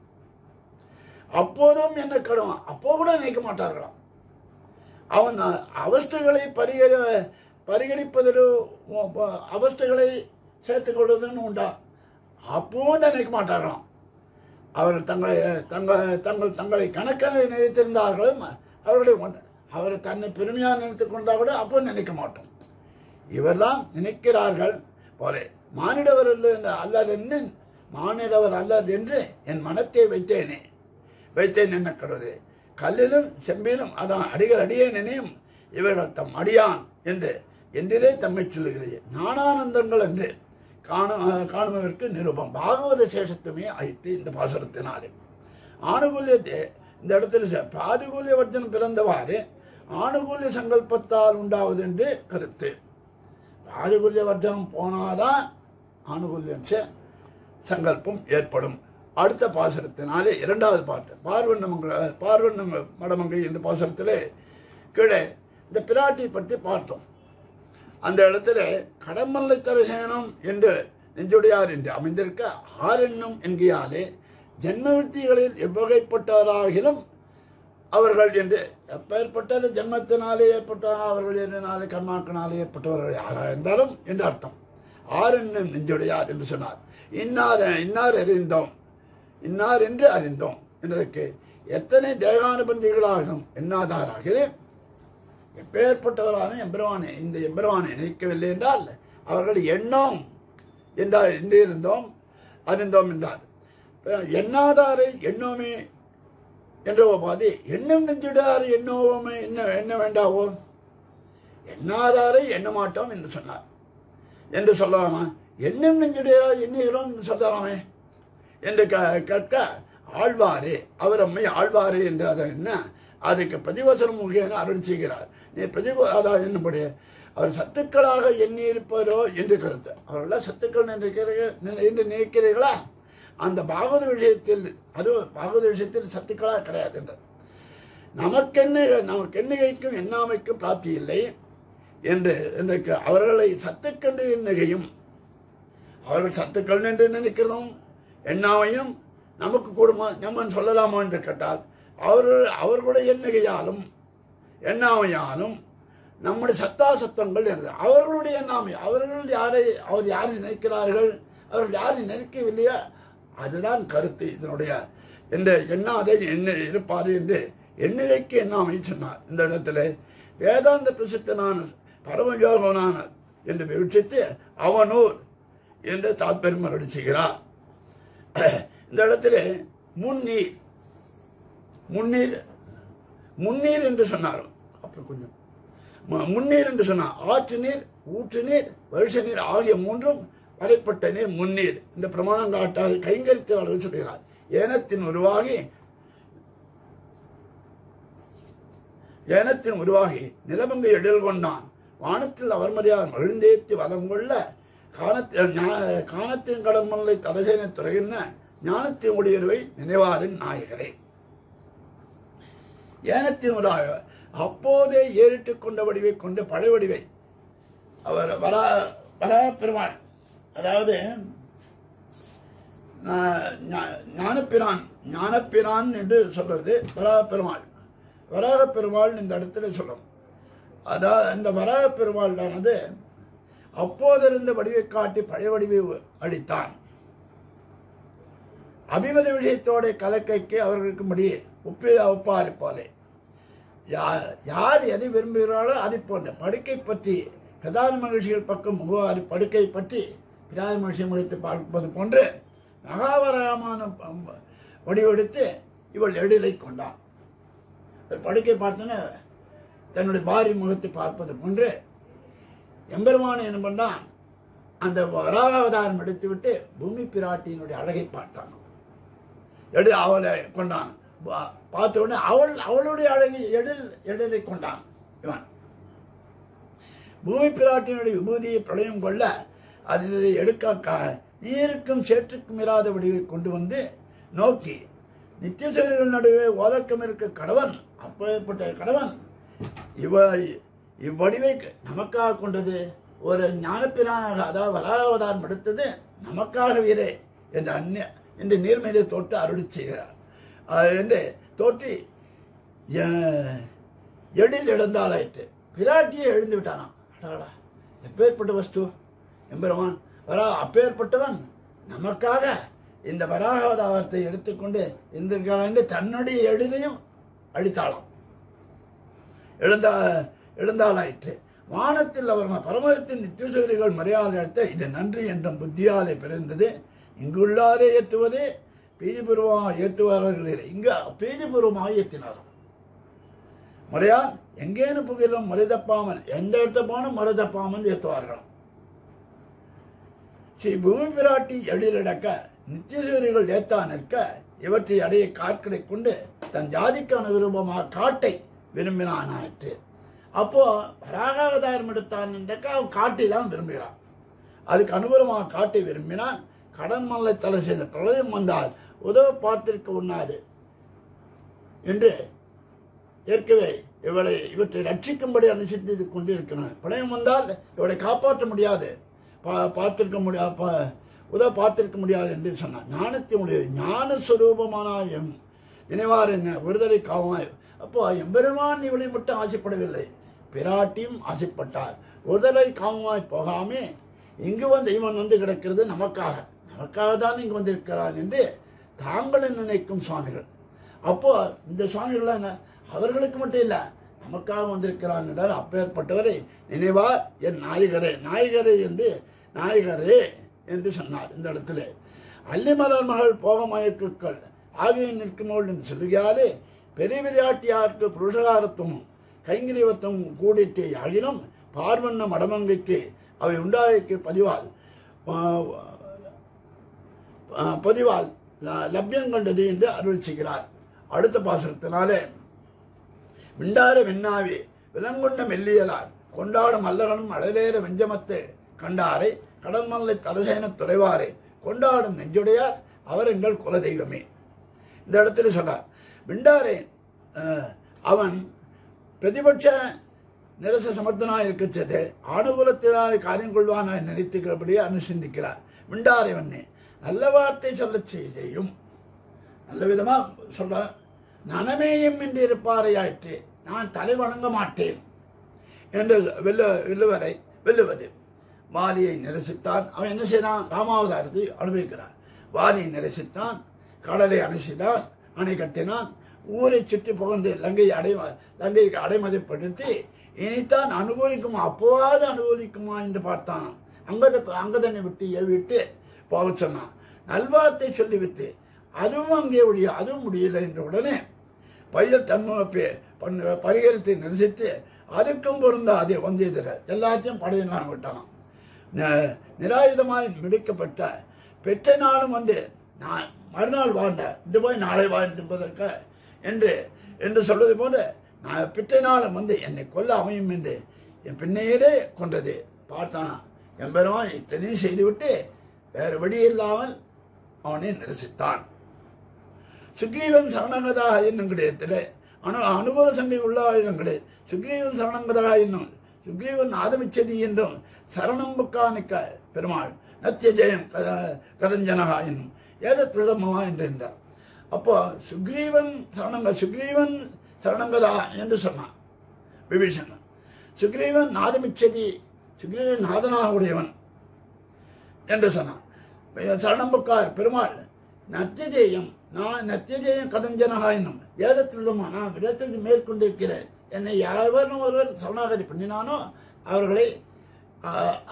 அப்போதும் என்ன கடுவான், அப்போ கூட நினைக்க மாட்டார்களாம். அவன் அவஸ்தைகளை பரிகணிப்பதிலும் அவஸ்தைகளை சேர்த்துக் கொள்வதுன்னு உண்டா, அப்பவும் நினைக்க மாட்டார்களாம். அவர்கள் தங்களை கணக்கனை நினைத்திருந்தார்களும் அவர் தன்னை பெருமையாக நினைத்துக் கொண்டால் கூட அப்போ நினைக்க மாட்டோம். இவர்தான் நினைக்கிறார்கள் போல மானிடவர் அல்லர் என்று மானிடவர் அல்லர் என்று என் மனத்தை வைத்தேன் என்ன கடவுளே. கல்லிலும் செம்பிலும் அதான் அடிகள் அடியே நினையும் இவர்கள் தம் அடியான் என்றே தம்மை சொல்லுகிறது. ஞானானந்தங்கள் என்று காணுவதற்கு நிரூபம் பாகவத சேஷத்துமே ஆயிட்டு இந்த பாசுரத்தினாலே. ஆணுகூல்யத்தை இந்த இடத்துல பாதுகூல்ய வர்ஜனம் பிறந்தவாறு ஆணுகூல்ய சங்கல்பத்தால் உண்டாவது என்று கருத்து. பாதுகூல்ய வர்ஜனம் போனாதான் ஆணுகூல்யம் சங்கல்பம் ஏற்படும். அடுத்த பாசுரத்தினாலே இரண்டாவது பாட்டு பார்வண்ண மடமங்கை என்ற பாசுரத்திலே கீழே இந்த பிராட்டியை பற்றி பார்த்தோம். அந்த இடத்துல கடமல்லை தரசேனம் என்று நெஞ்சுடையார் என்று அமைந்திருக்க ஆரென்னும் என்கையாலே ஜென்மவிருத்திகளில் எவ்வகைப்பட்டவராகிலும் அவர்கள் என்று எப்பேற்பட்ட ஜென்மத்தினாலே ஏற்பட்ட அவர்கள் என்றாலே கர்மாக்கனாலே ஏற்பட்டவர்கள் யாராக இருந்தாலும் என்று அர்த்தம். ஆரென்னும் நெஞ்சுடையார் என்று சொன்னார். இன்னார் என்று அறிந்தோம் என்பதற்கு எத்தனை தேகானுபந்திகளாகும் எண்ணாதாராக எப்பேற்பட்டவரான எம்பெருமானை இந்த எம்பெருமானை நினைக்கவில்லை என்றால் அவர்கள் எண்ணோம் என்றால் இருந்தோம் அறிந்தோம் என்றார். எண்ணாதாரை எண்ணோமே என்ற பாதி எண்ணம் நெஞ்சிடாரு எண்ணோமே என்ன வேண்டாவோ எண்ணாதாரை எண்ண மாட்டோம் என்று சொன்னார் என்று சொல்லலாமா? எண்ணம் நெஞ்சிடாரா எண்ணுகிறோம் என்று சொல்லலாமே என்று கேட்க ஆழ்வாரே அவர் அம்மை ஆழ்வாரே என்று அதை என்ன அதுக்கு பிரதிவசனம் முக்கியம் அருள் செய்கிறார். நீ அதாவது என்னுடைய அவர் சத்துக்களாக எண்ணி இருப்பாரோ என்று கருத்து. அவர்களாம் சத்துக்கள் என்று நினைக்கிறீர்களா? அந்த பாகவத விஷயத்தில் அது பாகவத விஷயத்தில் சத்துக்களாக கிடையாது என்றார். நமக்கு எண்ணிகைக்கும் எண்ணாமைக்கும் பிராப்தி இல்லை என்று அவர்களை சத்துக்கண்டு எண்ணிகையும் அவர்கள் சத்துக்கள் என்று நினைக்கிறதும் எண்ணாமையும் நமக்கு கூடுமா நம்ம சொல்லலாமா என்று கேட்டால் அவர்களுடைய எண்ணிகையாலும் எண்ணாமையாலும் நம்முடைய சத்தாசத்தங்கள் இருந்தது. அவர்களுடைய எண்ணாமை அவர் யாரை நினைக்கிறார்கள் அவர்கள் யாரை நினைக்கவில்லையா அதுதான் கருத்து இதனுடைய என்ற எண்ணாதை என்ன இருப்பாரு என்று எண்ணிகைக்கு எண்ணாமை சொன்னார். இந்த இடத்துல வேதாந்த பிரசித்தனான பரமயோகனான என்று விவட்சித்து அவனூர் என்று தாத்பரியம் அருள் செய்கிறார். இந்த இடத்துல முன்னீர் என்று சொன்னார். அப்புறம் கொஞ்சம் முன்னீர் என்று சொன்னார். ஆற்று நீர், ஊற்று நீர், வருஷ நீர் ஆகிய மூன்றும் வரைப்பட்ட நீர் முன்னீர் இந்த பிரமாணம் காட்டாது கைங்கரித்தாளர்கள் சொல்கிறார். ஏனத்தின் உருவாகி நிலமங்கை எழில் கொண்டான் வானத்தில் அவர்மறியார் மகிழ்ந்தேத்தி வலம் கொள்ள காணத்தின் கடன்மல்லை தலசேனை துறையின ஞானத்தின் உடையவை நினைவாரின் நாயகரே. ஏனத்தின் உருவாக அப்போதே ஏறிட்டுக் கொண்ட வடிவை கொண்டு பழைய வடிவை அவர் வரா பெருமாள் அதாவது ஞானப்பிரான் என்று சொல்றது வராக பெருமாள் இந்த இடத்துல சொல்லும். அதாவது இந்த வராக பெருமாளானது அப்போதிருந்த வடிவை காட்டி பழைய வடிவை அளித்தான். அபிமத விஷயத்தோட கலக்கைக்கு அவர்களுக்கு முடியே ஒப்பாரி போலே யார் எதை விரும்புகிறாரோ அதை போன்ற படுக்கை பற்றி பிரதான மகிழ்ச்சிகள் பக்கம் முகவாரி படுக்கை பற்றி பிரதான மகிழ்ச்சி முடித்து பார்ப்பது போன்று மகாவரமான வடிவெடுத்து இவள் எழிலை கொண்டான். படுக்கை பார்த்தோன்னே தன்னுடைய பாரி முகத்தை பார்ப்பது போன்று எம்பெருமான் என்ன பண்ணான் அந்த வராவதாரம் எடுத்துவிட்டு பூமி பிராட்டியினுடைய அழகை பார்த்தான். அவளை கொண்டான். பார்த்த உடனே அவளுடைய அழகை எழிலை கொண்டான். இவன் பூமி பிராட்டியினுடைய விபூதியை பிரளயம் கொள்ள அது எடுக்க நீருக்கும் சேற்றுக்கும் இராத வடிவை கொண்டு வந்து நோக்கி நித்தியசேரிகள் நடுவே ஓதக்கம் இருக்க கடவன் அப்பேற்பட்ட கடவன் இவ்வடிவை நமக்காக கொண்டது ஒரு ஞானப்பிரானாக அதாவது வராவதாரம் எடுத்தது நமக்காக வீரே என்று நீர்மையை தோற்று அருளி செய்கிறார் என்று தோற்றி எழில் எழுந்தாளாயிட்டு பிராட்டியை எழுந்து விட்டானாம். எப்பேற்பட்ட வஸ்து எம்பெருமான் அப்பேற்பட்டவன் நமக்காக இந்த வராகவதாரத்தை எடுத்துக்கொண்டு இந்த தன்னுடைய எழிலையும் அழித்தாளாம். எழுந்தாளாயிற்று. வானத்தில் அவர் பரமத்தின் நித்தியசூரிகள் மரியாதை அளித்த இது நன்றி என்றும் புத்தியாலே பிறந்தது. இங்குள்ளாரே ஏற்றுவதே பீதிபூர்வமாக ஏற்றுவார்கள். இங்க பீதிபூர்வமாக ஏற்றினார். முறையால் எங்கேனு புகிலும் மறுதப்பாமல் எந்த இடத்த போனும் மறுதப்பாமல் ஏற்றுவார்களாம். ஸ்ரீ பூமி பிராட்டி எழிலடக்க நித்தியசூரிகள் ஏத்தா நிற்க இவற்றை அடைய காற்களை கொண்டு தன் ஜாதிக்கான விருப்பமாக காட்டை விரும்பினானாயிற்று. அப்போ வராகாவதாரம் எடுத்தான் என்றக்க அவன் காட்டை தான் விரும்புகிறான். அதுக்கு அனுகூலமாக காட்டை விரும்பினான். கடன் மல்லை தலை செய்த பிரளயம் வந்தால் உதவ பார்த்திருக்க உண்ணாது என்று ஏற்கவே இவற்றை ரட்சிக்கும்படி அனுசரித்து கொண்டிருக்கிறான். பிரளயம் வந்தால் இவளை காப்பாற்ற முடியாது, பார்த்திருக்க முடியாது, உதவ பார்த்திருக்க முடியாது என்று சொன்னான். ஞானத்தினுடைய ஞானஸ்வரூபமான நினைவார் என்ன விடுதலை காவமாய். அப்போ எம்பெருமான் இவளை மட்டும் ஆசைப்படவில்லை, பிராட்டியும் ஆசைப்பட்டார். விடுதலை காவமாய் போகாமே இங்கு இவன் கிடக்கிறது நமக்காக தான் இங்கு வந்திருக்கிறான் என்று தாங்கள் நினைக்கும் சுவாமிகள். அப்போ இந்த சுவாமிகள் அவர்களுக்கு மட்டும் இல்லை நமக்காக வந்திருக்கிறான் என்றால் அப்பேற்பட்டவரை நினைவார் என் நாயகரே நாயகரே என்று சொன்னார். இந்த இடத்துல அல்லிமலர் மகள் போக மயக்குக்கள் ஆகிய நிற்குமோள் என்று சொல்லுகிறாரே, பெரிய விளையாட்டியாருக்கு புருஷகாரத்துவமும் கைங்கிரிவத்துவம் கூடித்தே ஆகினும் பார்வண்ண மடமங்கைக்கு அவை உண்டாய்க்கு பதிவால் லப்யம் கண்டது என்று அருள் செய்கிறார். அடுத்த பாசுரத்தினாலே மிண்டார வெண்ணாவே விலங்குண்ட மெல்லியலார் கொண்டாடும் அல்லகனும் அழலேற வெஞ்சமத்து கண்டாரை கடன்மல்லை தலசேன துறைவாரே கொண்டாடும் நெஞ்சுடையார் அவர் எங்கள் குலதெய்வமே. இந்த இடத்துல சொல்றார், மிண்டாரே அவன் பிரதிபட்ச நிரச சமர்த்தனாக இருக்கச்சது ஆணுகுலத்தினாலே காரியம் கொள்வானாய் நினைத்துக்கிறபடியே அனுசந்திக்கிறார். மிண்டாரை வண்ணே நல்ல வார்த்தை சொல்ல செய்யும் நல்ல விதமா சொல்ற நனமேயம் என்று இருப்பாரையாயிற்று நான் தலை வணங்க மாட்டேன் என்று வெல்லுவது. வாலியை நிரசித்தான். அவன் என்ன செய்தான்? ராமாவதாரத்தை அனுபவிக்கிறார். வாலியை நிரசித்தான், கடலை அணைசித்தான், அணை கட்டினான், ஊரை சுற்றி புகழ்ந்து லங்கைக்கு அடைமதிப்படுத்தி இனித்தான் அனுகூலிக்குமா, அப்போவாது அனுகூலிக்குமா என்று பார்த்தான். அங்கதனை விட்டு ஏவிட்டு போக சொன்னான். நல்வார்த்தை சொல்லிவிட்டு அதுவும் அங்கே அதுவும் முடியல என்ற உடனே பையல் தன்மை பரிகரித்து நிரசித்து அதுக்கும் பொருந்தாது வந்தியதிர எல்லாத்தையும் படையெல்லாம் விட்டான். நிராயுதமாய் மிடிக்கப்பட்ட பெற்ற நாளும் நான் மறுநாள் வாழ்ந்த இன்று போய் நாளை வாழ்ந்திருப்பதற்கு என்று சொல்வது போல நான் பெற்ற நாளும் என்னை கொல்ல அமையும் என்று என் பின்னேரே கொன்றது. பார்த்தானா எம்பெருமான் இத்தனையும் செய்துவிட்டு வேறு வழி இல்லாமல் அவனை நிரசித்தான். சுக்ரீவன் சரணங்கதாக என்னும் கிடையத்திலே அனுகூல சங்கை உள்ள இடங்களே சுக்ரீவன் சரணங்கதாக என்னும் சுக்ரீவன் ஆதமிச்சதி என்றும் சரணம்புக்கானிக்க பெருமாள் நத்திய ஜெயம் கதஞ்சனகா என்னும் ஏத துளமவா என்றார். அப்போ சுக்ரீவன் சரணங்கதா என்று சொன்னான் விபீஷணன். சுக்ரீவன் நாதமிச்சதி சுக்ரீவன் நாதனாக உடையவன் என்று சொன்னான். சரணம்புக்கார் பெருமாள் நத்தியஜேயம் கதஞ்சனகா என்னும் ஏதத்துள்ளமா நான் விடத்துக்கு மேற்கொண்டிருக்கிறேன். என்னை யாரெவரும் ஒருவர் சரணாகதி பண்ணினானோ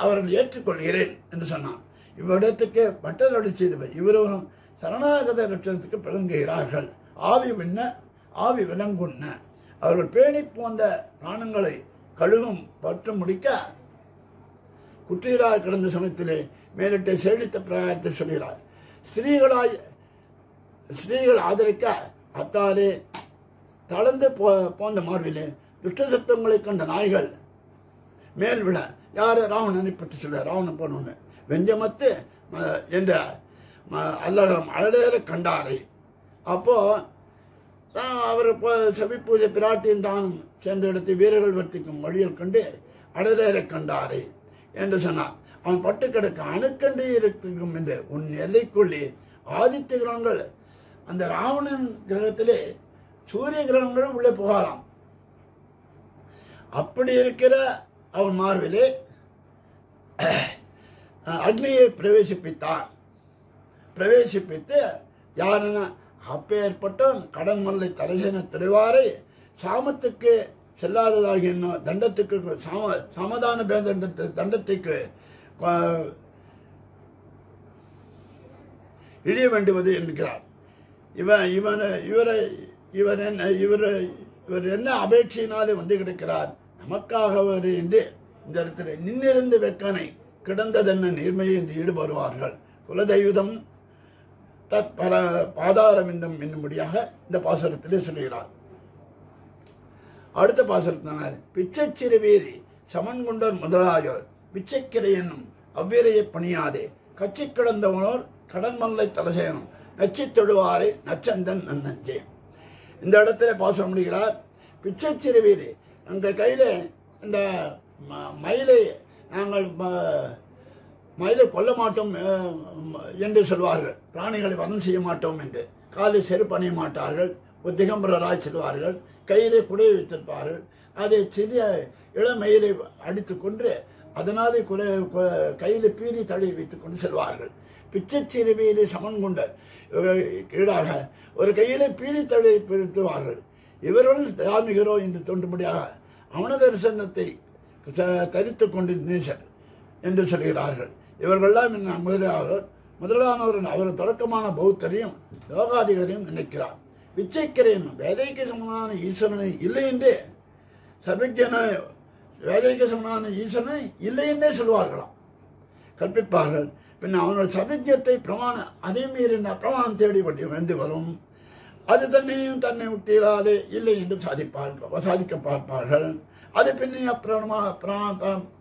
அவர்கள் ஏற்றுக்கொள்கிறேன் என்று சொன்னான். இவ்விடத்துக்கு பட்டர் அடி செய்தவர் இவரும் சரணாகத லட்சணத்துக்கு பிளங்குகிறார்கள். ஆவி விலங்குண்ண அவர்கள் பேணி போந்த பிராணங்களை கழுகும் பற்று முடிக்க குற்றீராக கிடந்த சமயத்திலே மேலிட்டு செழித்த பிரகாரத்தை சொல்கிறார். ஸ்திரீகள் ஆதரிக்க அத்தாலே தளர்ந்து போந்த மார்பிலே துஷ்ட சத்தங்களை கண்ட நாய்கள் மேல் விட யாரு ராவணனை பற்றி சொல்ல ராவணன் போனோன்னு வெஞ்சமத்து என்ற அல்லறம் அழலேற கண்டாரை. அப்போ அவர் சபி பூஜை பிராட்டியின் தானும் சென்ற இடத்தை வீரர்கள் வர்த்திக்கும் வழியில் கண்டு அழலேற கண்டாரை என்று சொன்னார். அவன் பட்டு கிடக்க அணுக்கண்டு இருக்கும் என்று உன் எல்லைக்குள்ளே ஆதித்ய கிரகங்கள் அந்த ராவணன் கிரகத்திலே சூரிய கிரகங்களும் உள்ளே புகாராம். அப்படி இருக்கிற அவன் மார்பிலே அக்னியை பிரவேசிப்பித்து யாருன்னா அப்பேற்பட்ட கடன் மல்லை தலைசேன துறைவாரை சாமத்துக்கு செல்லாததாகிய தண்டத்துக்கு சமாதான தண்டத்துக்கு இழிய வேண்டுவது என்கிறார். இவர் என்ன அபேட்சையினாலே வந்து கிடைக்கிறார் நமக்காக என்று இந்த இடத்துல நின்னிருந்து வெக்கனை கிடந்ததென்ன நீர்மையை என்று ஈடுபடுவார்கள். குலதெய்வம் பாதாரமிந்தம் என்னும்படியாக இந்த பாசுரத்திலே சொல்கிறார். அடுத்த பாசுரத்தினார் பிச்சை சிறுவீரி சமன்குண்டர் முதலாயோர் பிச்சைக்கிரை என்னும் அவ்வீரையை பணியாதே கச்சி கிடந்தவனோர் கடன்மல்லை தலசேனும் நச்சி தொடுவாரை நச்சந்தன் நன்னஞ்சே. இந்த இடத்துல பாசுரம் முடிகிறார். பிச்சை சிறுவீரி எங்கள் கையில் இந்த மயிலை கொல்ல மாட்டோம் என்று சொல்வார்கள். பிராணிகளை வதம் செய்ய மாட்டோம் என்று காலில் செருப்பு அணிய மாட்டார்கள். திகம்பரராய் செல்வார்கள். கையிலே குடையை வைத்திருப்பார்கள். அதை சிறிய இளமயிலை அடித்துக் கொண்டு அதனாலே கையில பீலி தடை வைத்துக் கொண்டு செல்வார்கள். பிச்சை சிறுவியிலே சமன் கொண்ட ஈடாக ஒரு கையிலே பீலி தடை பிரித்துவார்கள். இவர்களும் தார்மிகரோ என்று தோன்றும்படியாக அவன தரிசனத்தை தரித்து கொண்டு நேசர் என்று சொல்கிறார்கள். இவர்கள்லாம் என்ன முதலானவர் அவர் தொடக்கமான பௌத்தரையும் யோகாதிகரையும் நினைக்கிறார். விச்சைக்கரையும் வேதைக்கு சமனான ஈஸ்வரனை இல்லை என்றே சர்வஜன வேதைக்கு சமனான ஈஸ்வரனை இல்லை என்றே சொல்வார்களாம், கற்பிப்பார்கள். பின் அவனோட சர்வஜத்தை பிரமாணம் அதே மீறி பிரமாணம் தேடி வேண்டி வரும். அது தன்னையும் தன்னை முக்தியிலாதே இல்லை என்று சாதிக்க பார்ப்பார்கள். அது பின்னைய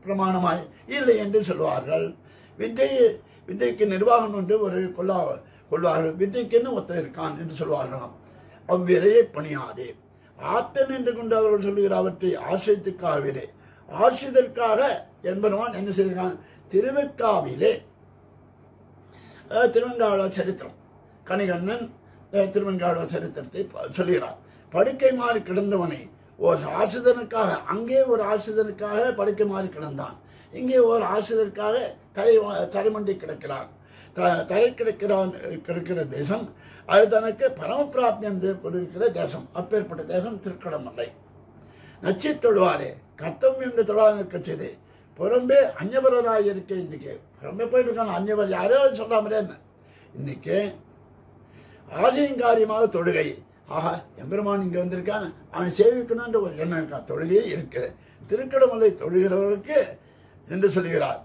பிரமாணமாய் இல்லை என்று சொல்வார்கள். வித்தைக்கு நிர்வாகம் என்று ஒரு கொள்வார்கள். வித்தைக்குன்னு ஒத்த இருக்கான் என்று சொல்வார்களாம். அவ்விரையை பணியாதே ஆத்தன் என்று கொண்டு அவர்கள் சொல்லுகிற அவற்றை ஆசிரியத்துக்காகவே ஆசிரியதற்காக என்பவன் என்ன செய்கிறான்? திருவெக்காவிலே திருவெங்காள சரித்திரம் கணிகண்ணன் திருவெங்காள சரித்திரத்தை சொல்கிறார். படுக்கை மாறி கிடந்தவனை ஒரு ஆசிரியனுக்காக அங்கே ஒரு ஆசிரியனுக்காக படுக்கை மாறி கிடந்தான். இங்கே ஒரு ஆசிரியருக்காக தரைமண்டி கிடக்கிறான். தரை கிடக்கிற தேசம் அது தனக்கு பரமபிராப்தியம் கொடுக்கிற தேசம். அப்பேற்பட்ட தேசம் திருக்கடமல்லை. நச்சி தொழுவாரே கர்த்தம் என்று தொழாத கட்சியது புறம்பே அஞ்சவராக இருக்க. இன்னைக்கு புறம்பே போயிட்டு இருக்காங்க அஞ்சவர் யாரோ சொல்லாமலே என்ன இன்னைக்கு ஆசையின் காரியமாக தொழுகை. ஆஹா எம்பெருமான் இங்க வந்திருக்கான் அவனை சேவிக்கணும்ன்ற ஒரு எண்ணம் இருக்கா. தொழுகையே இருக்கு. திருக்கடமலை தொழுகிறவர்களுக்கு என்று சொல்லுகிறார்.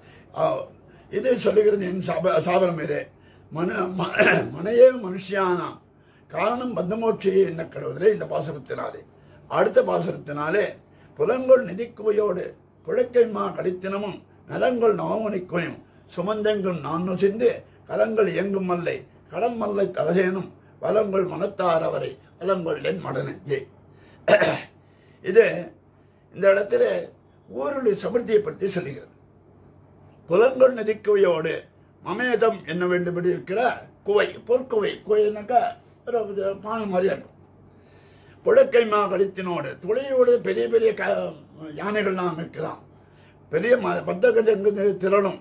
இது சொல்லுகிறது என் சாபனம் இது மனையே மனுஷியானாம் காரணம் பந்தமோட்சியை என்ன கடுவதில்லை. இந்த பாசுரத்தினாலே அடுத்த பாசுரத்தினாலே புலங்கொள் நிதிக்குவையோடு புழக்கைமா கடித்தினமும் நலங்கள் நவமணிக்குவையும் சுமந்தெங்கும் நான் நுசிந்து கலங்கள் இயங்கும் மல்லை கடன் மல்லை தலசேனும் வளங்கள் மனத்தார் அவரை வளங்கள் என் மடனே. இது இந்த இடத்துல ஊருடைய சமர்த்தியை பற்றி சொல்லுகிறது. புலங்கொள் நிதிக்குவையோடு மமேதம் என்ன வேண்டும்படி இருக்கிற குவை பொற்குவை குவைனாக்கா பானை மாதிரியா இருக்கும். புழக்கைமா கடித்தினோடு துளையோடு பெரிய பெரிய யானைகள்லாம் இருக்கலாம். பெரிய பத்தகஜங்கு திரளும்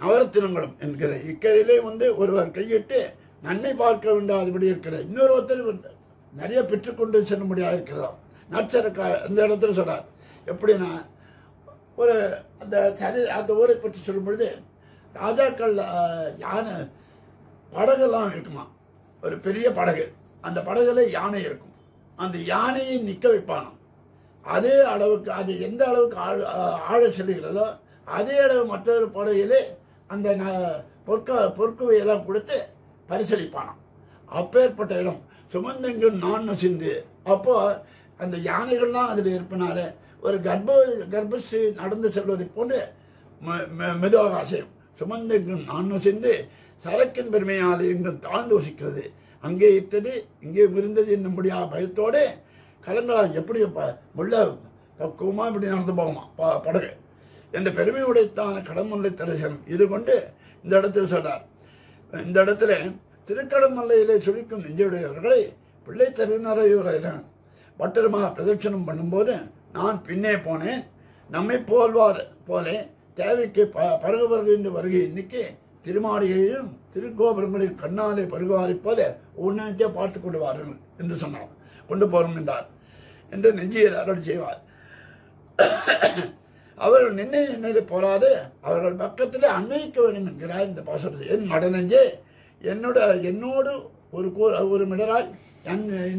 நவரத்தினங்களும் என்கிற இக்கரையிலே ஒருவர் கையிட்டு நன்மை பார்க்க வேண்டாதபடி இருக்கிற இன்னொரு ஒருத்தர் நிறைய பெற்றுக்கொண்டு செல்ல முடியாது இருக்கிறதாம். நற்சரக்கா அந்த இடத்துல சொல்றார். எப்படின்னா ஒரு அந்த ஊரை பற்றி சொல்லும் பொழுது ராஜாக்கள் யானை படகுலாம் இருக்குமா. ஒரு பெரிய படகு, அந்த படகுல யானை இருக்கும். அந்த யானையை நிற்க வைப்பானோம். அதே அளவுக்கு அது எந்த அளவுக்கு ஆழ செல்கிறதோ அதே அளவு மற்றொரு படகுலே அந்த பொற்குவையெல்லாம் கொடுத்து பரிசளிப்பானாம். அப்பேற்பட்ட இடம் சுமந்தெங்கும் நான் நசிந்து. அப்போ அந்த யானைகள்லாம் அதில் இருப்பனால ஒரு கர்ப்பஸ்ரீ நடந்து செல்வதை போன்று மெதுவாக அசையும். சுமந்தெங்கும் நான் நசிந்து சரக்கின் பெருமையால் எங்கும் தாழ்ந்து வசிக்கிறது. அங்கே இட்டது இங்கே விருந்தது என்னும்படியா பயத்தோடு கலங்களாம் எப்படி முள்ள பக்குவமா இப்படி நடந்து போகுமா படகு என்ற பெருமையுடைத்தான கடமல்லை தரிசனம். இது கொண்டு இந்த இடத்துல சொல்றார். இந்த இடத்துல திருக்கடமல்லையிலே சுழிக்கும் நெஞ்சுடையவர்களை பிள்ளை தருணரையூரான் பட்டருமாக பிரதட்சணம் பண்ணும்போது நான் பின்னே போனேன். நம்மை போல்வார் போல தேவைக்கு பருகு என்று வருகை இன்னைக்கு திருமாளிகையும் திருக்கோபுரங்களில் கண்ணாலே பருகுவாரை போல உன்னதத்தை பார்த்து கொண்டு வாருங்கள் என்று சொன்னார். கொண்டு போறோம் என்றார் என்று நெஞ்சியர் அருள் செய்வார். அவர்கள் நின்னது போராது அவர்கள் பக்கத்தில் அன்வைக்க வேண்டும் என்கிறார் இந்த பாசுரத்தை. என் மடநெஞ்சே என்னோடு ஒரு மிடராய்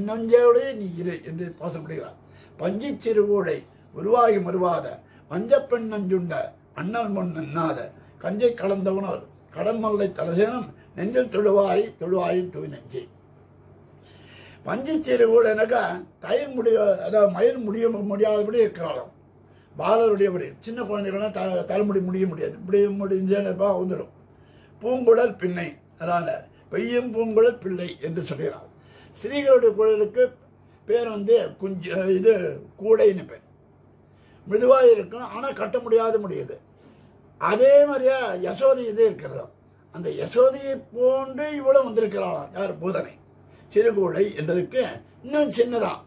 நஞ்சோடு நீ இரு என்று பாசப்படுகிறார். பஞ்சி சிறுகூடை உருவாகி மறுவாத வஞ்சப்பெண் நஞ்சுண்ட அண்ணல் முன் நன்னாத கஞ்சை கலந்தவனோர் கடன்மல்லை தலசேனம் நெஞ்சில் தொழுவாயின் தூய் நெஞ்சே. பஞ்சி சிறுகூடு எனக்கா தயிர் அதாவது மயிர் முடியாதபடி இருக்கிறாலும் பாலருடையபடி சின்ன குழந்தைகள்லாம் தலைமுடி முடியாது. இப்படி முடிஞ்சா வந்துடும். பூங்குழல் பின்னை அதால பெய்யும் பூங்குழல் பிள்ளை என்று சொல்கிறார். ஸ்திரீகளுடைய குழலுக்கு பேர் குஞ்சு இது கூடைன்னு பேர். மிருதுவாக இருக்கும், ஆனால் கட்ட முடியுது. அதே மாதிரியா யசோதை இது இருக்கிறதா. அந்த யசோதையை போன்று இவ்வளவு வந்திருக்கிறாளாம். யார்? பூதனை. சிறுகூடை என்றதுக்கு இன்னும் சின்னதான்.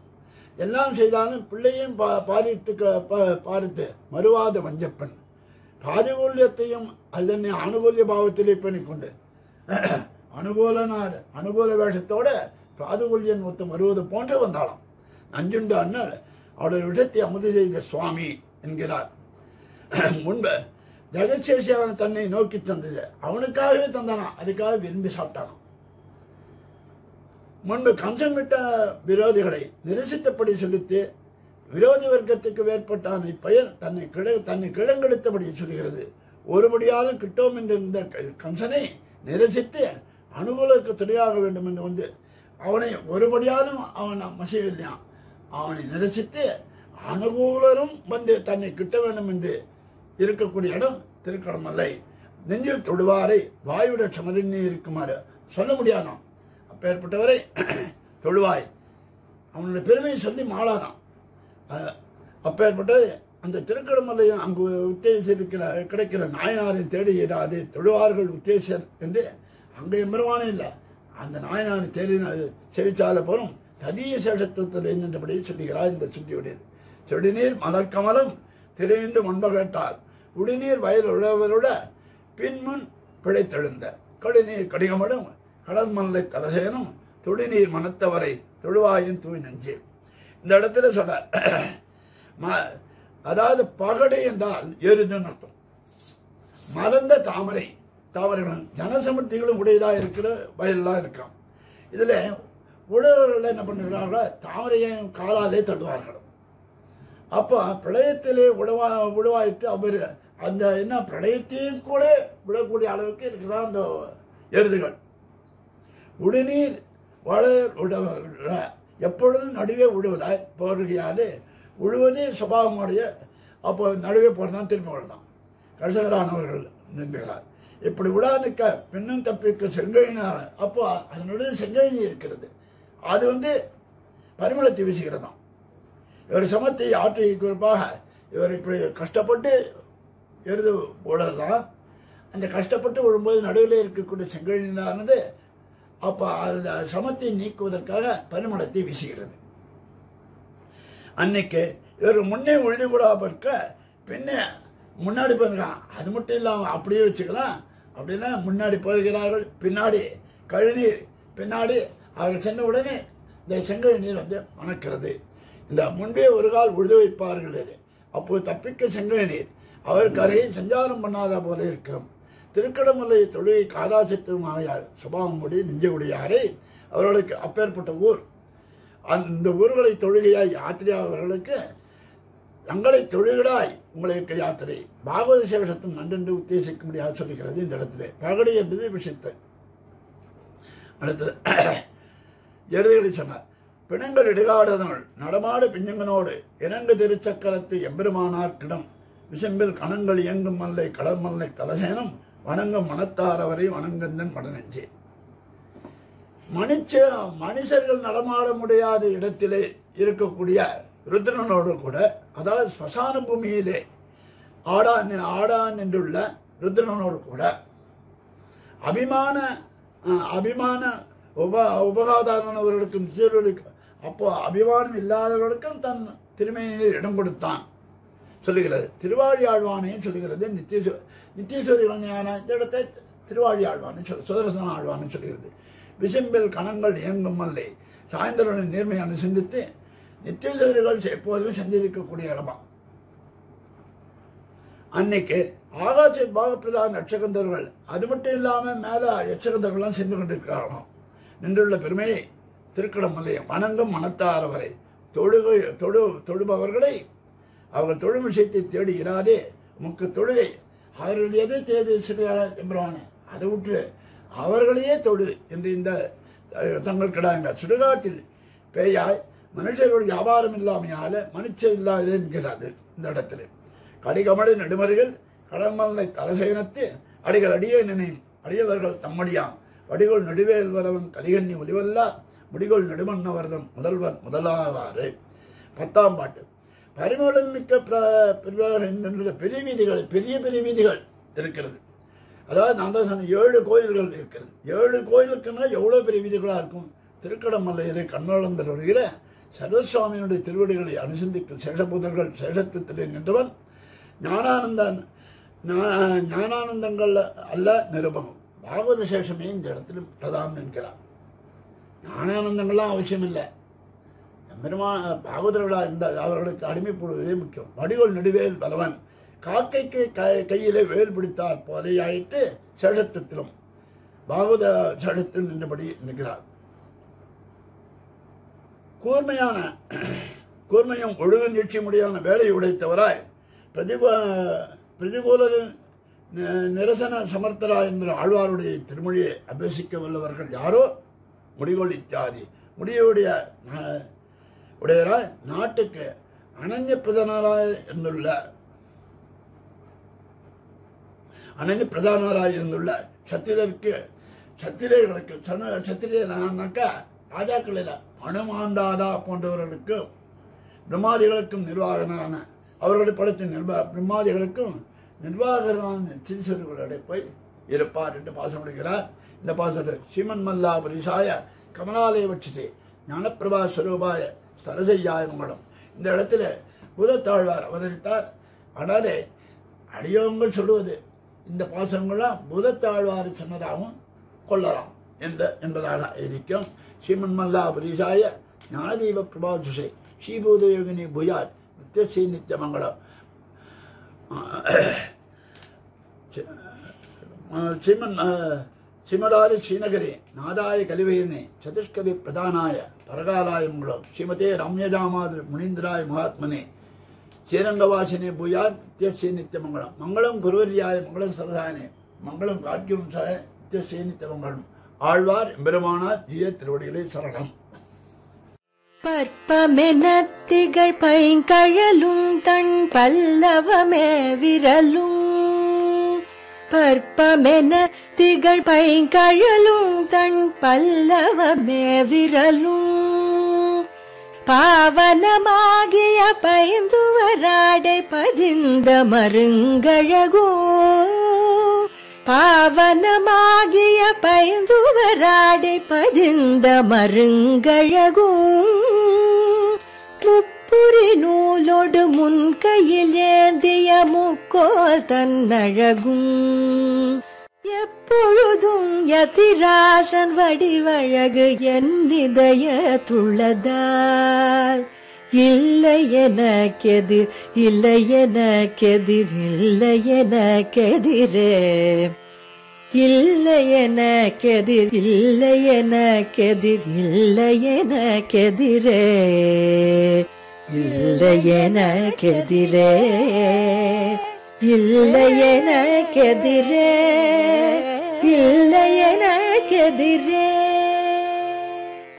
எல்லாம் செய்தாலும் பிள்ளையும் பாரித்து மறுவாத வஞ்சப்பெண் பாதிகூல்யத்தையும் அதனை அனுகூல்ய பாவத்திலே பண்ணிக்கொண்டு அனுகூல வேஷத்தோட பாதுகூல்யன் ஒத்து வருவது போன்று வந்தாலும் நஞ்சுண்ட அண்ணல் அவருடைய விஷத்தை அமுது செய்த சுவாமி என்கிறார். முன்பு ஜெகசேஷி அவன் தன்னை நோக்கி தந்தது, அவனுக்காகவே தந்தானா, அதுக்காக விரும்பி சாப்பிட்டானான். முன்பு கம்சன் விட்ட விரோதிகளை நிரசித்தபடி செலுத்தி விரோதி வர்க்கத்துக்கு வேறுபட்டான் இப்பெயர் தன்னை கிழங்கெடுத்தபடி சொல்கிறது. ஒருபடியாலும் கிட்டோம் என்றிருந்த கம்சனை நிரசித்து அனுகூலருக்கு துணையாக வேண்டும் என்று வந்து அவனை ஒருபடியாலும் அவன் மசைவில்லையான். அவனை நிரசித்து அனுகூலரும் வந்து தன்னை கிட்ட வேண்டும் என்று இருக்கக்கூடிய இடம் திருக்கடமல்லை. நெஞ்சில் தொடுவாரை வாயுட சமரின்னே இருக்குமாறு சொல்ல முடியாதாம். அப்பேற்பட்டவரை தொழுவாய், அவனுடைய பெருமையை சொல்லி மாளாதான். அப்பேற்பட்ட அந்த திருக்கடமல்லையும் அங்கு உத்தேசிருக்கிற கிடைக்கிற நாயனாரின் தேடி இராது தொழுவார்கள் உத்தேசர் என்று அங்கே எம்பெருமானே இல்லை. அந்த நாயனாரை தேடி செவிச்சால போலும் ததிய சேஷத்துவத்தில் என்னபடி சொல்லுகிறார். இந்த சுத்தியுடையது செடிநீர் மலர்கமலம் திரைந்து முன்ப கேட்டால் குடிநீர் வயல் உழவருட பின்முன் பிழைத்தெழுந்த கடிநீர் கடிகமடும் கடல் மல்லை தலசேனும் துடிநீர் மனத்தவரை தொழுவாயின் தூய் நஞ்சு. இந்த இடத்துல சொல்றார், அதாவது பகடை என்றால் எருதுன்னு அர்த்தம். மலர்ந்த தாமரைகளும் ஜனசமர்த்திகளும் உடையதாக இருக்கிற வயல்லாம் இருக்காம். இதுல உழவர்கள் என்ன பண்ணுகிறார்கள், தாமரையும் காலாலே தள்ளுவார்கள். அப்போ பிரளயத்திலே உழவாயிட்டு அவர் அந்த என்ன பிரளயத்தையும் கூட விடக்கூடிய அளவுக்கு இருக்கிறார் அந்த எருதுகள். உடுநீர் எப்பொழுதும் நடுவே உழுவதாய் போர்கையாலே உழுவதே சுபாவமுடைய. அப்போ நடுவே போறதான் திரும்பி விழதான் கடைசகரானவர்கள் நின்றுகிறார். இப்படி விழா நிற்க பின்னும் தப்பிக்க செங்கழினார். அப்போ அதனுடைய செங்கழி இருக்கிறது, அது வந்து பரிமளத்தை வீசுகிறதாம். இவர் சமத்தை ஆற்றை குறிப்பாக இவர் இப்படி கஷ்டப்பட்டு எருது உழதான். அந்த கஷ்டப்பட்டு விழும்போது நடுவில் இருக்கக்கூடிய செங்கழினானது அப்போ அந்த சமத்தை நீக்குவதற்காக பரிமளத்தை வீசுகிறது. அன்னைக்கு இவர் முன்னே உழுது கூட இருக்க பின்னே முன்னாடி போயிருக்கான். அது மட்டும் இல்லாமல் அப்படியே வச்சுக்கலாம். அப்படின்னா முன்னாடி போகிறார்கள், பின்னாடி கழுநீர், பின்னாடி அவர்கள் சென்ற உடனே இந்த செங்கழி நீர் வந்து மணக்கிறது. இந்த முன்பே ஒரு கால் உழுது வைப்பார்கள், அப்போது தப்பிக்க செங்கழி நீர் அவருக்கு அருகே சஞ்சாரம் பண்ணாத போல இருக்கிறோம். திருக்கடமல்லை தொழுகை காதாசித்தமாக சுபாவமுடி நெஞ்சவுடையாரே அவர்களுக்கு அப்பேற்பட்ட ஊர். அந்த ஊர்களை தொழுகையாய் யாத்திரை அவர்களுக்கு தங்களை தொழுகிறாய் உங்களுக்கு யாத்திரை பாகவத சேவசத்தும் நன்றென்று உத்தேசிக்க முடியாது சொல்லுகிறது. இந்த இடத்துல பகடை என்பது விஷயத்தை அடுத்தது எருதுகளை சொன்னார். பிணங்கள் இடுகாடுதல் நடமாடு பிஞ்சங்கனோடு இணங்கு திருச்சக்கரத்து எம்பெருமானார்க்கிடம் விசம்பில் கணங்கள் இயங்கும் மல்லை கடல் மல்லை தலசேனம் வணங்கும் மனத்தாரவரை வணங்கந்தன் மடநெஞ்சே. மனுஷர்கள் நடமாட முடியாத இடத்திலே இருக்கக்கூடிய ருத்ரனோடு கூட, அதாவது ஸ்மசான பூமியிலே ஆடான் என்றுள்ள ருத்ரனோடு கூட அபிமான உபகாதாரனவர்களுக்கும் அப்போ அபிமானம் இல்லாதவர்களுக்கும் தன் திருமையிலே இடம் கொடுத்தான் சொல்லுகிறது. திருவாழி ஆழ்வானையும் சொல்லுகிறது. நித்தியசூரி இந்த இடத்தை திருவாழி ஆழ்வானை சுதர்சன ஆழ்வானை சொல்லுகிறது. விசம்பில் கணங்கள் இயங்கும் மல்லை சாயந்தரனின் நேர்மையான சிந்தித்து நித்தியசூரிகள் எப்போதுமே சந்திக்கக்கூடிய இடமா. அன்னைக்கு ஆகாச பாகப்பிரதான யட்சகந்தர்கள், அது மட்டும் இல்லாமல் மேல யட்சகந்தர்கள்லாம் சென்று கொண்டிருக்கிறார்களாம். நின்றுள்ள பெருமையை திருக்கடமல்லையை வணங்கும் மனத்தாரவரை தொழுபவர்களை அவர்கள் தொழும் விஷயத்தை தேடி இராதே முக்கு தொழுகை அவர்கள் எதை தேடி எம்பரான அதை விட்டு அவர்களையே தொழு என்று இந்த தங்கள் கிடாங்க. சுடுகாட்டில் பேயாய் மனுஷர்கள் வியாபாரம் இல்லாமையால மனுஷ இல்லாதது என்கிறாது. இந்த இடத்துல கடிகமடு நெடுமறிகள் கடமல்லை தலசேனத்து அடிகள் அடியே நினையும் அடியவர்கள் தம்மடியாம் வடிகோள் நடுவேல் வரவன் கலிகண்ணி ஒலிவல்லார் முடிகோள் நெடுமன்னவர்தம் முதல்வர் முதலாவாறு. 10ஆம் பாட்டு. பரிமளம் மிக்க பெரிய வீதிகள், பெரிய பெரிய வீதிகள் இருக்கிறது. அதாவது நான் தான் சொன்ன 7 கோயில்கள் இருக்கிறது. 7 கோயிலுக்குன்னா எவ்வளோ பெரிய வீதிகளாக இருக்கும். திருக்கடமல்லையிலே கண்ணோளந்தர் வருகிற சர்வசுவாமியினுடைய திருவடிகளை அனுசந்திக்கும் சேஷபூதர்கள் சேஷத்துவத்திலே நின்றவன் ஞானானந்தங்கள் அல்ல நிருபகம். பாகவத சேஷமே இந்த இடத்துல பிரதானம் என்கிறார். ஞானானந்தங்கள்லாம் அவசியம் இல்லை. பாகவதர்களாக இருந்தால் அவர்களுக்கு அடிமைப்படுவதே முக்கியம். வடிகோல் நெடுவேல் பலவன் காக்கைக்கு கையிலே வேல் பிடித்தார் போதையாயிட்டு சேடத்திலும் பாகவத சேடத்தில் நின்றபடி நிற்கிறார். கூர்மையும் ஒழுங்கு நீட்சியுடையான வேலை உடைத்தவராய் பிரதிகூல நிரசன சமர்த்தராய் என்ற ஆழ்வாருடைய திருமொழியை அபியசிக்க வல்லவர்கள் யாரோ முடிகோல் இத்தியாதி உடையராய் நாட்டுக்கு அனன்ய பிரதானராய் இருந்துள்ள சத்திரியர்களுக்கு சத்திரியனாக்கா ராஜாக்களில் அனுமாந்தாதா போன்றவர்களுக்கும் பிரம்மாதிகளுக்கும் நிர்வாகனான அவர்களை படைத்த பிரம்மாதிகளுக்கும் நிர்வாகரான சிறுசர்களுடைய போய் இருப்பார் என்று பாசம் முடிக்கிறார். இந்த பாசத்தை ஸ்ரீமன் மல்லாபரிசாய கமலாலய வட்சிசே ஞானப்பிரபா ஸ்வரூபாய ஸ்தலசையாய மங்களம். இந்த இடத்துல பூதத்தாழ்வார் அவதரித்தார். ஆனாலே அடியவங்கள் சொல்லுவது இந்த பாசங்கள்லாம் பூதத்தாழ்வார் சொன்னதாகவும் கொள்ளலாம் என்பதாக இருக்கும். ஸ்ரீமன் மல்லாபரிசாய ஞானதீப பிரபாசுஷே ஸ்ரீபூத யோகினி புயார் நித்தியஸ்ரீ நித்தியமங்கலம். ஸ்ரீமதாரி ஸ்ரீநகரே நாதாய கலிவேயனே சதுஷ்கவி பிரதானாய பரகாலாய மங்களம். ஸ்ரீமதே ரம்யஜாமாதிரி முனீந்திராய மகாத்மனே ஸ்ரீரங்கவாசினே பூயார் நித்தியஸ்ரீ நித்தியமங்கலம். மங்களம் குருவரியாய மங்களம் சரதாயனே மங்களம் ராஜ்யவம்சாய நித்தியஸ்ரீ நித்தியமங்கலம். ஆழ்வார் எம்பெருமானார் ஜீய திருவடிகளே சரணம். பற்பமெனத்திகள் பைங்கழலும் தன் பல்லவமே விரலும் பற்பமெனத்திகள் பைங்கழலும் தன் பல்லவமே விரலும் பாவனமாகிய பைந்துவராடை பதிந்த மருங்கழகும் பாவனமாகிய பைந்துவராடை பதிந்த மருங்கழகும் முப்புரி நூலோடு முன்கையில் ஏந்திய முக்கோல் தன்னழகும் எப்பொழுதும் யதிராசன் வடிவழகு என் இதய துள்ளதால் இல்லை எனக்கெதிர் இல்லை எனக்கெதிர் இல்லை எனக்கெதிரே இல்லை எனக்கெதிர் இல்லை எனக்கெதிர் இல்லை எனக்கெதிரே இல்லை எனக்கெதிரே இல்லை எனக்கெதிரே இல்லை எனக்கெதிரே.